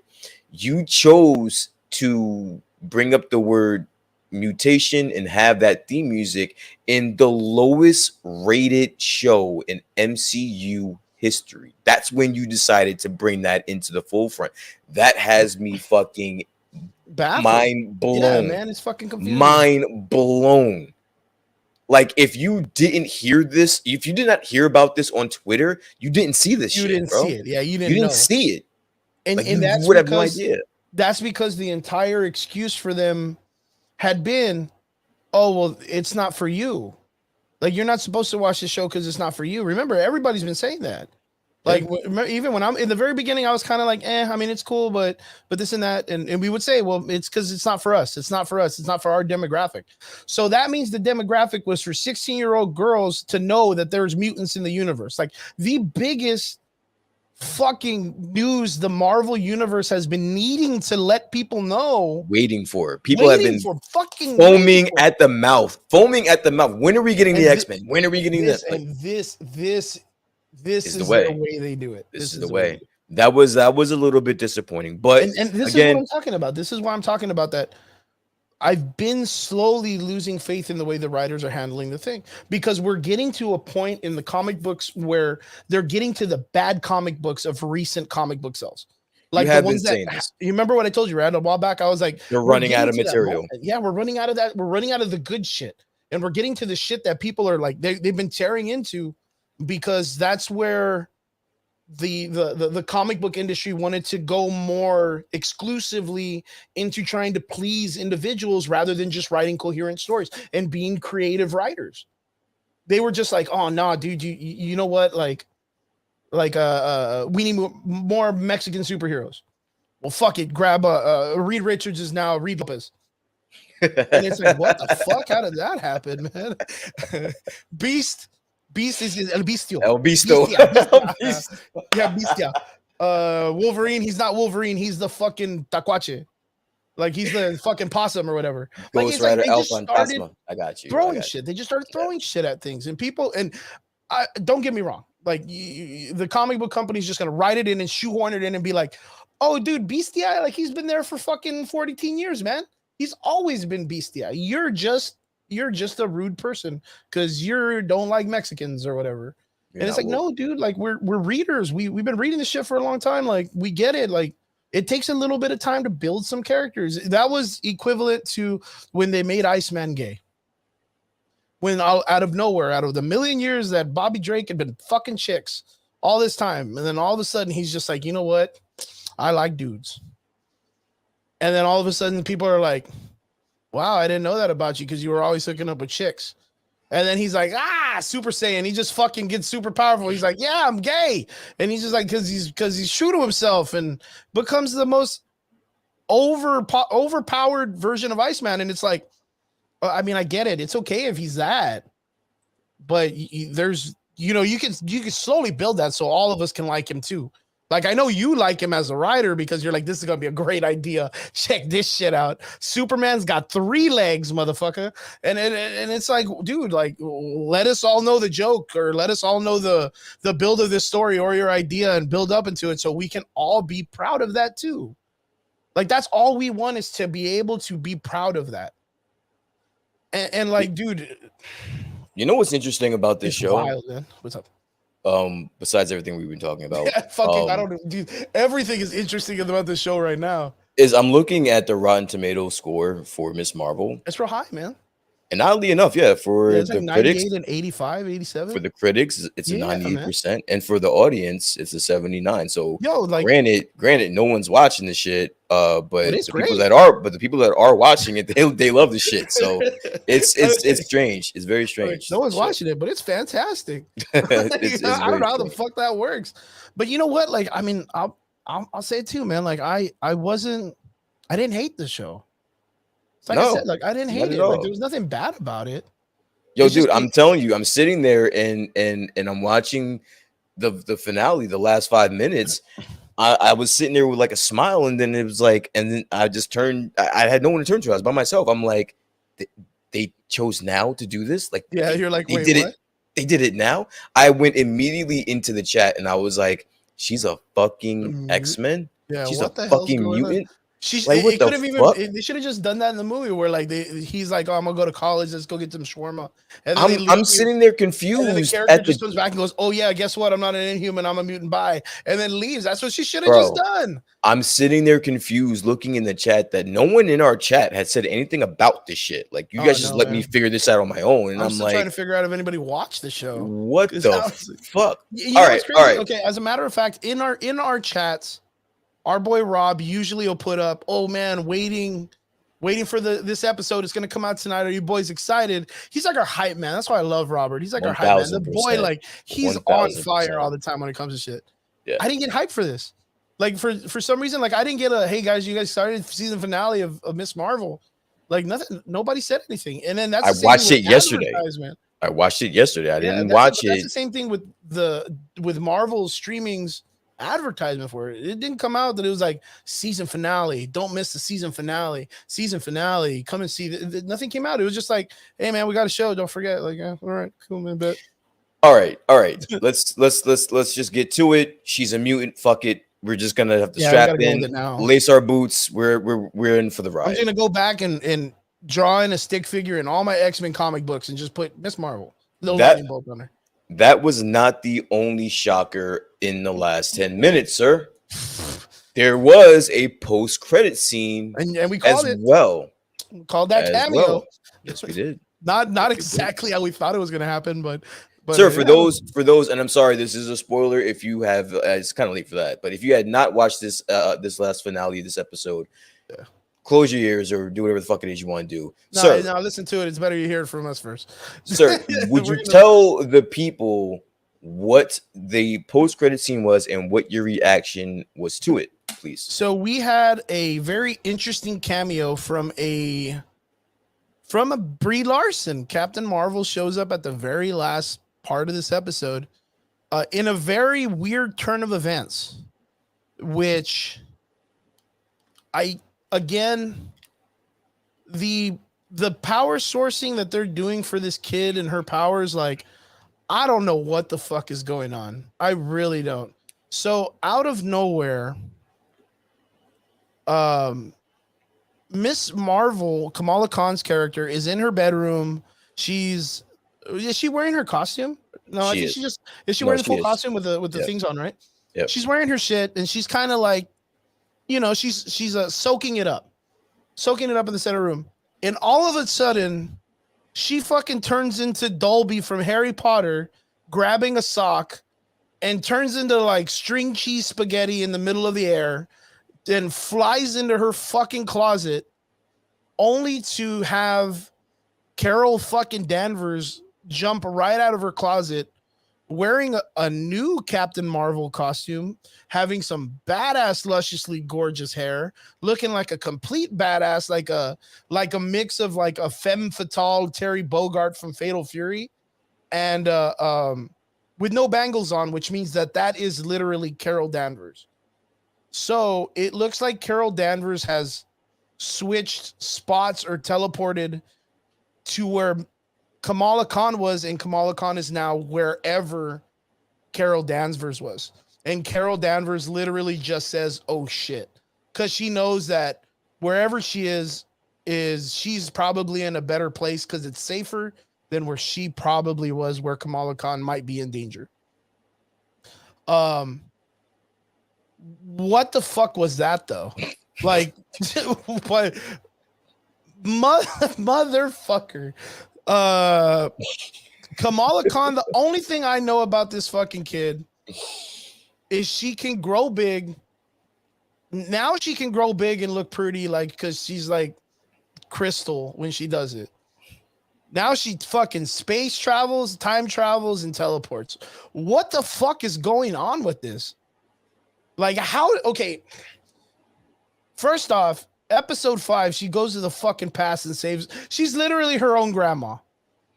You chose to bring up the word mutation and have that theme music in the lowest rated show in MCU history. That's when you decided to bring that into the forefront. That has me fucking baffled. Mind blown. Yeah, man, it's fucking confusing. Mind blown. Like, if you didn't hear this, if you did not hear about this on Twitter, you didn't see this shit, bro. You didn't see it. Yeah, you didn't see it. And, like, and you would have no idea. That's because the entire excuse for them had been, oh well, it's not for you. Like you're not supposed to watch the show because it's not for you. Remember, everybody's been saying that. Like even when I'm in the very beginning, I was kind of like, I mean, it's cool, but this and that, and we would say, well, it's because it's not for us. It's not for us. It's not for our demographic. So that means the demographic was for 16-year-old girls to know that there's mutants in the universe. Like the biggest fucking news the Marvel universe has been needing to let people know, waiting for. People have been fucking foaming at the mouth. Foaming at the mouth. When are we getting the X-Men? When are we getting this? Like, and this is the way they do it. This is the way. That was a little bit disappointing, but and this is what I'm talking about. This is why I'm talking about that. I've been slowly losing faith in the way the writers are handling the thing, because we're getting to a point in the comic books where they're getting to the bad comic books of recent comic book sales. Like the ones that you remember what I told you, right? A while back, I was like, they're running out of material. Yeah, we're running out of that. We're running out of the good shit, and we're getting to the shit that people are like they've been tearing into, because that's where the comic book industry wanted to go more exclusively into trying to please individuals rather than just writing coherent stories and being creative writers. They were just like, oh no, dude, you know what, like we need more Mexican superheroes. Well, fuck it, grab Reed Richards is now Reed Lopez. And it's like, what the fuck, how did that happen, man? Beast is El Bistio. El Bisto. Bestia. Yeah, Bestia. Wolverine, he's not Wolverine. He's the fucking Taquache. Like, he's the fucking possum or whatever. Ghost Rider Alpha Fantasma. I got you. Throwing shit. They just started throwing shit at things. And people, and don't get me wrong. Like, the comic book company's just going to write it in and shoehorn it in and be like, oh, dude, Bestia, like, he's been there for fucking 42 years, man. He's always been Bestia. You're just a rude person because you don't like Mexicans or whatever. And it's like, no, dude, like we're readers. We've been reading this shit for a long time. Like, we get it. Like, it takes a little bit of time to build some characters. That was equivalent to when they made Iceman gay. When out of nowhere, out of the million years that Bobby Drake had been fucking chicks all this time, and then all of a sudden he's just like, you know what? I like dudes. And then all of a sudden people are like, wow, I didn't know that about you because you were always hooking up with chicks. And then he's like, Super Saiyan. He just fucking gets super powerful. He's like, yeah, I'm gay. And he's just like, because he's true to himself and becomes the most overpowered version of Iceman. And it's like, I mean, I get it. It's okay if he's that. But there's, you can slowly build that so all of us can like him too. Like, I know you like him as a writer because you're like, this is going to be a great idea. Check this shit out. Superman's got 3 legs, motherfucker. And it's like, dude, like, let us all know the joke, or let us all know the build of this story or your idea and build up into it so we can all be proud of that too. Like, that's all we want, is to be able to be proud of that. And like, dude. You know what's interesting about this show? Wild, man. What's up? Besides everything we've been talking about, I don't, dude, everything is interesting about this show right now. Is I'm looking at the Rotten Tomatoes score for Miss Marvel. It's real high, man. And oddly enough, for it's the like critics, 98 and 85, 87. For the critics, it's a 98%, and for the audience, it's a 79. So, like, granted, no one's watching this shit. But the people that are watching it, they love the shit. So it's strange. It's very strange. No one's watching it, but it's fantastic. I don't know how the fuck that works. But you know what? Like, I mean, I'll say it too, man. Like, I didn't hate the show. Like I said, like, I didn't hate it. Like, there was nothing bad about it. Yo, dude, I'm telling you, I'm sitting there and I'm watching the finale, the last 5 minutes. I was sitting there with like a smile, and then it was like, and then I just turned. I had no one to turn to. I was by myself. I'm like, they chose now to do this. Like, you're like, they wait, did what? it. They did it now. I went immediately into the chat, and I was like, she's a fucking X-Men. Yeah, she's what a the fucking mutant. They should have just done that in the movie where like he's like, oh, I'm gonna go to college, let's go get some shawarma. And then I'm sitting there confused. And then the character just comes back and goes, oh yeah, guess what? I'm not an Inhuman, I'm a mutant bi, and then leaves. That's what she should have just done. I'm sitting there confused, looking in the chat that no one in our chat had said anything about this shit. Like, you guys just let me figure this out on my own. And I'm still like, trying to figure out if anybody watched the show. What the fuck? All right. Okay, as a matter of fact, in our chats, our boy Rob usually will put up, oh man, waiting waiting for this episode. It's gonna come out tonight. Are you boys excited? He's like our hype man. That's why I love Robert. He's like our hype man. The boy, like he's on fire all the time when it comes to shit. Yeah. I didn't get hyped for this. Like for some reason, like I didn't get a hey guys, you guys started season finale of Miss Marvel. Like nothing, nobody said anything. And then that's I watched it yesterday. I watched it yesterday. I didn't watch it. That's the same thing with Marvel's streaming's advertisement for it. It didn't come out that it was like season finale. Don't miss the season finale. Season finale. Come and see. Nothing came out. It was just like, hey man, we got a show. Don't forget. Like, all right, cool man. But all right. let's just get to it. She's a mutant. Fuck it. We're just gonna have to strap in, lace our boots. We're in for the ride. I'm gonna go back and draw in a stick figure in all my X-Men comic books and just put Miss Marvel. Lightning bolt on her. That was not the only shocker in the last 10 minutes, sir. There was a post-credit scene, and we called it well. We called that cameo. Well. Yes, we did. Not exactly how we thought it was gonna happen, but sir, for those, and I'm sorry, this is a spoiler. If you have, it's kind of late for that. But if you had not watched this last finale, this episode, close your ears or do whatever the fuck it is you want to do. No, listen to it. It's better you hear it from us first. Sir, would you tell the people what the post-credit scene was and what your reaction was to it, please? So we had a very interesting cameo from a Brie Larson. Captain Marvel shows up at the very last part of this episode in a very weird turn of events, which again, the power sourcing that they're doing for this kid and her powers, like, I don't know what the fuck is going on. I really don't. So out of nowhere, Miss Marvel, Kamala Khan's character, is in her bedroom. Is she wearing her costume? No, I think she just is she wearing the full costume with the things on, right? Yeah. She's wearing her shit and she's kind of like, she's soaking it up in the center room. And all of a sudden, she fucking turns into Dolby from Harry Potter, grabbing a sock and turns into like string cheese spaghetti in the middle of the air, then flies into her fucking closet, only to have Carol fucking Danvers jump right out of her closet wearing a new Captain Marvel costume, having some badass, lusciously gorgeous hair, looking like a complete badass, like a mix of like a femme fatale Terry Bogard from Fatal Fury, and with no bangles on, which means that is literally Carol Danvers. So it looks like Carol Danvers has switched spots or teleported to where Kamala Khan was, and Kamala Khan is now wherever Carol Danvers was. And Carol Danvers literally just says, oh shit. Because she knows that wherever she is she's probably in a better place because it's safer than where she probably was, where Kamala Khan might be in danger. What the fuck was that though? Like, what? Motherfucker. Kamala Khan, the only thing I know about this fucking kid is she can grow big. Now she can grow big and look pretty, like, because she's like Crystal when she does it. Now she fucking space travels, time travels, and teleports. What the fuck is going on with this? Like, how? Okay. First off, episode 5, she goes to the fucking past and saves. She's literally her own grandma.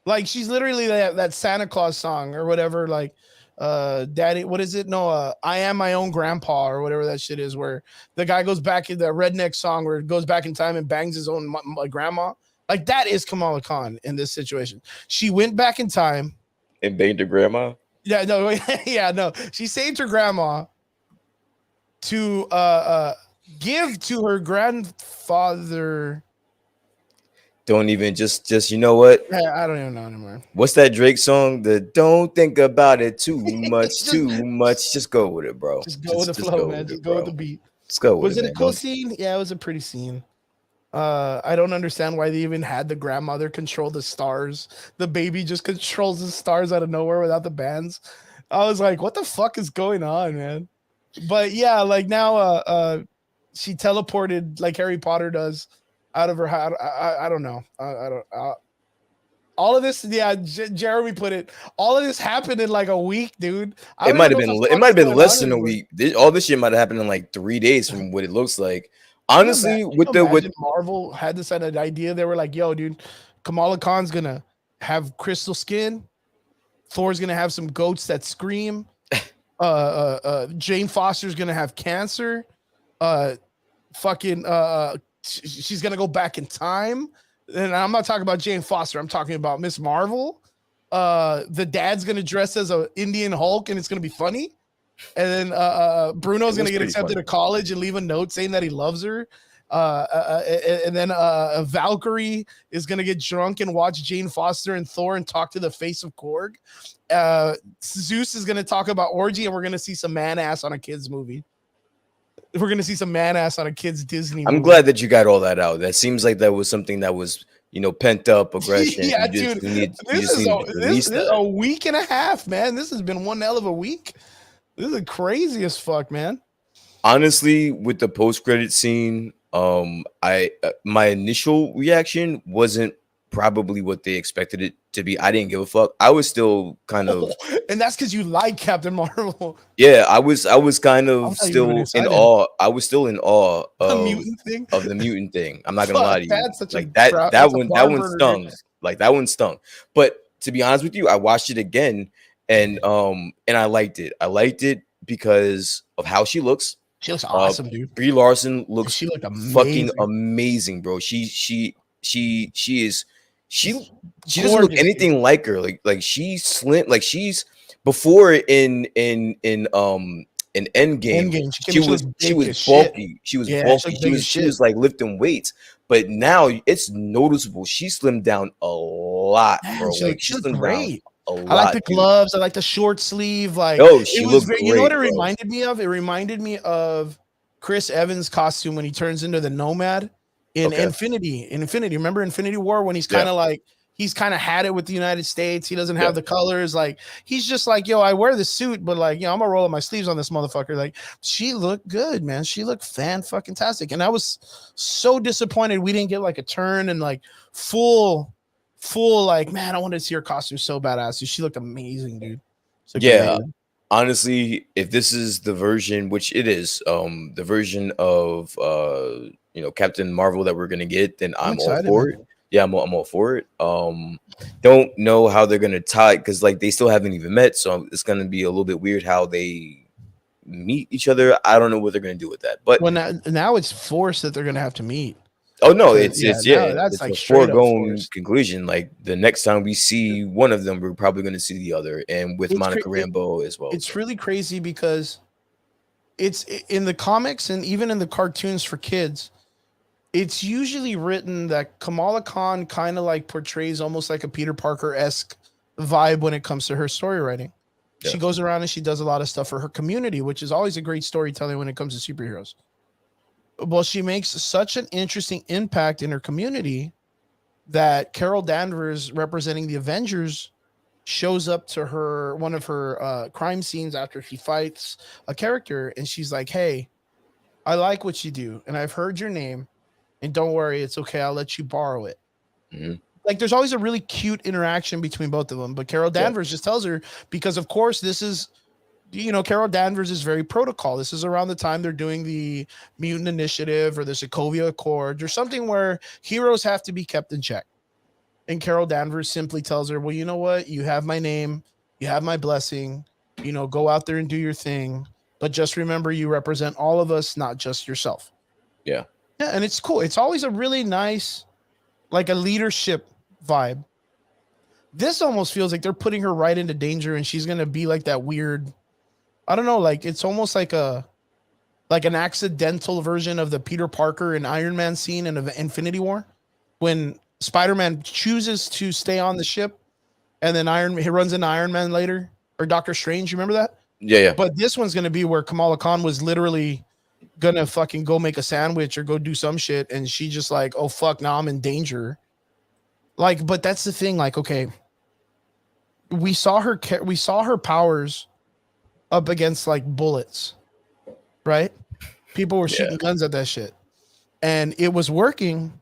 Like, she's literally that Santa Claus song or whatever. Like, daddy, what is it? No, I am my own grandpa or whatever that shit is, where the guy goes back in the redneck song where it goes back in time and bangs his own grandma. Like, that is Kamala Khan in this situation. She went back in time and banged her grandma. Yeah, no, yeah, no. She saved her grandma to give to her grandfather. Don't even just you know what? I don't even know anymore. What's that Drake song? The don't think about it too much, too much. Just go with it, bro. Just go with the flow, man. Just go with the beat. Let's go with it. Was it a cool scene? Yeah, it was a pretty scene. I don't understand why they even had the grandmother control the stars. The baby just controls the stars out of nowhere without the bands. I was like, what the fuck is going on, man? But yeah, like now she teleported like Harry Potter does out of her. I don't know. I don't. All of this, yeah. Jeremy put it. All of this happened in like a week, dude. I It don't might even have know been. what the It fuck might is have been going less on than a anymore. week. All this shit might have happened in like 3 days from what it looks like. Can Honestly, you with imagine Marvel had this idea? They were like, "Yo, dude, Kamala Khan's gonna have crystal skin. Thor's gonna have some goats that scream. Jane Foster's gonna have cancer. Uh, fucking she's gonna go back in time, and I'm not talking about Jane Foster, I'm talking about Miss Marvel. The dad's gonna dress as a Indian Hulk and it's gonna be funny, and then Bruno's gonna get accepted to college and leave a note saying that he loves her. And then Valkyrie is gonna get drunk and watch Jane Foster and Thor and talk to the face of Korg. Zeus is gonna talk about orgy, and we're gonna see some man ass on a kids movie. We're gonna see some man ass on a kid's Disney movie. I'm glad that you got all that out. That seems like that was something that was, pent up aggression. Yeah, dude. This is a week and a half, man. This has been one hell of a week. This is crazy as fuck, man. Honestly, with the post-credit scene, my initial reaction wasn't probably what they expected it to be. I didn't give a fuck. I was still kind of, and that's because you like Captain Marvel. Yeah, I was kind of still in awe. I was still in awe of the mutant thing. I'm not gonna lie to you. That's such like that one stung. Like that one stung. But to be honest with you, I watched it again and I liked it. I liked it because of how she looks. She looks awesome, dude. Brie Larson looks she looked fucking amazing, bro. She doesn't look anything like her. Like she's slim. Like she's before in Endgame. She was bulky. She was bulky. She was like lifting weights. But now it's noticeable. She slimmed down a lot, bro. Like she slimmed down a lot. I like the gloves. I like the short sleeve. Like she looked great. You know what it reminded me of? It reminded me of Chris Evans' costume when he turns into the Nomad in Infinity. Remember Infinity War when he's kind of like he's kind of had it with the United States. He doesn't have the colors. Like he's just like, yo, I wear the suit, but like, I'm gonna roll up my sleeves on this motherfucker. Like she looked good, man. She looked fan-fucking-tastic. And I was so disappointed we didn't get like a turn and like full like, man, I wanted to see her costume so badass. She looked amazing, dude. Amazing. Honestly, if this is the version, which it is, the version of Captain Marvel that we're gonna get, then I'm all for it. Yeah, I'm all for it. Don't know how they're gonna tie, because like they still haven't even met, so it's gonna be a little bit weird how they meet each other. I don't know what they're gonna do with that. But now it's forced that they're gonna have to meet. Oh no, it's that's like a foregone conclusion. Like the next time we see one of them, we're probably going to see the other, and with Monica Rambeau as well. It's really crazy because it's in the comics and even in the cartoons for kids. It's usually written that Kamala Khan kind of like portrays almost like a Peter Parker-esque vibe when it comes to her story writing. Yeah. She goes around and she does a lot of stuff for her community, which is always a great storytelling when it comes to superheroes. Well, she makes such an interesting impact in her community that Carol Danvers, representing the Avengers, shows up to one of her crime scenes after she fights a character, and she's like, "Hey, I like what you do, and I've heard your name, and don't worry, it's okay. I'll let you borrow it." Mm-hmm. Like, there's always a really cute interaction between both of them, but Carol Danvers just tells her, because of course this is, Carol Danvers is very protocol. This is around the time they're doing the Mutant Initiative or the Sokovia Accords or something where heroes have to be kept in check. And Carol Danvers simply tells her, well, you know what? You have my name. You have my blessing. Go out there and do your thing. But just remember, you represent all of us, not just yourself. Yeah. Yeah, and it's cool. It's always a really nice, like a leadership vibe. This almost feels like they're putting her right into danger, and she's going to be like that weird, I don't know, like it's almost like an accidental version of the Peter Parker and Iron Man scene in Infinity War, when Spider-Man chooses to stay on the ship, and then he runs into Iron Man later, or Doctor Strange. You remember that? Yeah. But this one's gonna be where Kamala Khan was literally gonna fucking go make a sandwich or go do some shit, and she just like, oh fuck, now I'm in danger. Like, but that's the thing. Like, okay, we saw her powers up against like bullets, right? People were shooting guns at that shit, and it was working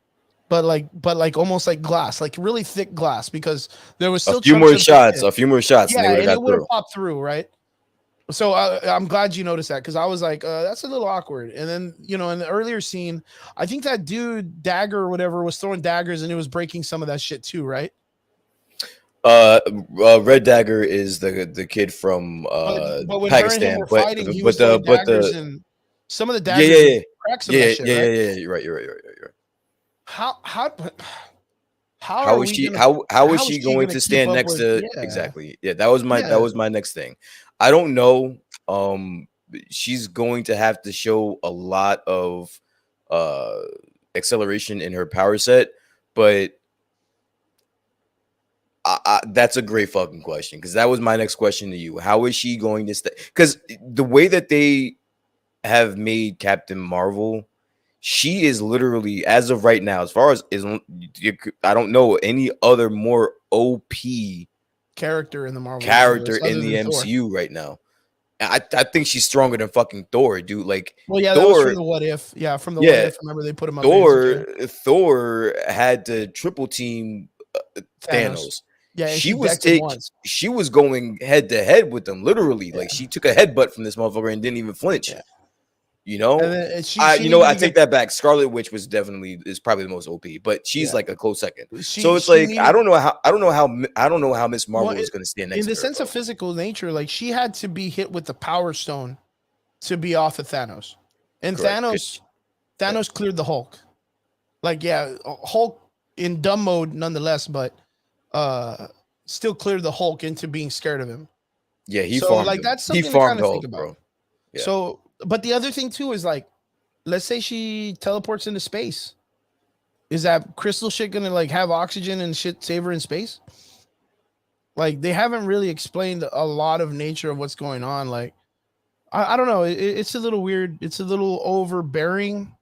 but like almost like glass, like really thick glass, because there was A still few chunks more of the shots, ship. a few more shots, and they Yeah, would have and it got would through. have popped through, right? So I'm glad you noticed that, because I was like, that's a little awkward. And then, you know, in the earlier scene, I think that dude Dagger or whatever was throwing daggers, and it was breaking some of that shit too, right? Red Dagger is the kid from But when her and him Pakistan, were fighting, he was but throwing daggers, the and some of the yeah daggers yeah would yeah crack some of yeah that yeah shit, yeah right? yeah yeah you're right, you're right. How are How is we she gonna how is how is she she going gonna to keep stand up next with? to Yeah, exactly? Yeah, that yeah, was my next thing. I don't know. She's going to have to show a lot of uh acceleration in her power set, but that's a great fucking question, because that was my next question to you. How is she going to stay? Because the way that they have made Captain Marvel, she is literally, as of right now, as far as is, I don't know any other more OP character in the Marvel character universe in other the than Thor. MCU right now. I think she's stronger than fucking Thor, dude. Like Well, yeah, that was from Thor, the What If. Yeah, from the What yeah, If. Remember they put him up there. He's like, yeah, Thor had to triple team Thanos. Thanos. Yeah, and she decked him once. She was going head to head with them, literally. Yeah, Like she took a headbutt from this motherfucker and didn't even flinch. yeah. You And know, then she you know what? needed I to take get that back. Scarlet Witch is probably the most OP, but she's yeah. like a close second. So it's She like needed I don't know how Miss well Marvel is going to stand in next the to her, sense of bro. physical nature, like she had to be hit with the Power Stone to be off of Thanos, and Correct. Yeah. Thanos cleared the Hulk. Like, yeah, Hulk in dumb mode nonetheless, but uh still cleared the Hulk into being scared of him. Yeah, he So farmed like him. that's He something to farmed kind the of think Hulk, about. bro. Yeah. So, but the other thing too is like, let's say she teleports into space. Is that crystal shit gonna like have oxygen and shit save her in space? Like they haven't really explained a lot of nature of what's going on. Like I don't know. It's a little weird. It's a little overbearing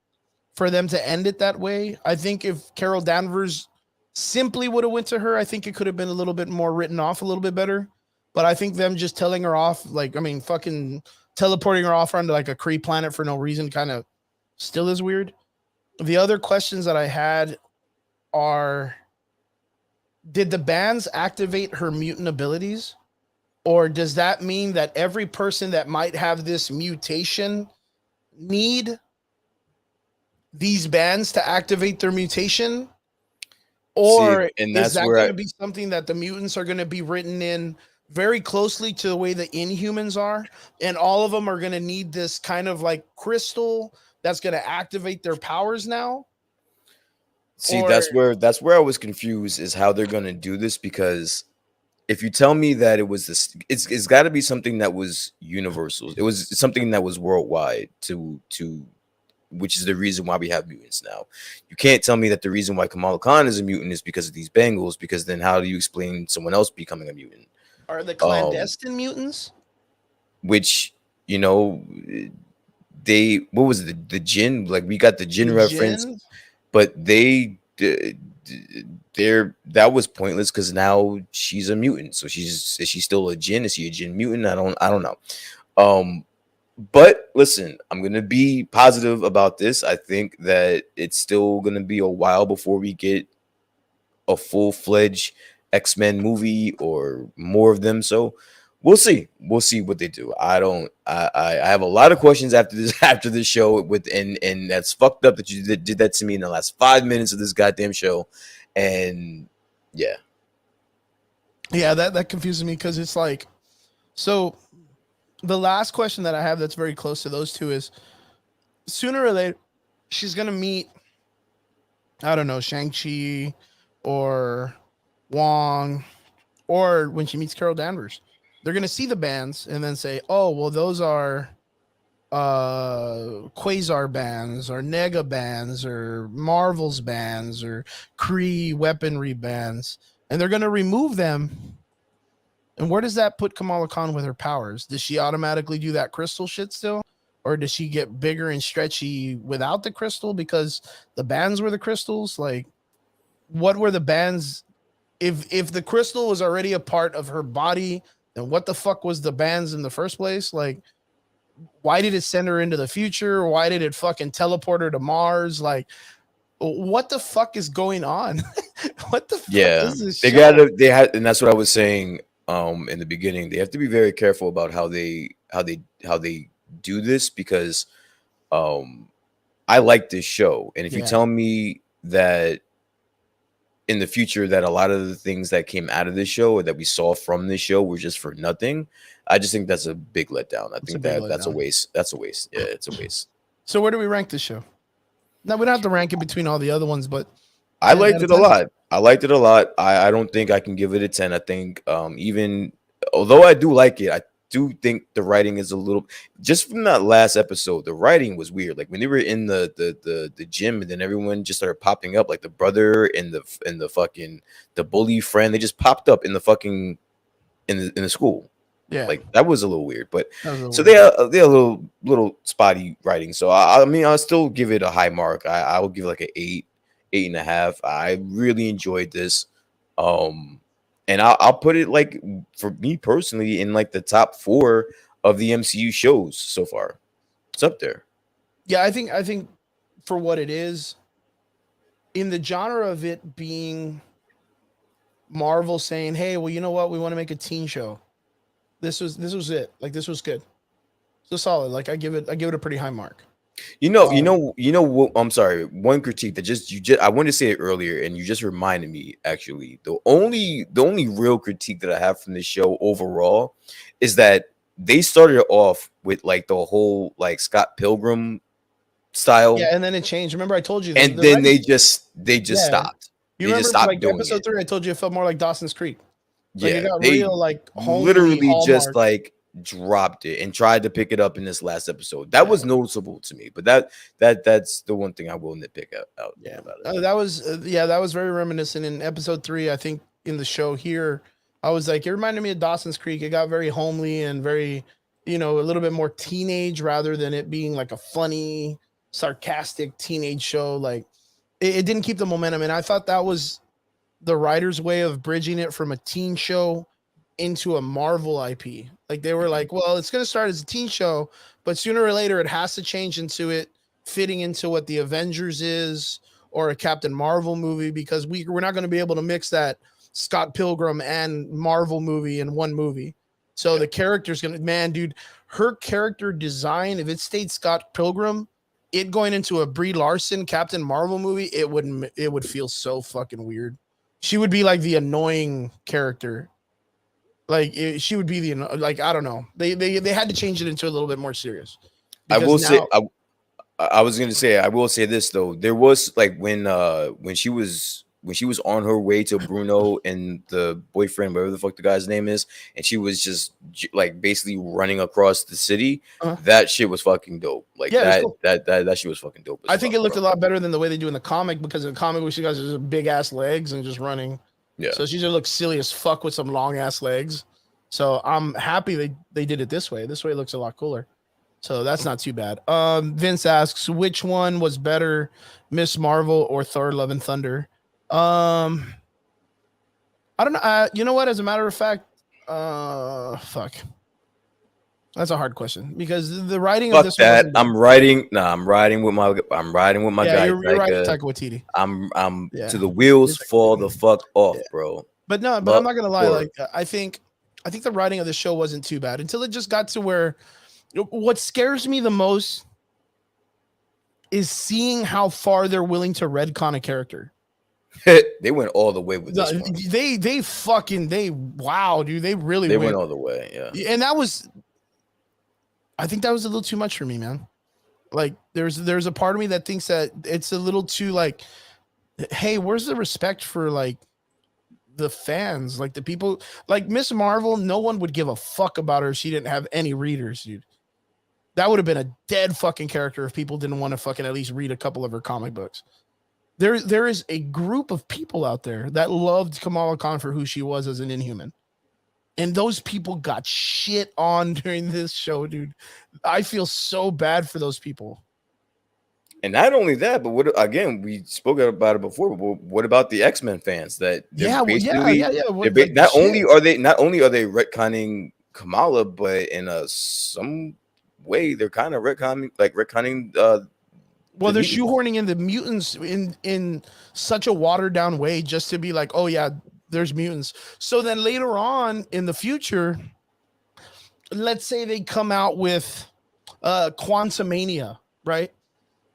for them to end it that way. I think if Carol Danvers simply would have went to her, I think it could have been a little bit more written off a little bit better. But I think them just telling her off, like, I mean, fucking teleporting her off onto like a Kree planet for no reason kind of still is weird. The other questions that I had are, did the bands activate her mutant abilities? Or does that mean that every person that might have this mutation need these bands to activate their mutation? See, Or and is that's that where going to be something that the mutants are going to be written in very closely to the way the Inhumans are? And all of them are going to need this kind of like crystal that's going to activate their powers now? see Or that's where I was confused, is how they're going to do this, because if you tell me that it was this, it's got to be something that was universal. It was something that was worldwide, to which is the reason why we have mutants now. You can't tell me that the reason why Kamala Khan is a mutant is because of these Bengals, because then how do you explain someone else becoming a mutant? are the Um, clandestine mutants? which, you know, they, what was it, the Jin? Like we got the The Jin reference, Jinn? but they're that was pointless, because now she's a mutant. So is she still a Jin? Is she a Jin mutant? I don't know. Um, but listen, I'm gonna be positive about this. I think that it's still gonna be a while before we get a full-fledged X-Men movie or more of them. So we'll see. We'll see what they do. I have a lot of questions after this after this show, and that's fucked up that you did that to me in the last 5 minutes of this goddamn show. And yeah. Yeah, that confuses me, because it's like, so the last question that I have that's very close to those two is, sooner or later she's gonna meet, I don't know, Shang-Chi or Wong, or when she meets Carol Danvers, they're gonna see the bands and then say, oh well, those are Quasar bands or Nega bands or Marvel's bands or Kree weaponry bands, and they're gonna remove them. And where does that put Kamala Khan with her powers? Does she automatically do that crystal shit still? Or does she get bigger and stretchy without the crystal because the bands were the crystals? Like, what were the bands? If the crystal was already a part of her body, then what the fuck was the bands in the first place? Like, why did it send her into the future? Why did it fucking teleport her to Mars? Like, what the fuck is going on? What the fuck Yeah, is this they show? gotta. They had, and that's what I was saying. In the beginning, they have to be very careful about how they do this because um, I like this show, and if you Yeah, tell me that in the future that a lot of the things that came out of this show or that we saw from this show were just for nothing, I just think that's a big letdown. I it's a think big that that's a letdown. waste. That's a waste. Yeah, it's a waste. So where do we rank this show? Now we don't have to rank it between all the other ones, but I 10 liked out of it a 10. lot. I liked it a lot. I don't think I can give it a 10. I think even although I do like it, I do think the writing is a little just from that last episode, the writing was weird. Like when they were in the gym and then everyone just started popping up, like the brother and the fucking the bully friend, they just popped up in the fucking in the school. Yeah, Like that was a little weird, but that was a little so weird. they're a little spotty writing. So I mean I'll still give it a high mark. I will give like an 8.5. I really enjoyed this. And I'll put it like for me personally in like the top 4 of the MCU shows so far. It's up there. Yeah, I think for what it is, in the genre of it being Marvel saying, "Hey, well, you know what? We want to make a teen show." This was it. Like this was good. So solid. Like I give it a pretty high mark. Um, You know what, I'm sorry. One critique that just you just I wanted to say it earlier and you just reminded me actually. The only real critique that I have from this show overall is that they started off with like the whole like Scott Pilgrim yeah, style and then it changed. Remember, I told you and the then writing. they just Yeah, stopped. you They just remember stopped like doing episode it. 3? I told you it felt more like Dawson's Creek. Like it Yeah, got they real like homely literally just Hallmark. like dropped it and tried to pick it up in this last episode. That Yeah, was noticeable to me, but that's the one thing I will nitpick out yeah. about it. That was yeah, that was very reminiscent in episode 3. I think in the show here, I was like, it reminded me of Dawson's Creek. It got very homely and very, a little bit more teenage rather than it being like a funny, sarcastic teenage show. Like it didn't keep the momentum, and I thought that was the writer's way of bridging it from a teen show into a Marvel IP. Like they were Mhm. like, well, it's going to start as a teen show, but sooner or later it has to change into it fitting into what the Avengers is or a Captain Marvel movie because we're not going to be able to mix that Scott Pilgrim and Marvel movie in one movie. So Yeah. the character's going to, man, dude, her character design, if it stayed Scott Pilgrim, it going into a Brie Larson Captain Marvel movie, it would feel so fucking weird. She would be like the annoying character. Like she would be like I don't know. They had to change it into a little bit more serious I because will say now I was gonna say I will say this though. There was like when she was on her way to Bruno and the boyfriend, whatever the fuck the guy's name is, and she was just like basically running across the city. uh, That shit was fucking dope. Like yeah, it's that cool. that shit was fucking dope as I think fuck, it looked bro. a lot better than the way they do in the comic because in the comic she got just big ass legs and just running. Yeah. So she just looks silly as fuck with some long ass legs. So I'm happy they did it this way. This way it looks a lot cooler. So that's not too bad. Vince asks which one was better, Miss Marvel or Thor: Love and Thunder? Um, I don't know. You know what? As a matter of fact, fuck. That's a hard question because the writing of Fuck this one that. wasn't bad. I'm riding with my Yeah, guy. you're right, Taika. Taika Waititi. I'm Yeah, to the wheels You're Taika fall the Waititi. fuck Yeah, off, bro. but I'm Love not gonna lie. Thor. Like I think the writing of the show wasn't too bad until it just got to where what scares me the most is seeing how far they're willing to retcon a character. They went all the way with this one. They wow, dude, they really They went. went all the way. Yeah. And I think that was a little too much for me, man. Like there's a part of me that thinks that it's a little too like, hey, where's the respect for like the fans, like the people, like Miss Marvel? No one would give a fuck about her if she didn't have any readers, dude. That would have been a dead fucking character if people didn't want to fucking at least read a couple of her comic books. There is a group of people out there that loved Kamala Khan for who she was as an Inhuman. And those people got shit on during this show, dude. I feel so bad for those people. And not only that, but what again? We spoke about it before. But what about the X-Men fans? That they're Yeah, well, basically yeah. they're What, like not shit. only are they retconning Kamala, but in a some way they're kind of retconning Well, they're shoehorning in the mutants in such a watered down way just to be like, oh yeah, there's mutants. So then later on in the future, let's say they come out with Quantumania, right?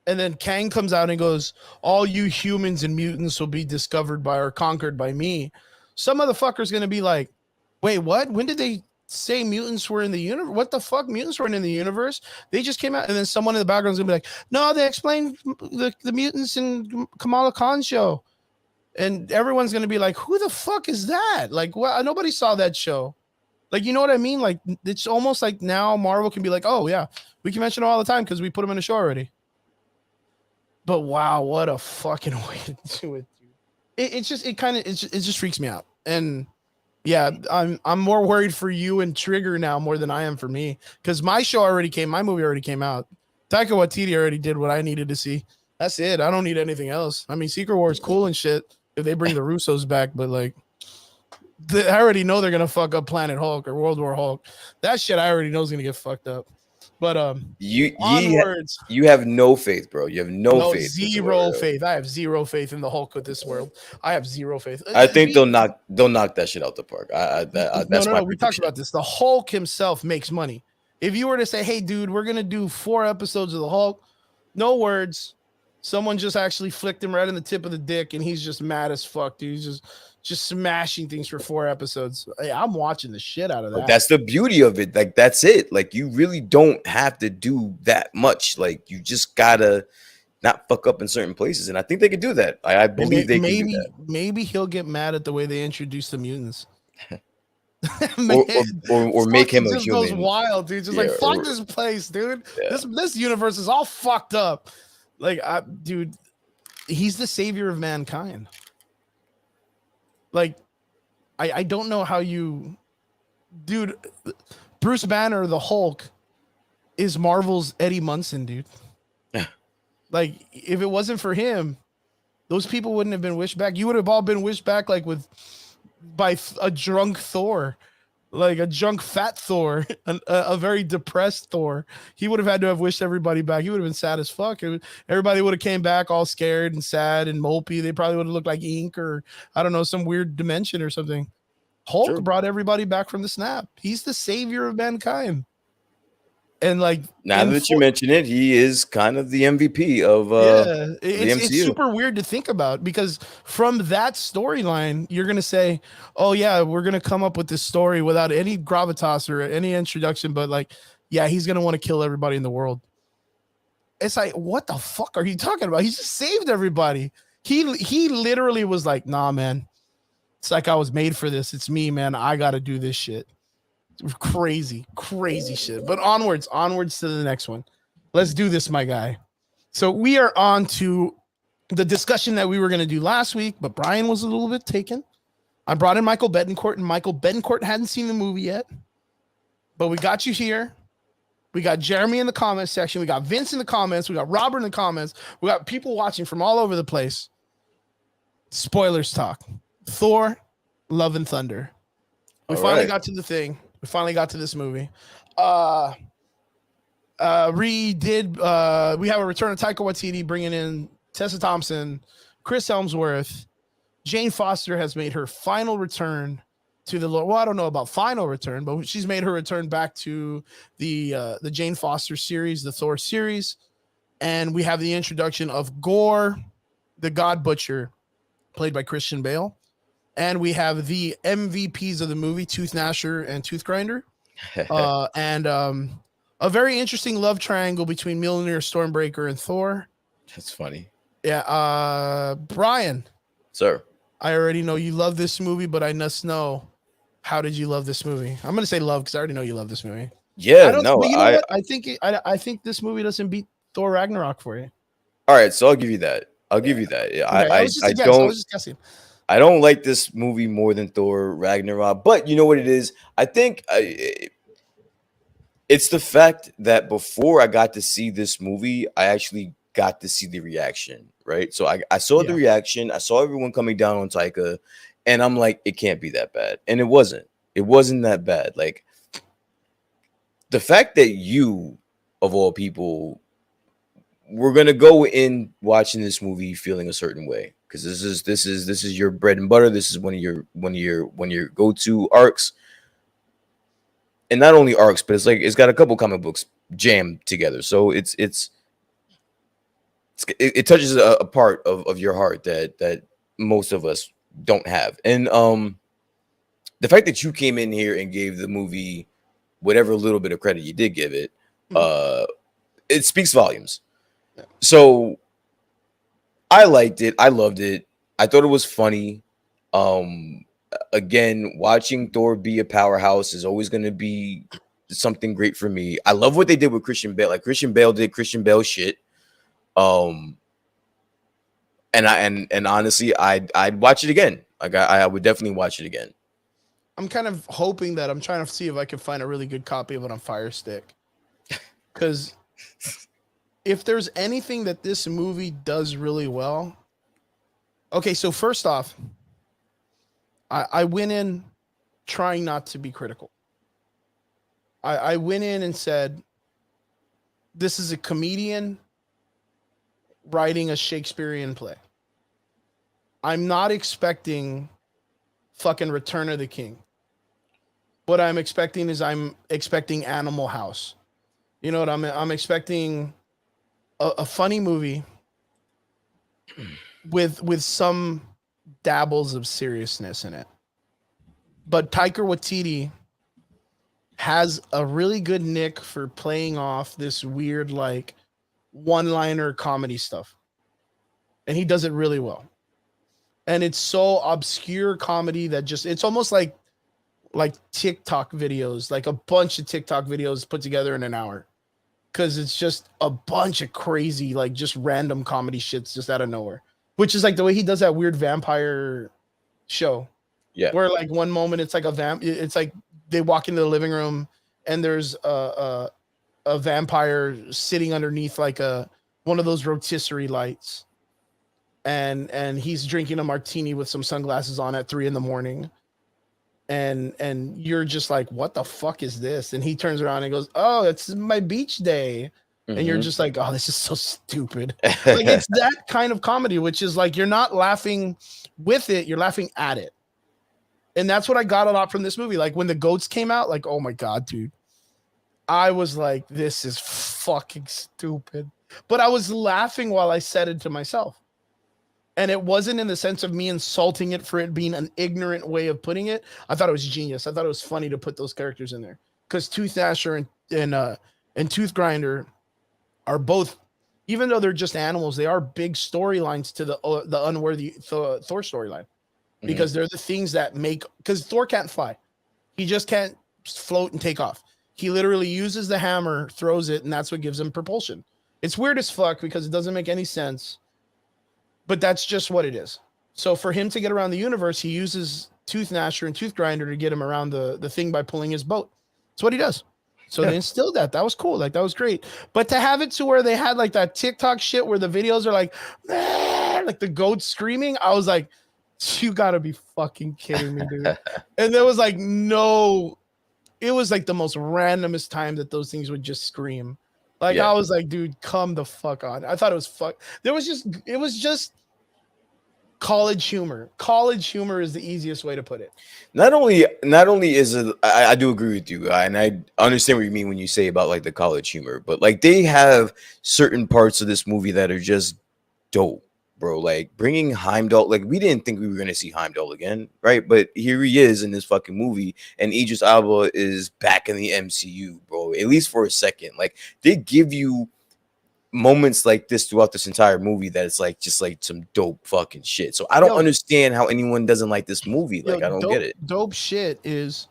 And then Kang comes out and goes, all you humans and mutants will be discovered by or conquered by me. Some motherfucker's gonna be like, wait, what? When did they say mutants were in the universe? What the fuck? Mutants weren't in the universe. They just came out. And then someone in the background is gonna be like, no, they explained the mutants in Kamala Khan's show. And everyone's gonna be like, who the fuck is that? Like, what? Nobody saw that show. Like, you know what I mean? Like, it's almost like now Marvel can be like, oh yeah, we can mention them all the time because we put them in the show already. But wow, what a fucking way to do it, dude. It just freaks me out. And yeah, I'm more worried for you and Trigger now more than I am for me, because my movie already came out. Taika Waititi already did what I needed to see. That's it. I don't need anything else. I mean, Secret War is cool and shit if they bring the Russos back, but like, I already know they're gonna fuck up Planet Hulk or World War Hulk. That shit I already know is gonna get fucked up. But onwards. You have no faith, bro. You have no faith. Zero faith. I have zero faith in the Hulk with this world. I have zero faith. I think they'll knock that shit out the park. That's no. We talked about this. The Hulk himself makes money. If you were to say, hey, dude, we're gonna do 4 episodes of the Hulk, no words. Someone just actually flicked him right in the tip of the dick, and he's just mad as fuck, dude. He's just smashing things for 4 episodes. Hey, I'm watching the shit out of that. That's the beauty of it. Like, that's it. Like, you really don't have to do that much. Like, you just gotta not fuck up in certain places, and I think they could do that. I believe they can do that. Maybe he'll get mad at the way they introduce the mutants. or make him a human. Goes wild, dude. Just like, fuck this place, dude. Yeah. This universe is all fucked up. Like, dude, he's the savior of mankind. Like, I don't know how you, dude. Bruce Banner, the Hulk, is Marvel's Eddie Munson, dude. Yeah. Like, if it wasn't for him, those people wouldn't have been wished back. You would have all been wished back, like by a drunk Thor, like a drunk fat Thor, a very depressed Thor. He would have had to have wished everybody back. He would have been sad as fuck. Everybody would have came back all scared and sad and mopey. They probably would have looked like ink or, I don't know, some weird dimension or something. Hulk brought everybody back from the snap. He's the savior of mankind. And like, now that you mention it, he is kind of the MVP of the MCU. It's super weird to think about, because from that storyline, you're gonna say, "Oh yeah, we're gonna come up with this story without any gravitas or any introduction," but like, yeah, he's gonna want to kill everybody in the world. It's like, what the fuck are you talking about? He just saved everybody. He literally was like, "Nah, man, it's like I was made for this. It's me, man. I got to do this shit." Crazy shit. But onwards to the next one. Let's do this, my guy. So we are on to the discussion that we were going to do last week, but Brian was a little bit taken. I brought in Michael Betancourt, and Michael Betancourt hadn't seen the movie yet, but we got you here. We got Jeremy in the comments section. We got Vince in the comments. We got Robert in the comments. We got people watching from all over the place. Spoilers talk. Thor, Love and Thunder. We finally got to the thing. We finally got to this movie. We have a return of Taika Waititi, bringing in Tessa Thompson, Chris Hemsworth. Jane Foster has made her final return to the Lord. Well, I don't know about final return, but she's made her return back to the Jane Foster series, the Thor series. And we have the introduction of Gore, the God Butcher, played by Christian Bale. And we have the MVPs of the movie, Tooth Gnasher and Tooth Grinder. And a very interesting love triangle between Mjolnir, Stormbreaker, and Thor. That's funny. Yeah. Brian. Sir. I already know you love this movie, but I must know, how did you love this movie? I'm going to say love because I already know you love this movie. Yeah, no. You know what? I think this movie doesn't beat Thor Ragnarok for you. All right, so I'll give you that. Yeah, I was just guessing. I don't like this movie more than Thor Ragnarok, but you know what it is? I think it's the fact that before I got to see this movie, I actually got to see the reaction, right? So I saw the reaction. I saw everyone coming down on Taika, and I'm like, it can't be that bad. And it wasn't. It wasn't that bad. Like, the fact that you, of all people, we're gonna go in watching this movie feeling a certain way because this is your bread and butter. This is one of your go-to arcs, and not only arcs, but it's got a couple comic books jammed together. So it touches a part of your heart that most of us don't have. And the fact that you came in here and gave the movie whatever little bit of credit you did give it, it speaks volumes. So I liked it. I loved it. I thought it was funny. Again, watching Thor be a powerhouse is always going to be something great for me. I love what they did with Christian Bale. Like Christian Bale did Christian Bale shit. And honestly, I'd watch it again. Like I would definitely watch it again. I'm kind of hoping that I'm trying to see if I can find a really good copy of it on Fire Stick. Because if there's anything that this movie does really well. Okay, so first off, I went in trying not to be critical. I went in and said, this is a comedian writing a Shakespearean play. I'm not expecting fucking Return of the King. What I'm expecting is I'm expecting Animal House. You know what I'm expecting a funny movie with some dabbles of seriousness in it. But Taika Waititi has a really good nick for playing off this weird like one-liner comedy stuff. And he does it really well. And it's so obscure comedy that just it's almost like TikTok videos, like a bunch of TikTok videos put together in an hour. Because it's just a bunch of crazy, like just random comedy shits just out of nowhere. Which is like the way he does that weird vampire show. Yeah. Where like one moment it's like it's like they walk into the living room and there's a vampire sitting underneath like one of those rotisserie lights. And he's drinking a martini with some sunglasses on at 3 a.m. And you're just like, what the fuck is this? And he turns around and goes, oh, it's my beach day. And you're just like, oh, this is so stupid. Like it's that kind of comedy, which is like, you're not laughing with it, you're laughing at it. And that's what I got a lot from this movie. Like when the goats came out, like, oh my God, dude. I was like, this is fucking stupid. But I was laughing while I said it to myself. And it wasn't in the sense of me insulting it for it being an ignorant way of putting it. I thought it was genius. I thought it was funny to put those characters in there. Because Tooth Gnasher and Tooth Grinder are both, even though they're just animals, they are big storylines to the unworthy Thor storyline. Because they're the things that make, because Thor can't fly. He just can't float and take off. He literally uses the hammer, throws it, and that's what gives him propulsion. It's weird as fuck because it doesn't make any sense. But that's just what it is. So for him to get around the universe, he uses Tooth Gnasher and Tooth Grinder to get him around the thing by pulling his boat. That's what he does. So they instilled that. That was cool. Like, that was great. But to have it to where they had like that TikTok shit where the videos are like the goats screaming, I was like, you gotta be fucking kidding me, dude. And there was like it was like the most randomest time that those things would just scream. Like, I was like, dude, come the fuck on. I thought it was it was just college humor. College humor is the easiest way to put it. Not only is it, I do agree with you, and I understand what you mean when you say about like the college humor, but like they have certain parts of this movie that are just dope, bro. Like bringing Heimdall, like we didn't think we were gonna see Heimdall again, right? But here he is in this fucking movie, and Idris Elba is back in the MCU, bro. At least for a second. Like they give you moments like this throughout this entire movie that it's like just like some dope fucking shit. So I don't understand how anyone doesn't like this movie. Like I don't get it. Dope shit is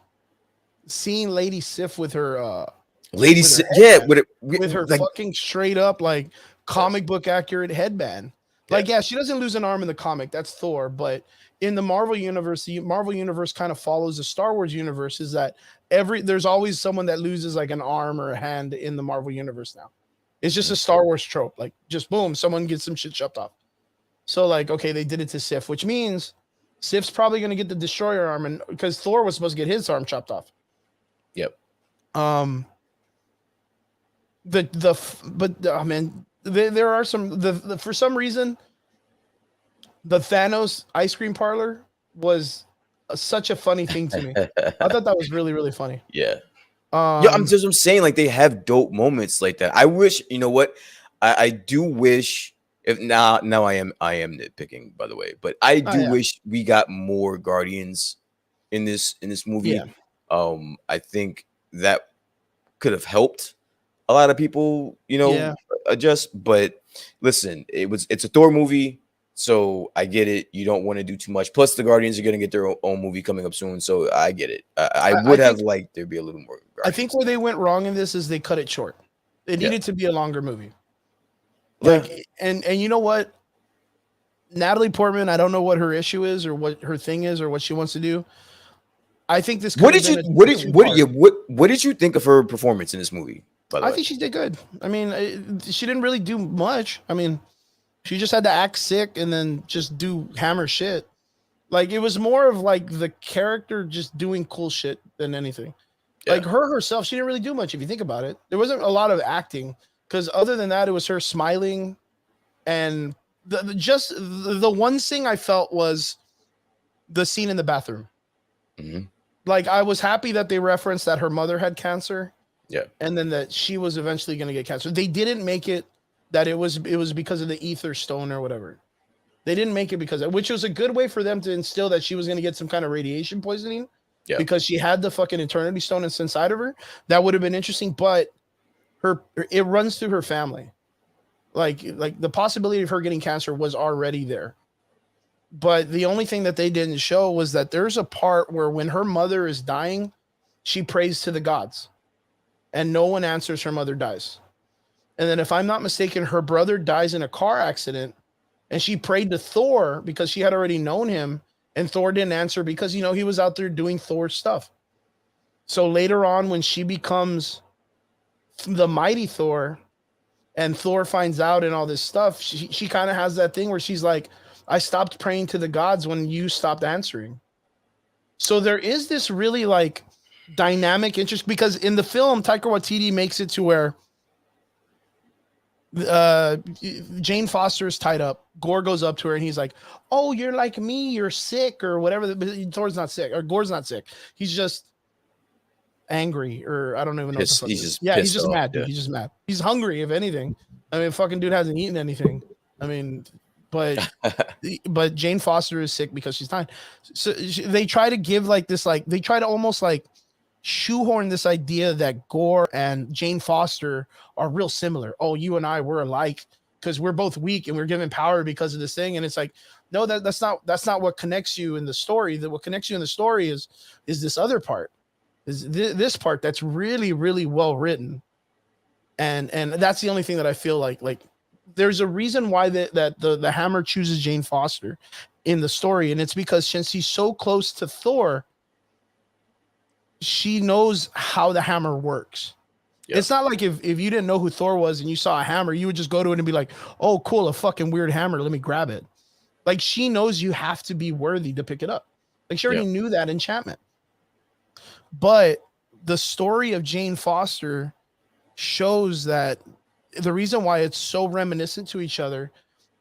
seeing Lady Sif with her Lady Sif, with her like, fucking straight up like comic book accurate headband. Like, yeah, she doesn't lose an arm in the comic. That's Thor. But in the Marvel universe, kind of follows the Star Wars universe. Is that there's always someone that loses like an arm or a hand in the Marvel universe now. It's just a Star Wars trope. Like, just boom, someone gets some shit chopped off. So, like, okay, they did it to Sif, which means Sif's probably going to get the Destroyer arm, and because Thor was supposed to get his arm chopped off. Yep. Man, there are some for some reason the Thanos ice cream parlor was such a funny thing to me. I thought that was really really funny. Yeah. Yeah, Um, I'm saying like they have dope moments like that. I wish, you know what? I do wish if now I am nitpicking, by the way, but I oh do yeah, wish we got more Guardians in this movie. yeah, I think that could have helped a lot of people, yeah. adjust. But listen, it's a Thor movie, so I get it. You don't want to do too much. Plus, the Guardians are going to get their own movie coming up soon, so I get it. I I would have think liked there be a little more I think Guardians. where they went wrong in this is they cut it short. It Yeah, needed to be a longer movie. yeah. Like, and you know what? Natalie Portman, I don't know what her issue is or what her thing is or what she wants to do. I think this What could have did you been what a did two what part. yeah what did you think of her performance in this movie? By the I way, think she did good. I mean, she didn't really do much. I mean, she just had to act sick and then just do hammer shit. Like it was more of like the character just doing cool shit than anything. yeah, Like her herself, she didn't really do much if you think about it. There wasn't a lot of acting because other than that, it was her smiling and the one thing I felt was the scene in the bathroom. hmm Like I was happy that they referenced that her mother had cancer yeah, and then that she was eventually going to get cancer. They didn't make it that it was because of the ether stone or whatever. They didn't make it because of, which was a good way for them to instill that she was going to get some kind of radiation poisoning yeah, because she had the fucking eternity stone inside of her. That would have been interesting, but it runs through her family. Like the possibility of her getting cancer was already there. But the only thing that they didn't show was that there's a part where when her mother is dying, she prays to the gods and no one answers, her mother dies. And then if I'm not mistaken, her brother dies in a car accident and she prayed to Thor because she had already known him and Thor didn't answer because he was out there doing Thor stuff. So later on when she becomes the mighty Thor and Thor finds out and all this stuff, she kind of has that thing where she's like, I stopped praying to the gods when you stopped answering. So there is this really like dynamic interest because in the film, Taika Waititi makes it to where Jane Foster is tied up. Gore goes up to her and he's like, "Oh, you're like me. You're sick or whatever." Thor's not sick or Gore's not sick. He's just angry or I don't even know what the fuck. he's just Yeah, he's pissed just off. mad. Dude. Yeah, He's just mad. He's hungry, if anything. I mean, fucking dude hasn't eaten anything. I mean, but Jane Foster is sick because she's dying. So they try to give like this, like they try to almost like shoehorn this idea that Gore and Jane Foster are real similar. Oh, you and I were alike because we're both weak and we're given power because of this thing. And it's like, no, that's not what connects you in the story. That what connects you in the story is this other part, is this part that's really really well written, and that's the only thing that I feel like there's a reason why the Hammer chooses Jane Foster in the story, and it's because since she's so close to Thor, she knows how the hammer works. yeah, It's not like if you didn't know who Thor was and you saw a hammer, you would just go to it and be like, "Oh, cool, a fucking weird hammer. Let me grab it." Like she knows you have to be worthy to pick it up. Like she yeah, already knew that enchantment. But the story of Jane Foster shows that the reason why it's so reminiscent to each other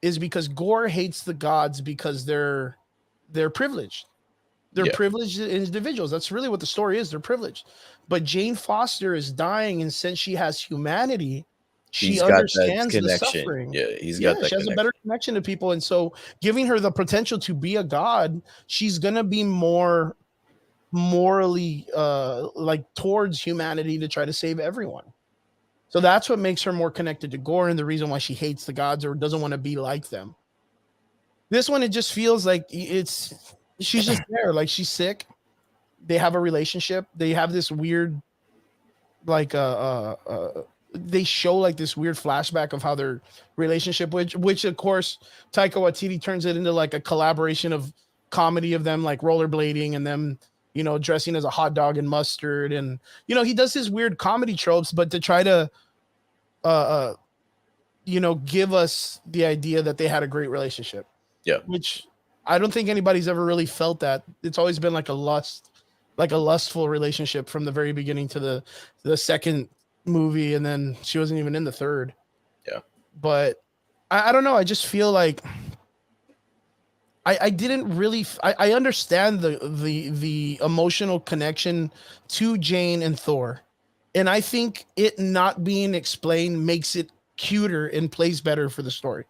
is because Gore hates the gods because they're privileged. They're yeah. privileged individuals. That's really what the story is. They're privileged. But Jane Foster is dying, and since she has humanity, she He's got that understands the connection. suffering. Yeah, he's Yeah, got that she has a better connection. connection to people. And so giving her the potential to be a god, she's gonna be more morally like towards humanity to try to save everyone. So that's what makes her more connected to Gore and the reason why she hates the gods or doesn't want to be like them. This one, it just feels like she's just there, like she's sick. They have a relationship. They have this weird, like, they show like this weird flashback of how their relationship, which of course, Taika Waititi turns it into like a collaboration of comedy of them like rollerblading and them, dressing as a hot dog and mustard, and he does his weird comedy tropes, but to try to, uh, give us the idea that they had a great relationship. Yeah, Which I don't think anybody's ever really felt that. It's always been like a lustful relationship from the very beginning to the second movie, and then she wasn't even in the third. yeah. but I don't know. I just feel like I didn't really I understand the emotional connection to Jane and Thor, and I think it not being explained makes it cuter and plays better for the story.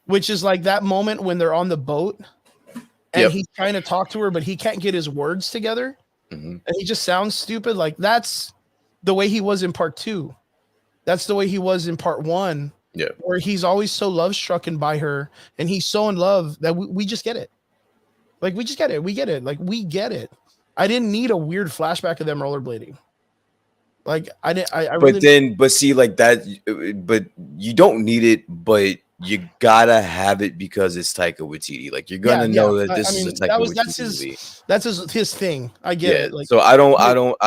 Which is like that moment when they're on the boat and Yep. he's trying to talk to her, but he can't get his words together, Hmm. and he just sounds stupid. Like that's the way he was in part two. That's the way he was in part one, Yeah. where he's always so love strucken by her, and he's so in love that we just get it. Like we just get it. We get it. Like we get it. I didn't need a weird flashback of them rollerblading. Like I didn't. I But really. then, but see, like that, but you don't need it, but you gotta have it because it's Taika Waititi. Like you're Yeah, gonna yeah. know that I this is a mean, Taika that's Waititi movie. his thing. I get Yeah. it. Like, So but I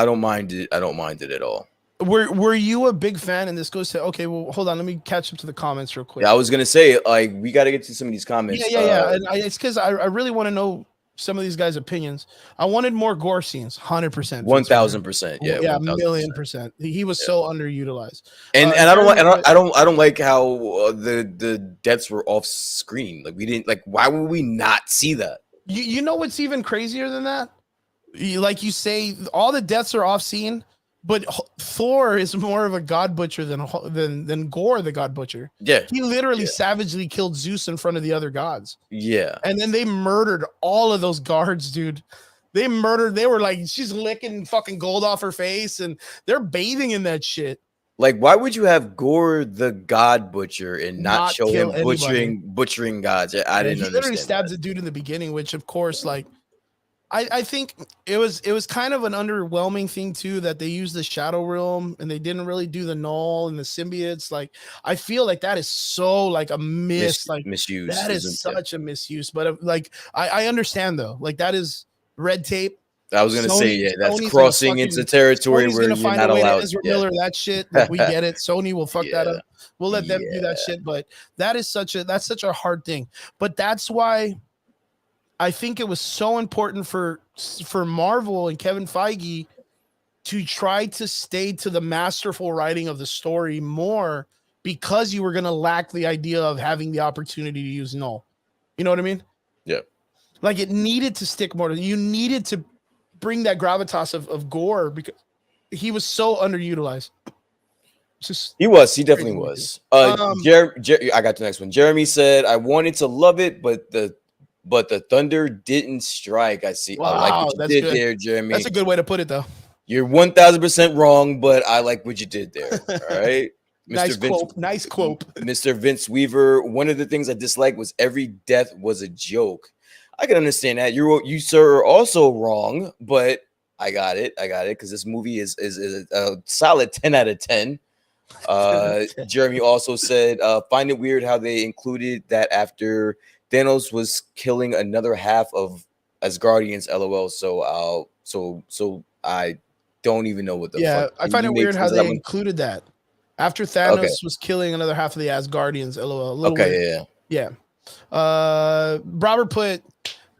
don't mind it. I don't mind it at all. were you a big fan? And this goes to okay. Well, hold on. Let me catch up to the comments real Yeah, quick. I was gonna say, like, we gotta get to some of these Yeah, comments. yeah, yeah. And it's because I really want to know some of these guys' opinions. I wanted more gore scenes. 100% Vince Vaughn. 1000%. Yeah, Yeah, 1000%. 1,000,000%. He was Yeah. so underutilized. And I don't like Jeremy put, I don't like how the deaths were off screen. Like we didn't like. Why would we not see that? you know what's even crazier than that? Like you say, all the deaths are off scene, but Thor is more of a god butcher than Gore the god butcher. Yeah, He literally yeah, savagely killed Zeus in front of the other gods, yeah. and then they murdered all of those guards, dude. They murdered. They were like, she's licking fucking gold off her face, and they're bathing in that shit. Like, why would you have Gore the God Butcher and not Not show kill him anybody. butchering gods? I Yeah, didn't he literally understand stabs that. a dude in the beginning, which of course, like, I think it was kind of an underwhelming thing too that they used the shadow realm and they didn't really do the null and the symbiotes. Like I feel like that is so like a miss. Like Misuse that is isn't. Yeah. such a misuse. But like I understand though. Like that is red tape. I was gonna say, yeah, that's Sony's gonna crossing into territory Sony's where gonna you're find a not way to allowed. Ezra Yeah, Miller that shit. Like we get it. Sony will fuck that yeah, up. We'll let them do that yeah. shit. But that is that's such a hard thing. But that's why I think it was so important for Marvel and Kevin Feige to try to stay to the masterful writing of the story more because you were going to lack the idea of having the opportunity to use null. You know what I mean? Yeah. Like it needed to stick more to you needed to bring that gravitas of Gore because he was so underutilized. He definitely was. I got the next one. Jeremy said, I wanted to love it, but the thunder didn't strike. I see. Wow, I like what you that's did good. there, Jeremy. That's a good way to put it, though. You're 1000% wrong, but I like what you did there. All right. Nice quote. Nice quote. Mr. Vince Weaver, one of the things I disliked was every death was a joke. I can understand that. You sir are also wrong, but I got it. Because this movie is a solid 10 out of 10. Jeremy also said, find it weird how they included that after Thanos was killing another half of Asgardians. LOL. So I don't even know what the fuck. I find it weird how they included that after Thanos was killing another half of the Asgardians. LOL. Okay, yeah. Robert put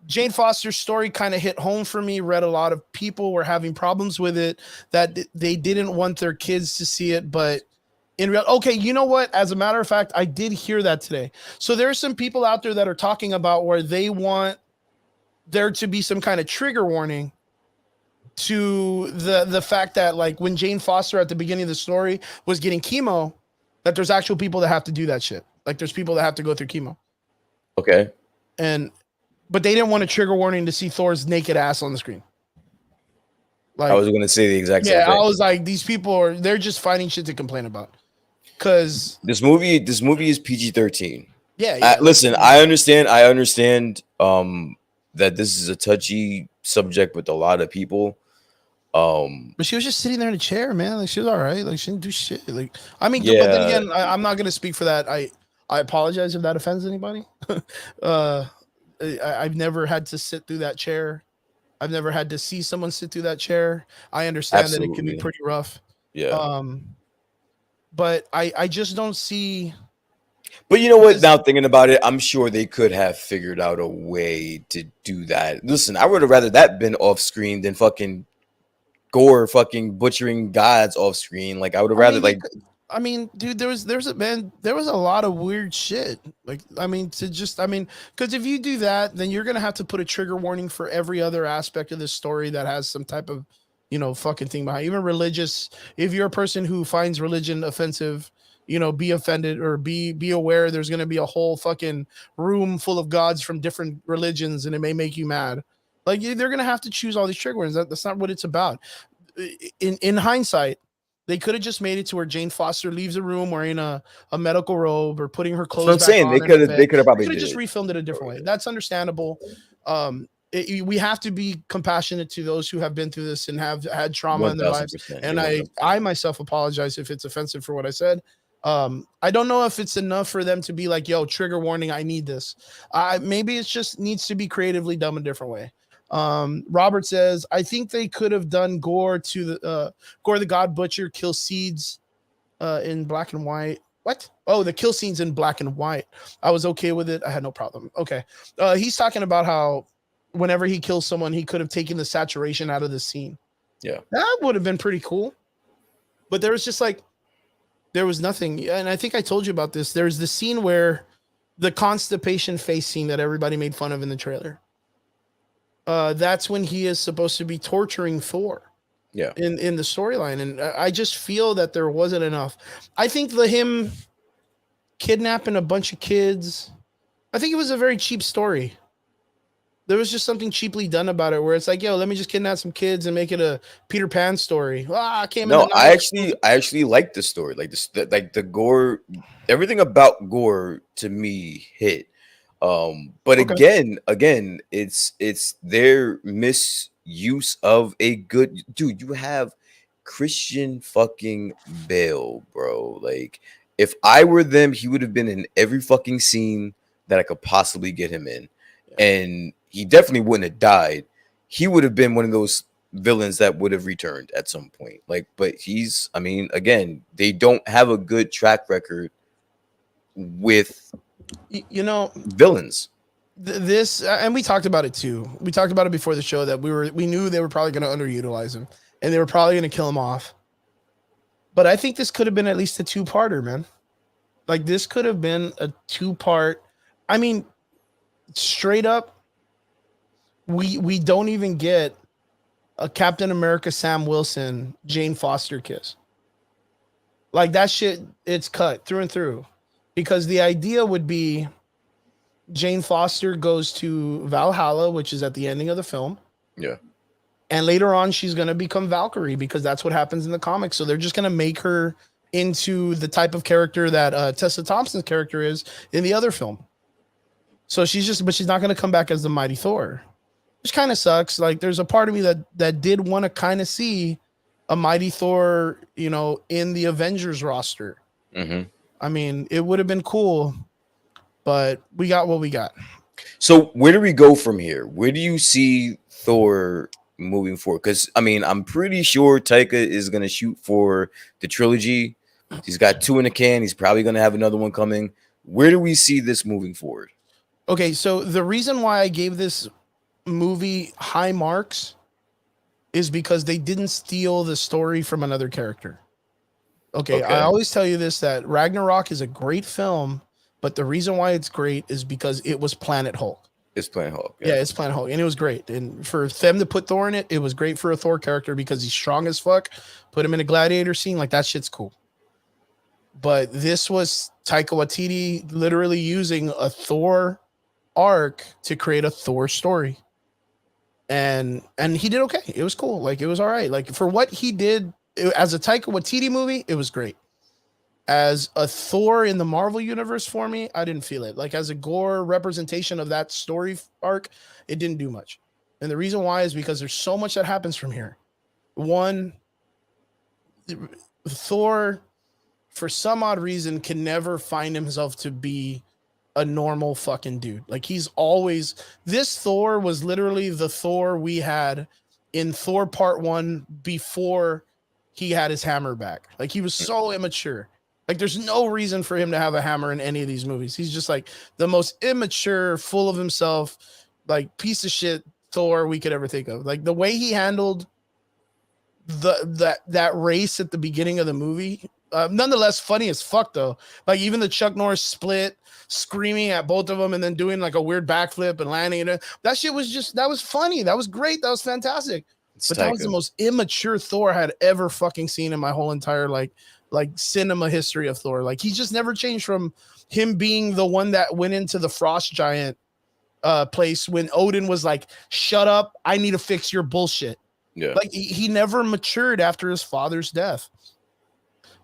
Jane Foster's story kind of hit home for me. Read a lot of people were having problems with it, that they didn't want their kids to see it, but in real, okay, you know what? As a matter of fact, I did hear that today. So there are some people out there that are talking about where they want there to be some kind of trigger warning to the fact that like when Jane Foster at the beginning of the story was getting chemo, that there's actual people that have to do that shit. Like there's people that have to go through chemo. Okay. But they didn't want a trigger warning to see Thor's naked ass on the screen. Like, I was going to say the exact same thing. I was like, these people they're just finding shit to complain about. Because this movie is PG-13. Yeah. Listen, I understand that this is a touchy subject with a lot of people. But she was just sitting there in a chair, man. Like she was all right. Like she didn't do shit. Like I mean, but then again, I'm not gonna speak for that. I apologize if that offends anybody. I've never had to sit through that chair. I've never had to see someone sit through that chair. I understand that it can be pretty rough. Yeah. But I just don't see. But you know what? Now thinking about it, I'm sure they could have figured out a way to do that. Listen, I would have rather that been off screen than fucking Gore fucking butchering gods off screen. Like I would have rather I mean, dude, there was a lot of weird shit. Like, I mean, because if you do that, then you're gonna have to put a trigger warning for every other aspect of this story that has some type of, fucking thing behind. Even religious. If you're a person who finds religion offensive, be offended or be aware. There's gonna be a whole fucking room full of gods from different religions, and it may make you mad. Like, they're gonna have to choose all these trigger warnings. That's not what it's about. In hindsight, they could have just made it to where Jane Foster leaves a room wearing a medical robe or putting her That's what clothes I'm back saying. on in a They bed. could have They probably could have did just it. refilmed it a different way. That's understandable. We have to be compassionate to those who have been through this and have had trauma in their lives. 1000%. And I myself apologize if it's offensive for what I said. I don't know if it's enough for them to be like, yo, trigger warning, I need this. Maybe it just needs to be creatively done a different way. Robert says, I think they could have done Gore the God Butcher kill seeds in black and white. What? Oh, the kill scenes in black and white. I was okay with it. I had no problem. Okay. He's talking about how whenever he kills someone, he could have taken the saturation out of the scene. Yeah. That would have been pretty cool. But there was just like, there was nothing. And I think I told you about this. There's the scene where the constipation face scene that everybody made fun of in the trailer. That's when he is supposed to be torturing Thor. Yeah. In the storyline, and I just feel that there wasn't enough. I think him kidnapping a bunch of kids, I think it was a very cheap story. There was just something cheaply done about it, where it's like, yo, let me just kidnap some kids and make it a Peter Pan story. I came in. No, I actually like the story. Like the Gore, everything about Gore to me hit. But Okay. again, it's their misuse of a good dude. You have Christian fucking Bale, bro. Like, if I were them, he would have been in every fucking scene that I could possibly get him in, and he definitely wouldn't have died. He would have been one of those villains that would have returned at some point. Like, but I mean, again, they don't have a good track record with villains. This and we talked about it too. We talked about it before the show that we knew they were probably going to underutilize him and they were probably going to kill him off. But I think this could have been at least a two-parter, man. Like, this could have been a two-part. I mean, straight up, we don't even get a Captain America Sam Wilson Jane Foster kiss. Like, that shit, it's cut through and through. Because the idea would be Jane Foster goes to Valhalla, which is at the ending of the film. Yeah. And later on, she's going to become Valkyrie because that's what happens in the comics. So they're just going to make her into the type of character that Tessa Thompson's character is in the other film. So she's not going to come back as the Mighty Thor, which kind of sucks. Like, there's a part of me that did want to kind of see a Mighty Thor, in the Avengers roster. Mm-hmm. I mean, it would have been cool, but we got what we got. So where do we go from here? Where do you see Thor moving forward? Because I mean, I'm pretty sure Taika is going to shoot for the trilogy. He's got 2 in the can. He's probably going to have another one coming. Where do we see this moving forward? Okay, so the reason why I gave this movie high marks is because they didn't steal the story from another character. Okay, I always tell you this, that Ragnarok is a great film, but the reason why it's great is because it was Planet Hulk. It's Planet Hulk. Yeah, it's Planet Hulk, and it was great. And for them to put Thor in it, it was great for a Thor character because he's strong as fuck. Put him in a gladiator scene, like, that shit's cool. But this was Taika Waititi literally using a Thor arc to create a Thor story. And he did okay. It was cool. Like, it was all right. Like, for what he did as a Taika Waititi movie, it was great. As a Thor in the Marvel universe, for me, I didn't feel it. Like, as a Gore representation of that story arc, it didn't do much. And the reason why is because there's so much that happens from here. One, Thor, for some odd reason, can never find himself to be a normal fucking dude. Like, he's always, this Thor was literally the Thor we had in Thor Part 1 before he had his hammer back. Like, he was so immature. Like, there's no reason for him to have a hammer in any of these movies. He's just like the most immature, full of himself, like, piece of shit Thor we could ever think of. Like, the way he handled that race at the beginning of the movie, nonetheless funny as fuck though. Like even the Chuck Norris split, screaming at both of them and then doing like a weird backflip and landing it. That shit was just that was funny. That was great. That was fantastic. It's But that was the most immature Thor I had ever fucking seen in my whole entire like cinema history of Thor. Like he's just never changed from him being the one that went into the frost giant place when Odin was like, shut up, I need to fix your bullshit. Yeah. Like he never matured after his father's death.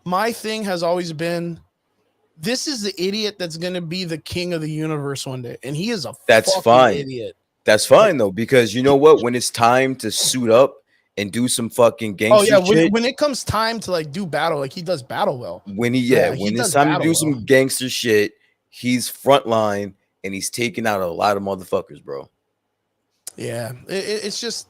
My thing has always been, this is the idiot that's going to be the king of the universe one day. And he is a fucking idiot. That's fine though, because you know what? When it's time to suit up and do some fucking gangster shit, when it comes time to like do battle, like he does battle well. When it's time to do some gangster shit, he's frontline and he's taking out a lot of motherfuckers, bro. Yeah, it's just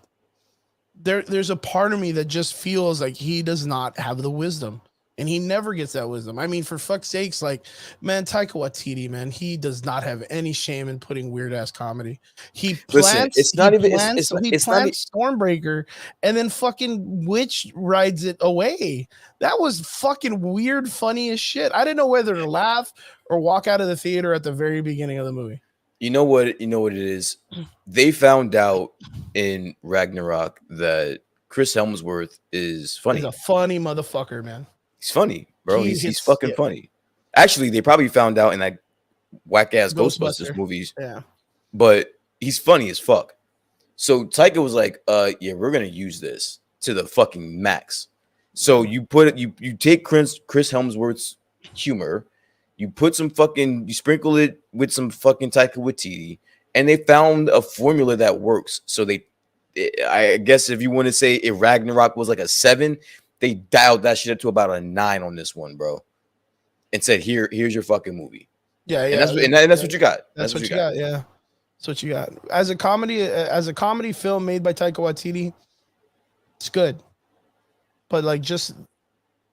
there's a part of me that just feels like he does not have the wisdom. And he never gets that wisdom. I mean, for fuck's sakes, like, man, Taika Waititi, man, he does not have any shame in putting weird ass comedy. He plants, Stormbreaker, and then fucking Witch rides it away. That was fucking weird, funny as shit. I didn't know whether to laugh or walk out of the theater at the very beginning of the movie. You know what it is? They found out in Ragnarok that Chris Hemsworth is funny. He's a funny motherfucker, man. He's funny, bro. He's fucking funny. Actually, they probably found out in that whack ass Ghostbusters movies. Yeah. But he's funny as fuck. So Taika was like, yeah, we're gonna use this to the fucking max. So you take Chris Hemsworth's humor, you sprinkle it with some fucking Taika Waititi, and they found a formula that works. So I guess if you want to say if Ragnarok was like a 7, they dialed that shit up to about a 9 on this one, bro, and said, "Here's your fucking movie." Yeah, and that's what you got. That's what you got. Yeah, that's what you got. As a comedy film made by Taika Waititi, it's good. But like just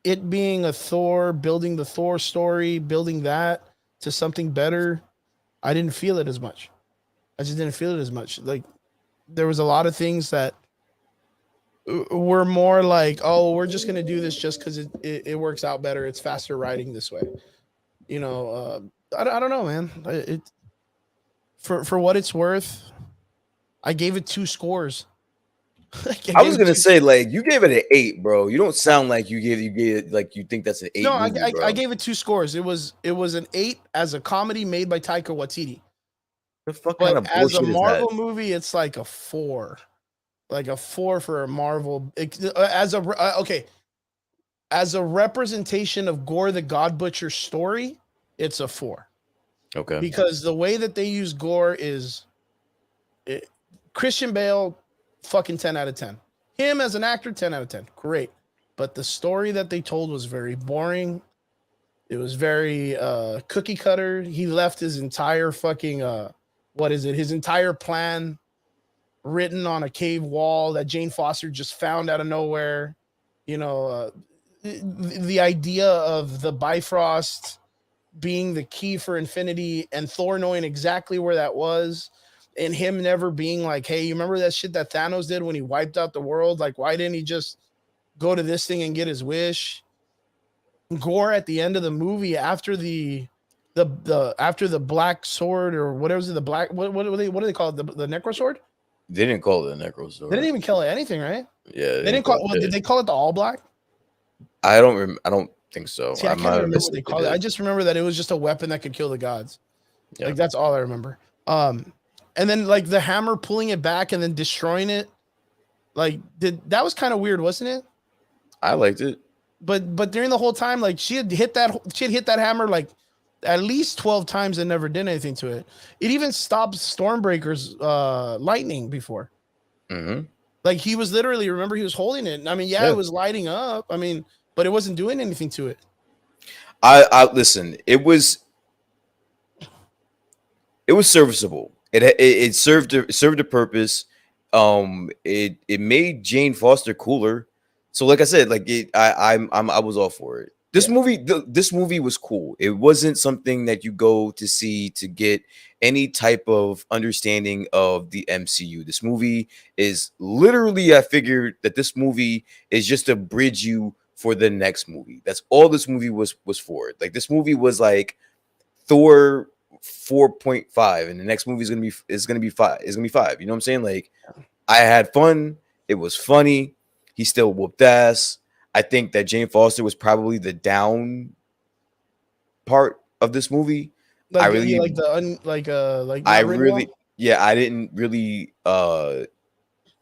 it being a Thor, building the Thor story, building that to something better, I didn't feel it as much. I just didn't feel it as much. Like there was a lot of things that we're more like, oh, we're just gonna do this just because it works out better. It's faster writing this way, you know. I don't know, man. For what it's worth, I gave it 2 scores. I was gonna say, like, you gave it an 8, bro. You don't sound like you gave it like you think that's an 8. No, I gave it 2 scores. It was an 8 as a comedy made by Taika Waititi. The fuck kind of bullshit as a Marvel is that? movie, it's like a 4. Like a 4 for a Marvel. As a representation of Gore the God Butcher story, it's a 4. Okay. Because the way that they use Gore is Christian Bale, fucking 10 out of 10. Him as an actor, 10 out of 10. Great. But the story that they told was very boring. It was very cookie cutter. He left his entire fucking his entire plan written on a cave wall that Jane Foster just found out of nowhere. You know, the idea of the Bifrost being the key for infinity and Thor knowing exactly where that was and him never being like, hey, you remember that shit that Thanos did when he wiped out the world? Like, why didn't he just go to this thing and get his wish? Gore at the end of the movie after the black sword or whatever the black, what do they call it? The necro sword? They didn't call it a necro sword. They didn't even call it anything, right? Yeah. They didn't call it. Did they call it the all black? I don't think so. See, I can't remember what they called it. I just remember that it was just a weapon that could kill the gods. Yeah. Like that's all I remember. And then like the hammer pulling it back and then destroying it. Like that was kind of weird, wasn't it? I liked it. But during the whole time, like she had hit that hammer like at least 12 times and never did anything to it. It even stopped Stormbreaker's lightning before. Mm-hmm. Like he was literally, remember he was holding it. I mean, yeah, it was lighting up. I mean, but it wasn't doing anything to it. I listen, it was serviceable. It served a purpose. It made Jane Foster cooler. So like I said, like I was all for it. This movie was cool. It wasn't something that you go to see to get any type of understanding of the MCU. This movie is literally, I figured that this movie is just to bridge you for the next movie. That's all this movie was for. Like this movie was like Thor 4.5, and the next movie is gonna be 5. It's gonna be 5. You know what I'm saying? Like I had fun. It was funny. He still whooped ass. I think that Jane Foster was probably the down part of this movie. Like I really, not really well? yeah, I didn't really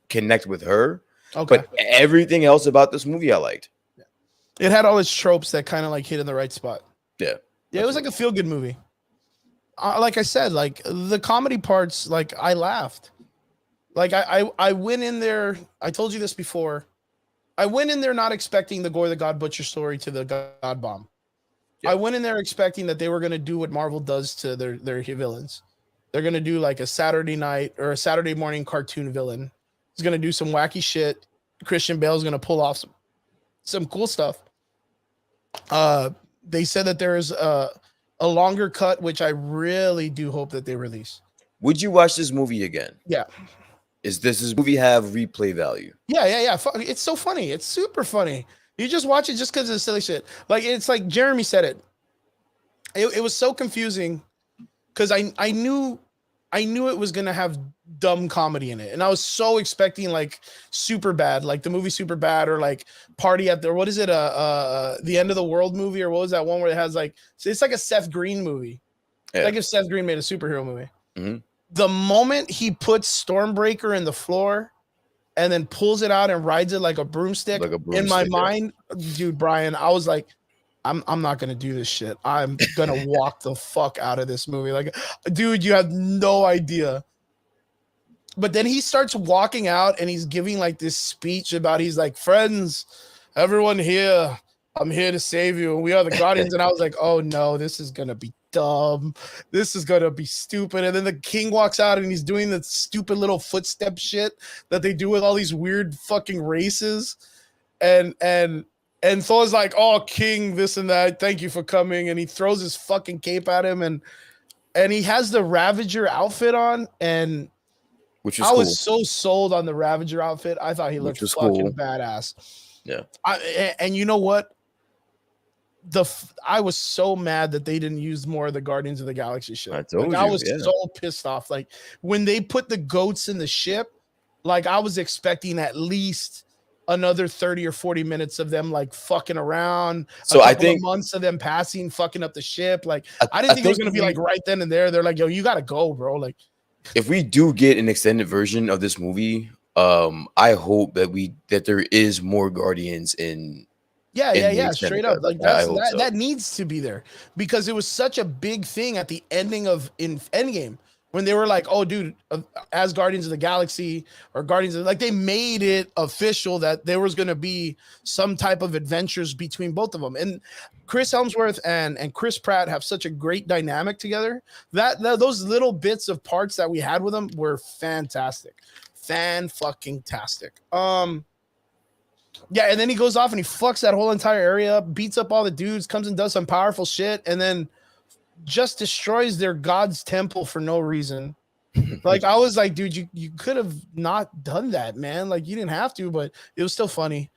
connect with her. Okay. But everything else about this movie I liked. It had all its tropes that kind of like hit in the right spot. Yeah. Yeah, it was like a feel good movie. Like I said, like the comedy parts, like I laughed. Like I went in there. I told you this before. I went in there not expecting the Gore the God Butcher story to the God Bomb. Yeah. I went in there expecting that they were going to do what Marvel does to their villains. They're going to do like a Saturday night or a Saturday morning cartoon villain. He's going to do some wacky shit. Christian Bale's going to pull off some cool stuff. They said that there is a longer cut, which I really do hope that they release. Would you watch this movie again? Yeah. Does this movie have replay value? Yeah. It's so funny. It's super funny. You just watch it just because of the silly shit. Like it's like Jeremy said it. It was so confusing because I knew it was gonna have dumb comedy in it, and I was so expecting like Super Bad, like the movie Super Bad, or like Party at the what is it? The End of the World movie, or what was that one where it has like it's like a Seth Green movie. Yeah. Like if Seth Green made a superhero movie. Mm-hmm. The moment he puts Stormbreaker in the floor and then pulls it out and rides it like a broomstick, in my mind, dude, Brian, I was like, I'm not gonna do this shit. I'm gonna walk the fuck out of this movie. Like, dude, you have no idea. But then he starts walking out and he's giving like this speech about he's like, friends, everyone here, I'm here to save you. And we are the Guardians. And I was like, oh no, this is gonna be dumb. This is gonna be stupid. And then the king walks out and he's doing the stupid little footstep shit that they do with all these weird fucking races. And Thor's like, oh, king, this and that. Thank you for coming. And he throws his fucking cape at him. And he has the Ravager outfit on. And I was so sold on the Ravager outfit. I thought he looked fucking badass. Yeah. And you know what? I was so mad that they didn't use more of the Guardians of the Galaxy shit. I was so pissed off. Like when they put the goats in the ship, like I was expecting at least another 30 or 40 minutes of them like fucking around. So I think months of them passing, fucking up the ship. Like I didn't think it was gonna be like right then and there. They're like, yo, you gotta go, bro. Like if we do get an extended version of this movie, I hope that there is more Guardians in. Yeah, straight up. Like that needs to be there because it was such a big thing at the ending of in Endgame when they were like, oh, dude, as Guardians of the Galaxy or Guardians of like they made it official that there was going to be some type of adventures between both of them. And Chris Hemsworth and Chris Pratt have such a great dynamic together that those little bits of parts that we had with them were fantastic. Fan-fucking-tastic. Yeah, and then he goes off and he fucks that whole entire area up, beats up all the dudes, comes and does some powerful shit, and then just destroys their god's temple for no reason. Like, I was like, dude, you could have not done that, man. Like, you didn't have to, but it was still funny.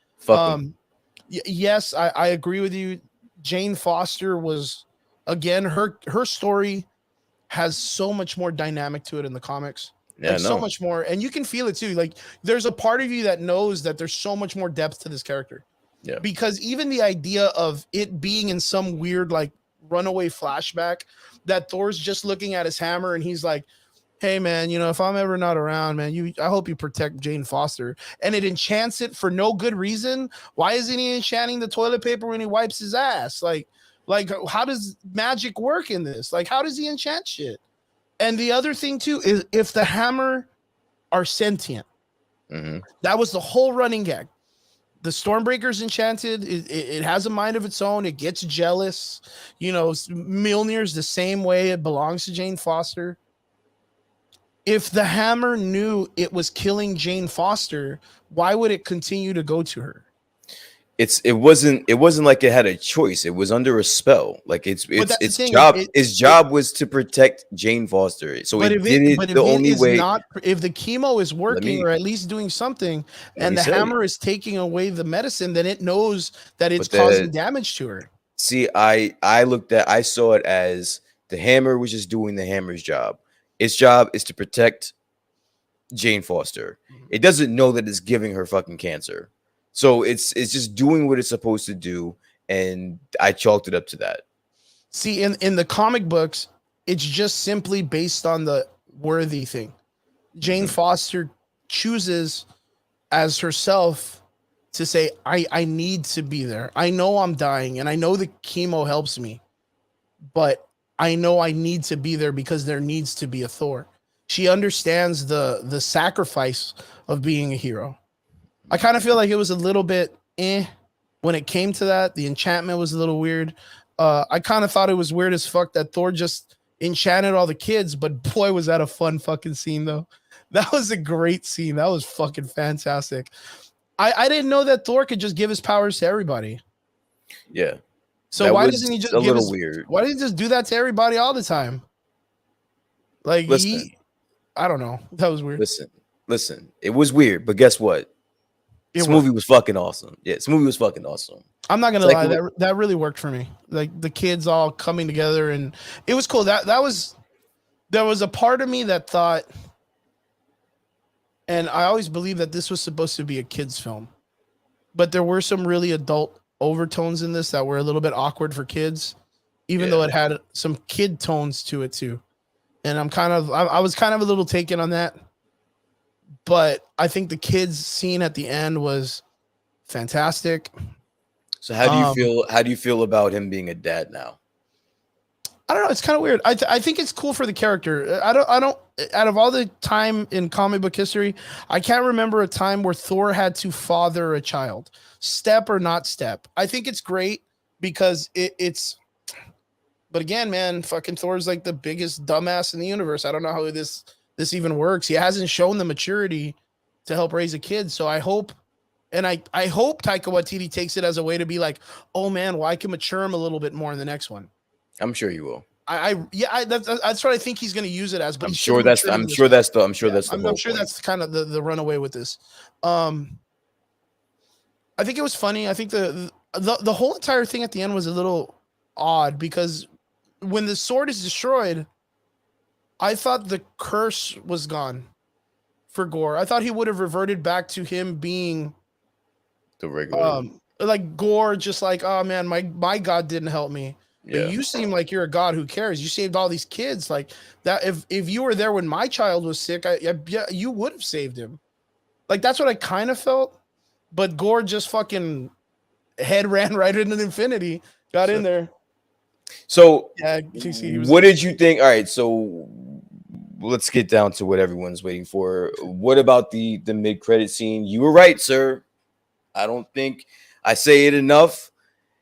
Yes, I agree with you. Jane Foster was, again, her story has so much more dynamic to it in the comics. Yeah, like so much more, and you can feel it too. Like there's a part of you that knows that there's so much more depth to this character. Yeah. Because even the idea of it being in some weird like runaway flashback that Thor's just looking at his hammer and he's like, "Hey man, you know, if I'm ever not around, man, I hope you protect Jane Foster." And it enchants it for no good reason. Why isn't he enchanting the toilet paper when he wipes his ass? Like how does magic work in this? Like how does he enchant shit? And the other thing too is if the hammer are sentient, that was the whole running gag. The Stormbreaker's enchanted. It has a mind of its own. It gets jealous. You know, Mjolnir's the same way. It belongs to Jane Foster. If the hammer knew it was killing Jane Foster, why would it continue to go to her? it wasn't like it had a choice. It was under a spell. Like But that's the its thing. job was to protect Jane Foster. So it did it But the if it only is way. not, if the chemo is Let working me or at least doing something, let and me the say. hammer is taking away the medicine, then it knows that it's But the causing damage to her. see, I saw it as the hammer was just doing the hammer's job. Its job is to protect Jane Foster. It doesn't know that it's giving her fucking cancer. So it's just doing what it's supposed to do, and I chalked it up to that. See, in the comic books, it's just simply based on the worthy thing. Jane Mhm. Foster chooses as herself to say, I need to be there. I know I'm dying and I know the chemo helps me, but I know I need to be there because there needs to be a Thor. She understands the sacrifice of being a hero. I kind of feel like it was a little bit when it came to that. The enchantment was a little weird. I kind of thought it was weird as fuck that Thor just enchanted all the kids, but boy, was that a fun fucking scene though. That was a great scene. That was fucking fantastic. I didn't know that Thor could just give his powers to everybody. Yeah, So that why was doesn't he just a give little his weird. why didn't he just do that to everybody all the time? Like Listen, I don't know. That was weird. listen. It was weird, but guess what? It This worked. movie was fucking awesome. Yeah, this movie was fucking awesome. I'm not gonna It's like lie, that really worked for me. Like the kids all coming together, and it was cool. That was there was a part of me that thought, and I always believed that this was supposed to be a kids film, but there were some really adult overtones in this that were a little bit awkward for kids, even though yeah. it had some kid tones to it too. And I was kind of a little taken on that, but I think the kids scene at the end was fantastic. So Um, how do you feel about him being a dad now? I don't know. It's kind of weird. I think it's cool for the character. I don't. Out of all the time in comic book history, I can't remember a time where Thor had to father a child, step or not step. I think it's great because it's. But again, man, fucking Thor's like the biggest dumbass in the universe. I don't know how this even works. He hasn't shown the maturity to help raise a kid. So I hope, and I hope Taika Waititi takes it as a way to be like, oh man, well I can mature him a little bit more in the next one. I'm sure you will. That's what I think he's going to use it as. But I'm he should sure have that's matured I'm in this sure one. that's the I'm sure Yeah, that's the I'm whole sure point. that's kind of the runaway with this. I think it was funny. I think the whole entire thing at the end was a little odd because when the sword is destroyed, I thought the curse was gone for Gore. I thought he would have reverted back to him being The regular, like Gore, just like, oh man, my God didn't help me. But yeah. you seem like you're a God who cares. You saved all these kids. Like that. If you were there when my child was sick, yeah, you would have saved him. Like that's what I kind of felt. But Gore just fucking head ran right into infinity. Got in So, there. so Yeah, TC, he was. what did you think? All right, so let's get down to what everyone's waiting for. What about the mid credit scene? You were right, sir. I don't think I say it enough.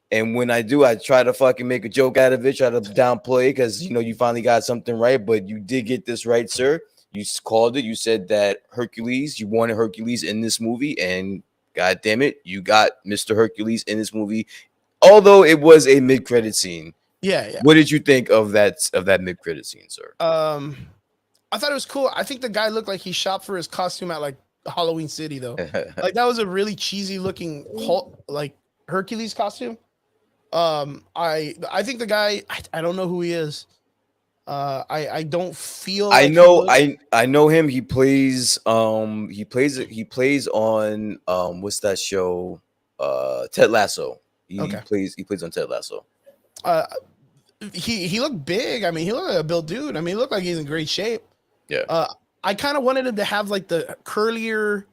And when I do, I try to fucking make a joke out of it, try to downplay because you finally got something right. But you did get this right, sir. You called it. You said that Hercules, you wanted Hercules in this movie, and god damn it, you got Mr. Hercules in this movie. Although it was a mid-credit scene. Yeah, yeah. What did you think of that mid-credit scene, sir? I thought it was cool. I think the guy looked like he shopped for his costume at like Halloween City though. Like that was a really cheesy looking like Hercules costume. I think the guy I don't know who he is. I don't feel I like know I know him. He plays on what's that show? Ted Lasso. Okay. He plays on Ted Lasso. Uh, he looked big. I mean, he looked like a built dude. I mean, he looked like he's in great shape. Yeah. I kind of wanted him to have like the curlier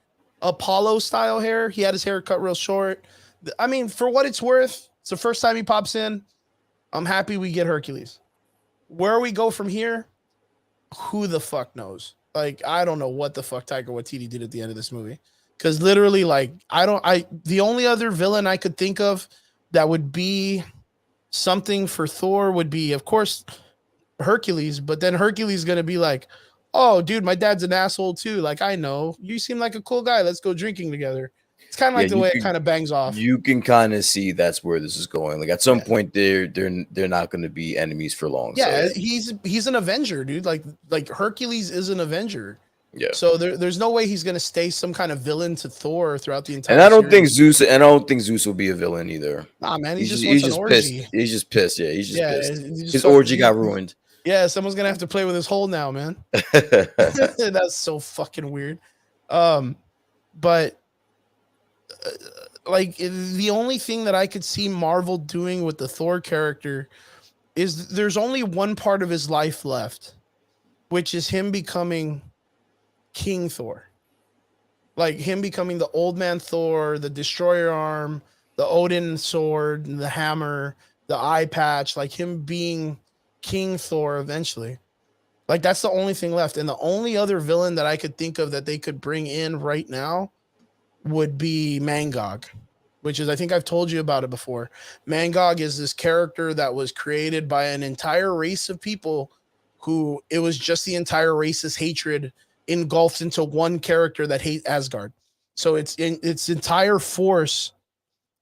Apollo style hair. He had his hair cut real short. I mean, for what it's worth, it's the first time he pops in. I'm happy we get Hercules. Where we go from here, who the fuck knows? Like, I don't know what the fuck Taika Waititi did at the end of this movie. Because literally, like, the only other villain I could think of that would be something for Thor would be, of course, Hercules. But then Hercules is going to be like, oh, dude, my dad's an asshole too. Like, I know. You seem like a cool guy. Let's go drinking together. It's kind of Yeah, like the way it kind of bangs off. you can kind of see that's where this is going. Like at some point, they're not going to be enemies for long. Yeah, So, he's an Avenger, dude. Like Hercules is an Avenger. yeah. So there's no way he's gonna stay some kind of villain to Thor throughout the entire. And I don't think series. Zeus. And I don't think Zeus will be a villain either. Nah, man, he just He's wants an just pissed. orgy. He's just pissed. Yeah, he's just Yeah, pissed. he just His fucking- orgy got ruined. Yeah, someone's gonna have to play with his hole now, man. That's so fucking weird. But like the only thing that I could see Marvel doing with the Thor character is there's only one part of his life left, which is him becoming King Thor. Like him becoming the old man Thor, the destroyer arm, the Odin sword, the hammer, the eye patch, like him being King Thor eventually. Like that's the only thing left. And the only other villain that I could think of that they could bring in right now would be Mangog, which is, I think I've told you about it before. Mangog is this character that was created by an entire race of people who it was just the entire race's hatred engulfed into one character that hate Asgard. So its entire force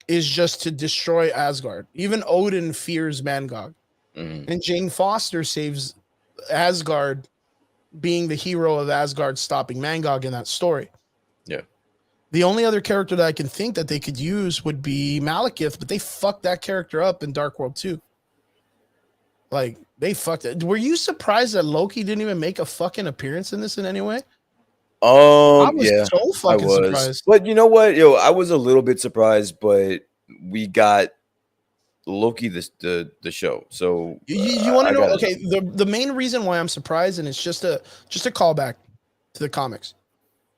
is just to destroy Asgard. Even Odin fears Mangog. And Jane Foster saves Asgard, being the hero of Asgard, stopping Mangog in that story. Yeah. The only other character that I can think that they could use would be Malekith, but they fucked that character up in Dark World 2. Like, they fucked it. Were you surprised that Loki didn't even make a fucking appearance in this in any way? I was so fucking surprised. But you know what? I was a little bit surprised, but we got Loki the show. So you want to know? Okay, the main reason why I'm surprised, and it's just a callback to the comics,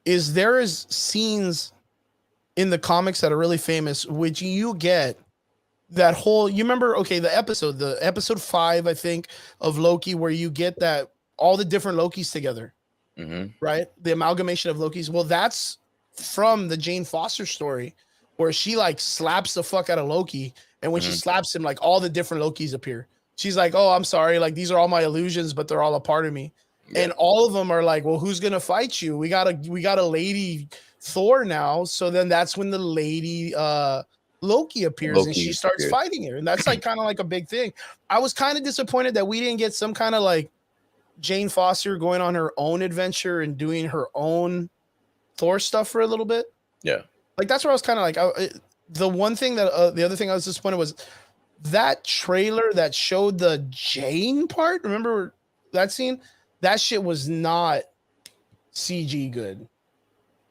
is there is scenes in the comics that are really famous, which you get that whole. You remember? Okay, the episode 5, I think, of Loki, where you get that all the different Lokis together, right? The amalgamation of Lokis. Well, that's from the Jane Foster story, where she like slaps the fuck out of Loki. And when she slaps him, like all the different Lokis appear. She's like, "Oh, I'm sorry. Like these are all my illusions, but they're all a part of me." Yeah. And all of them are like, "Well, who's gonna fight you? We got a lady Thor now." So then that's when the lady Loki appears and she starts fighting her, and that's like kind of like a big thing. I was kind of disappointed that we didn't get some kind of like Jane Foster going on her own adventure and doing her own Thor stuff for a little bit. Yeah, like that's where I was kind of like. The one thing that the other thing I was disappointed was that trailer that showed the Jane part. Remember that scene? That shit was not CG good.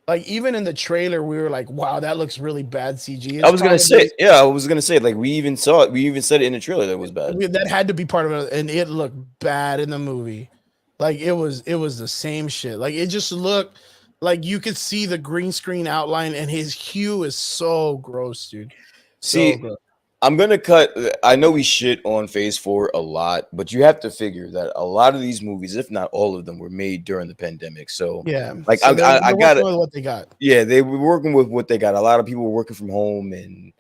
Like even in the trailer, we were like, "Wow, that looks really bad CG." I was gonna say, like we even saw it. We even said it in the trailer that it was bad. That had to be part of it, and it looked bad in the movie. Like it was the same shit. Like it just looked. Like you could see the green screen outline, and his hue is so gross, dude. See, gross. I'm gonna cut. I know we shit on Phase 4 a lot, but you have to figure that a lot of these movies, if not all of them, were made during the pandemic. So yeah, like so I got what they got. Yeah, they were working with what they got. A lot of people were working from home, and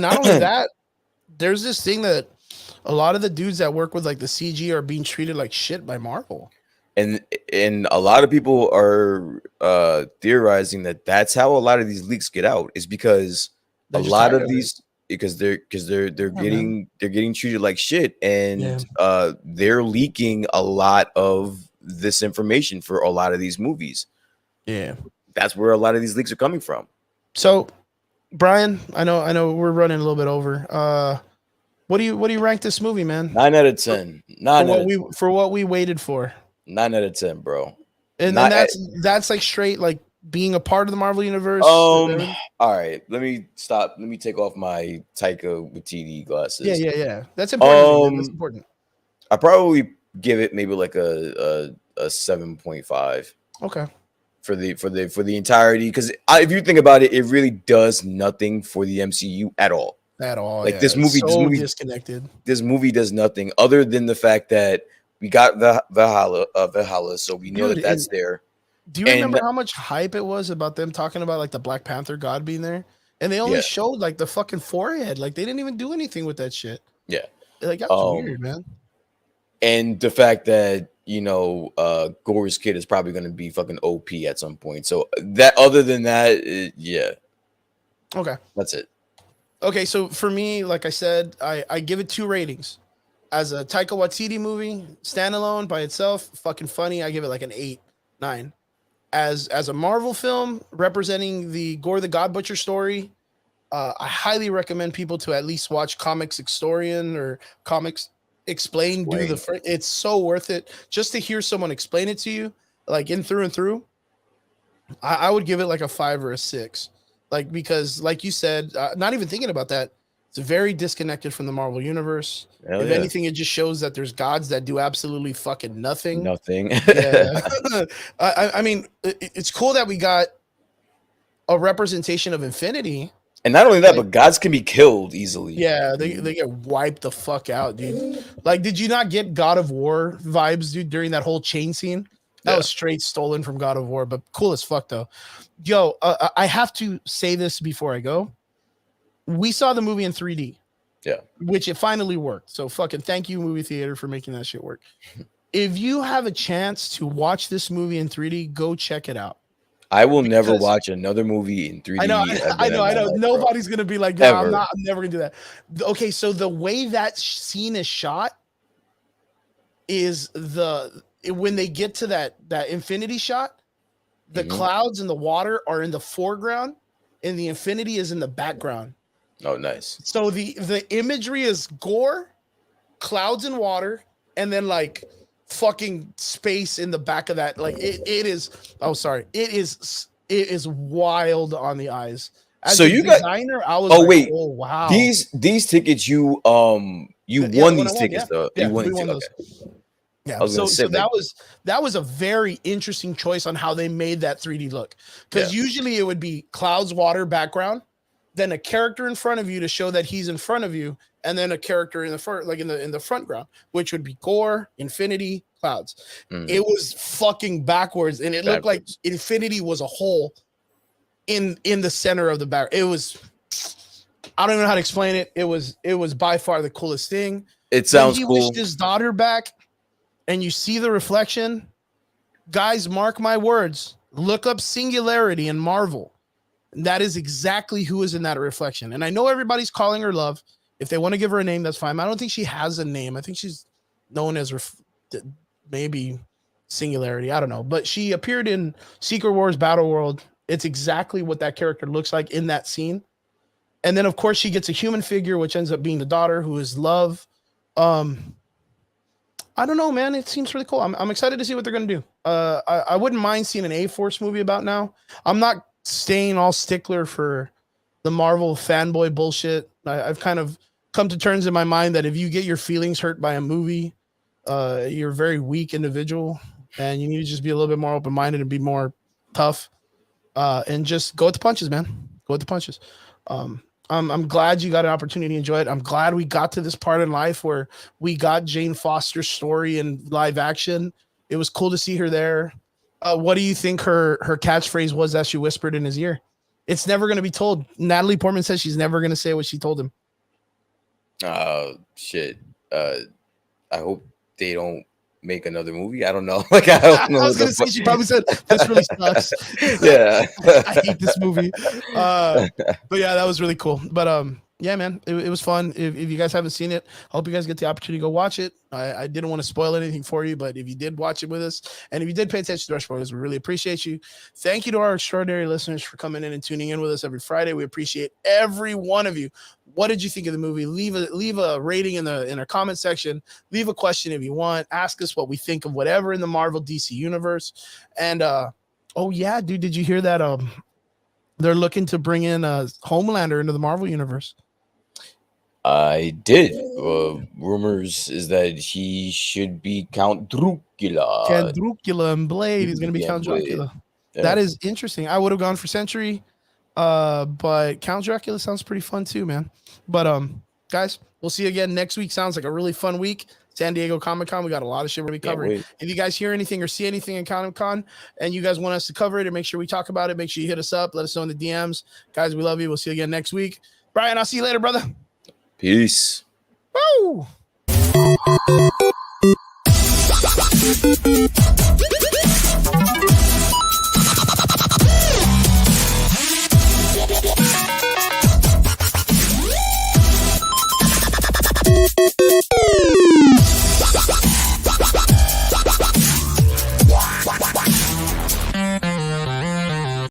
not only that, there's this thing that a lot of the dudes that work with like the CG are being treated like shit by Marvel. And a lot of people are theorizing that that's how a lot of these leaks get out, is because they're getting treated like shit, and they're leaking a lot of this information for a lot of these movies. Yeah, that's where a lot of these leaks are coming from. So, Brian, I know we're running a little bit over. What do you rank this movie, man? 9 out of 10. For what we waited for. 9 out of 10, bro. And that's like straight like being a part of the Marvel universe. All right, let me stop. Let me take off my Taika Waititi glasses. Yeah. That's important. That's important. I probably give it maybe like a 7.5. Okay. For the entirety, because if you think about it, it really does nothing for the MCU at all. Like this movie disconnected. This movie does nothing other than the fact that we got Valhalla, so we know that that's there. Do you remember how much hype it was about them talking about like the Black Panther god being there? And they only showed like the fucking forehead. Like they didn't even do anything with that shit. Yeah. Like that's weird, man. And the fact that, Gore's kid is probably going to be fucking OP at some point. So that, other than that, yeah. Okay. That's it. Okay, so for me, like I said, I give it 2 ratings. As a Taika Waititi movie, standalone by itself, fucking funny, I give it like an 8, 9. As a Marvel film representing the Gore the God Butcher story, I highly recommend people to at least watch Comics Historian or Comics Explain. It's so worth it just to hear someone explain it to you, like in through and through. I would give it like a 5 or a 6, like because like you said, not even thinking about that, it's very disconnected from the Marvel universe. Hell If yeah. anything, it just shows that there's gods that do absolutely fucking nothing. Nothing. Yeah, I mean, it's cool that we got a representation of infinity. And not only that, but gods can be killed easily. Yeah, they get wiped the fuck out, dude. Like, did you not get God of War vibes, dude, during that whole chain scene? That was straight stolen from God of War, but cool as fuck, though. Yo, I have to say this before I go. We saw the movie in 3D. Yeah. Which it finally worked. So fucking thank you, movie theater, for making that shit work. If you have a chance to watch this movie in 3D, go check it out. I will never watch another movie in 3D. I know. Nobody's gonna be like, yeah, I'm never gonna do that. Okay, so the way that scene is shot is when they get to that infinity shot, the clouds and the water are in the foreground, and the infinity is in the background. Oh, nice. So the imagery is gore, clouds and water, and then like fucking space in the back of that. Like it is. Oh, sorry. It is wild on the eyes. As so you designer, I was. Oh, wait. Oh wow. These tickets you won these tickets though. Yeah, you won we won those. Yeah, so that was a very interesting choice on how they made that 3D look, because usually it would be clouds, water, background, then a character in front of you to show that he's in front of you, and then a character in the front, like in the front ground, which would be gore, infinity, clouds. It was fucking backwards, and it looked like infinity was a hole in the center of the back. It was, I don't know how to explain it. It was by far the coolest thing. It sounds cool. He wished his daughter back. And you see the reflection, guys, mark my words, look up Singularity in Marvel. And that is exactly who is in that reflection. And I know everybody's calling her Love. If they want to give her a name, that's fine. I don't think she has a name. I think she's known as maybe Singularity. I don't know. But she appeared in Secret Wars Battle World. It's exactly what that character looks like in that scene. And then, of course, she gets a human figure, which ends up being the daughter, who is Love. I don't know, man. It seems really cool. I'm excited to see what they're going to do. I wouldn't mind seeing an A-Force movie about now. I'm not staying all stickler for the Marvel fanboy bullshit. I've kind of come to terms in my mind that if you get your feelings hurt by a movie, you're a very weak individual, and you need to just be a little bit more open-minded and be more tough, and just go with the punches, man. Go with the punches. I'm glad you got an opportunity to enjoy it. I'm glad we got to this part in life where we got Jane Foster's story in live action. It was cool to see her there. What do you think her catchphrase was that she whispered in his ear? It's never going to be told. Natalie Portman says she's never going to say what she told him. Shit. I hope they don't make another movie. I don't know. Like, I don't know. I was gonna say she probably said this really sucks. Yeah. I hate this movie. But yeah, that was really cool. But yeah, man, it was fun. If you guys haven't seen it, I hope you guys get the opportunity to go watch it. I didn't want to spoil anything for you, but if you did watch it with us, and if you did pay attention to our spoilers, we really appreciate you. Thank you to our extraordinary listeners for coming in and tuning in with us every Friday. We appreciate every one of you. What did you think of the movie? Leave a rating in our comment section. Leave a question if you want. Ask us what we think of whatever in the Marvel DC universe. And oh yeah, dude, did you hear that? They're looking to bring in Homelander into the Marvel universe. I did. Rumors is that he should be Count Dracula. Count Dracula and Blade. He's going to be Count Dracula. Yeah. That is interesting. I would have gone for Sentry, but Count Dracula sounds pretty fun too, man. But guys, we'll see you again next week. Sounds like a really fun week. San Diego Comic-Con. We got a lot of shit we're going to be covering. If you guys hear anything or see anything in Comic-Con and you guys want us to cover it and make sure we talk about it, make sure you hit us up. Let us know in the DMs. Guys, we love you. We'll see you again next week. Brian, I'll see you later, brother. Peace. Woo!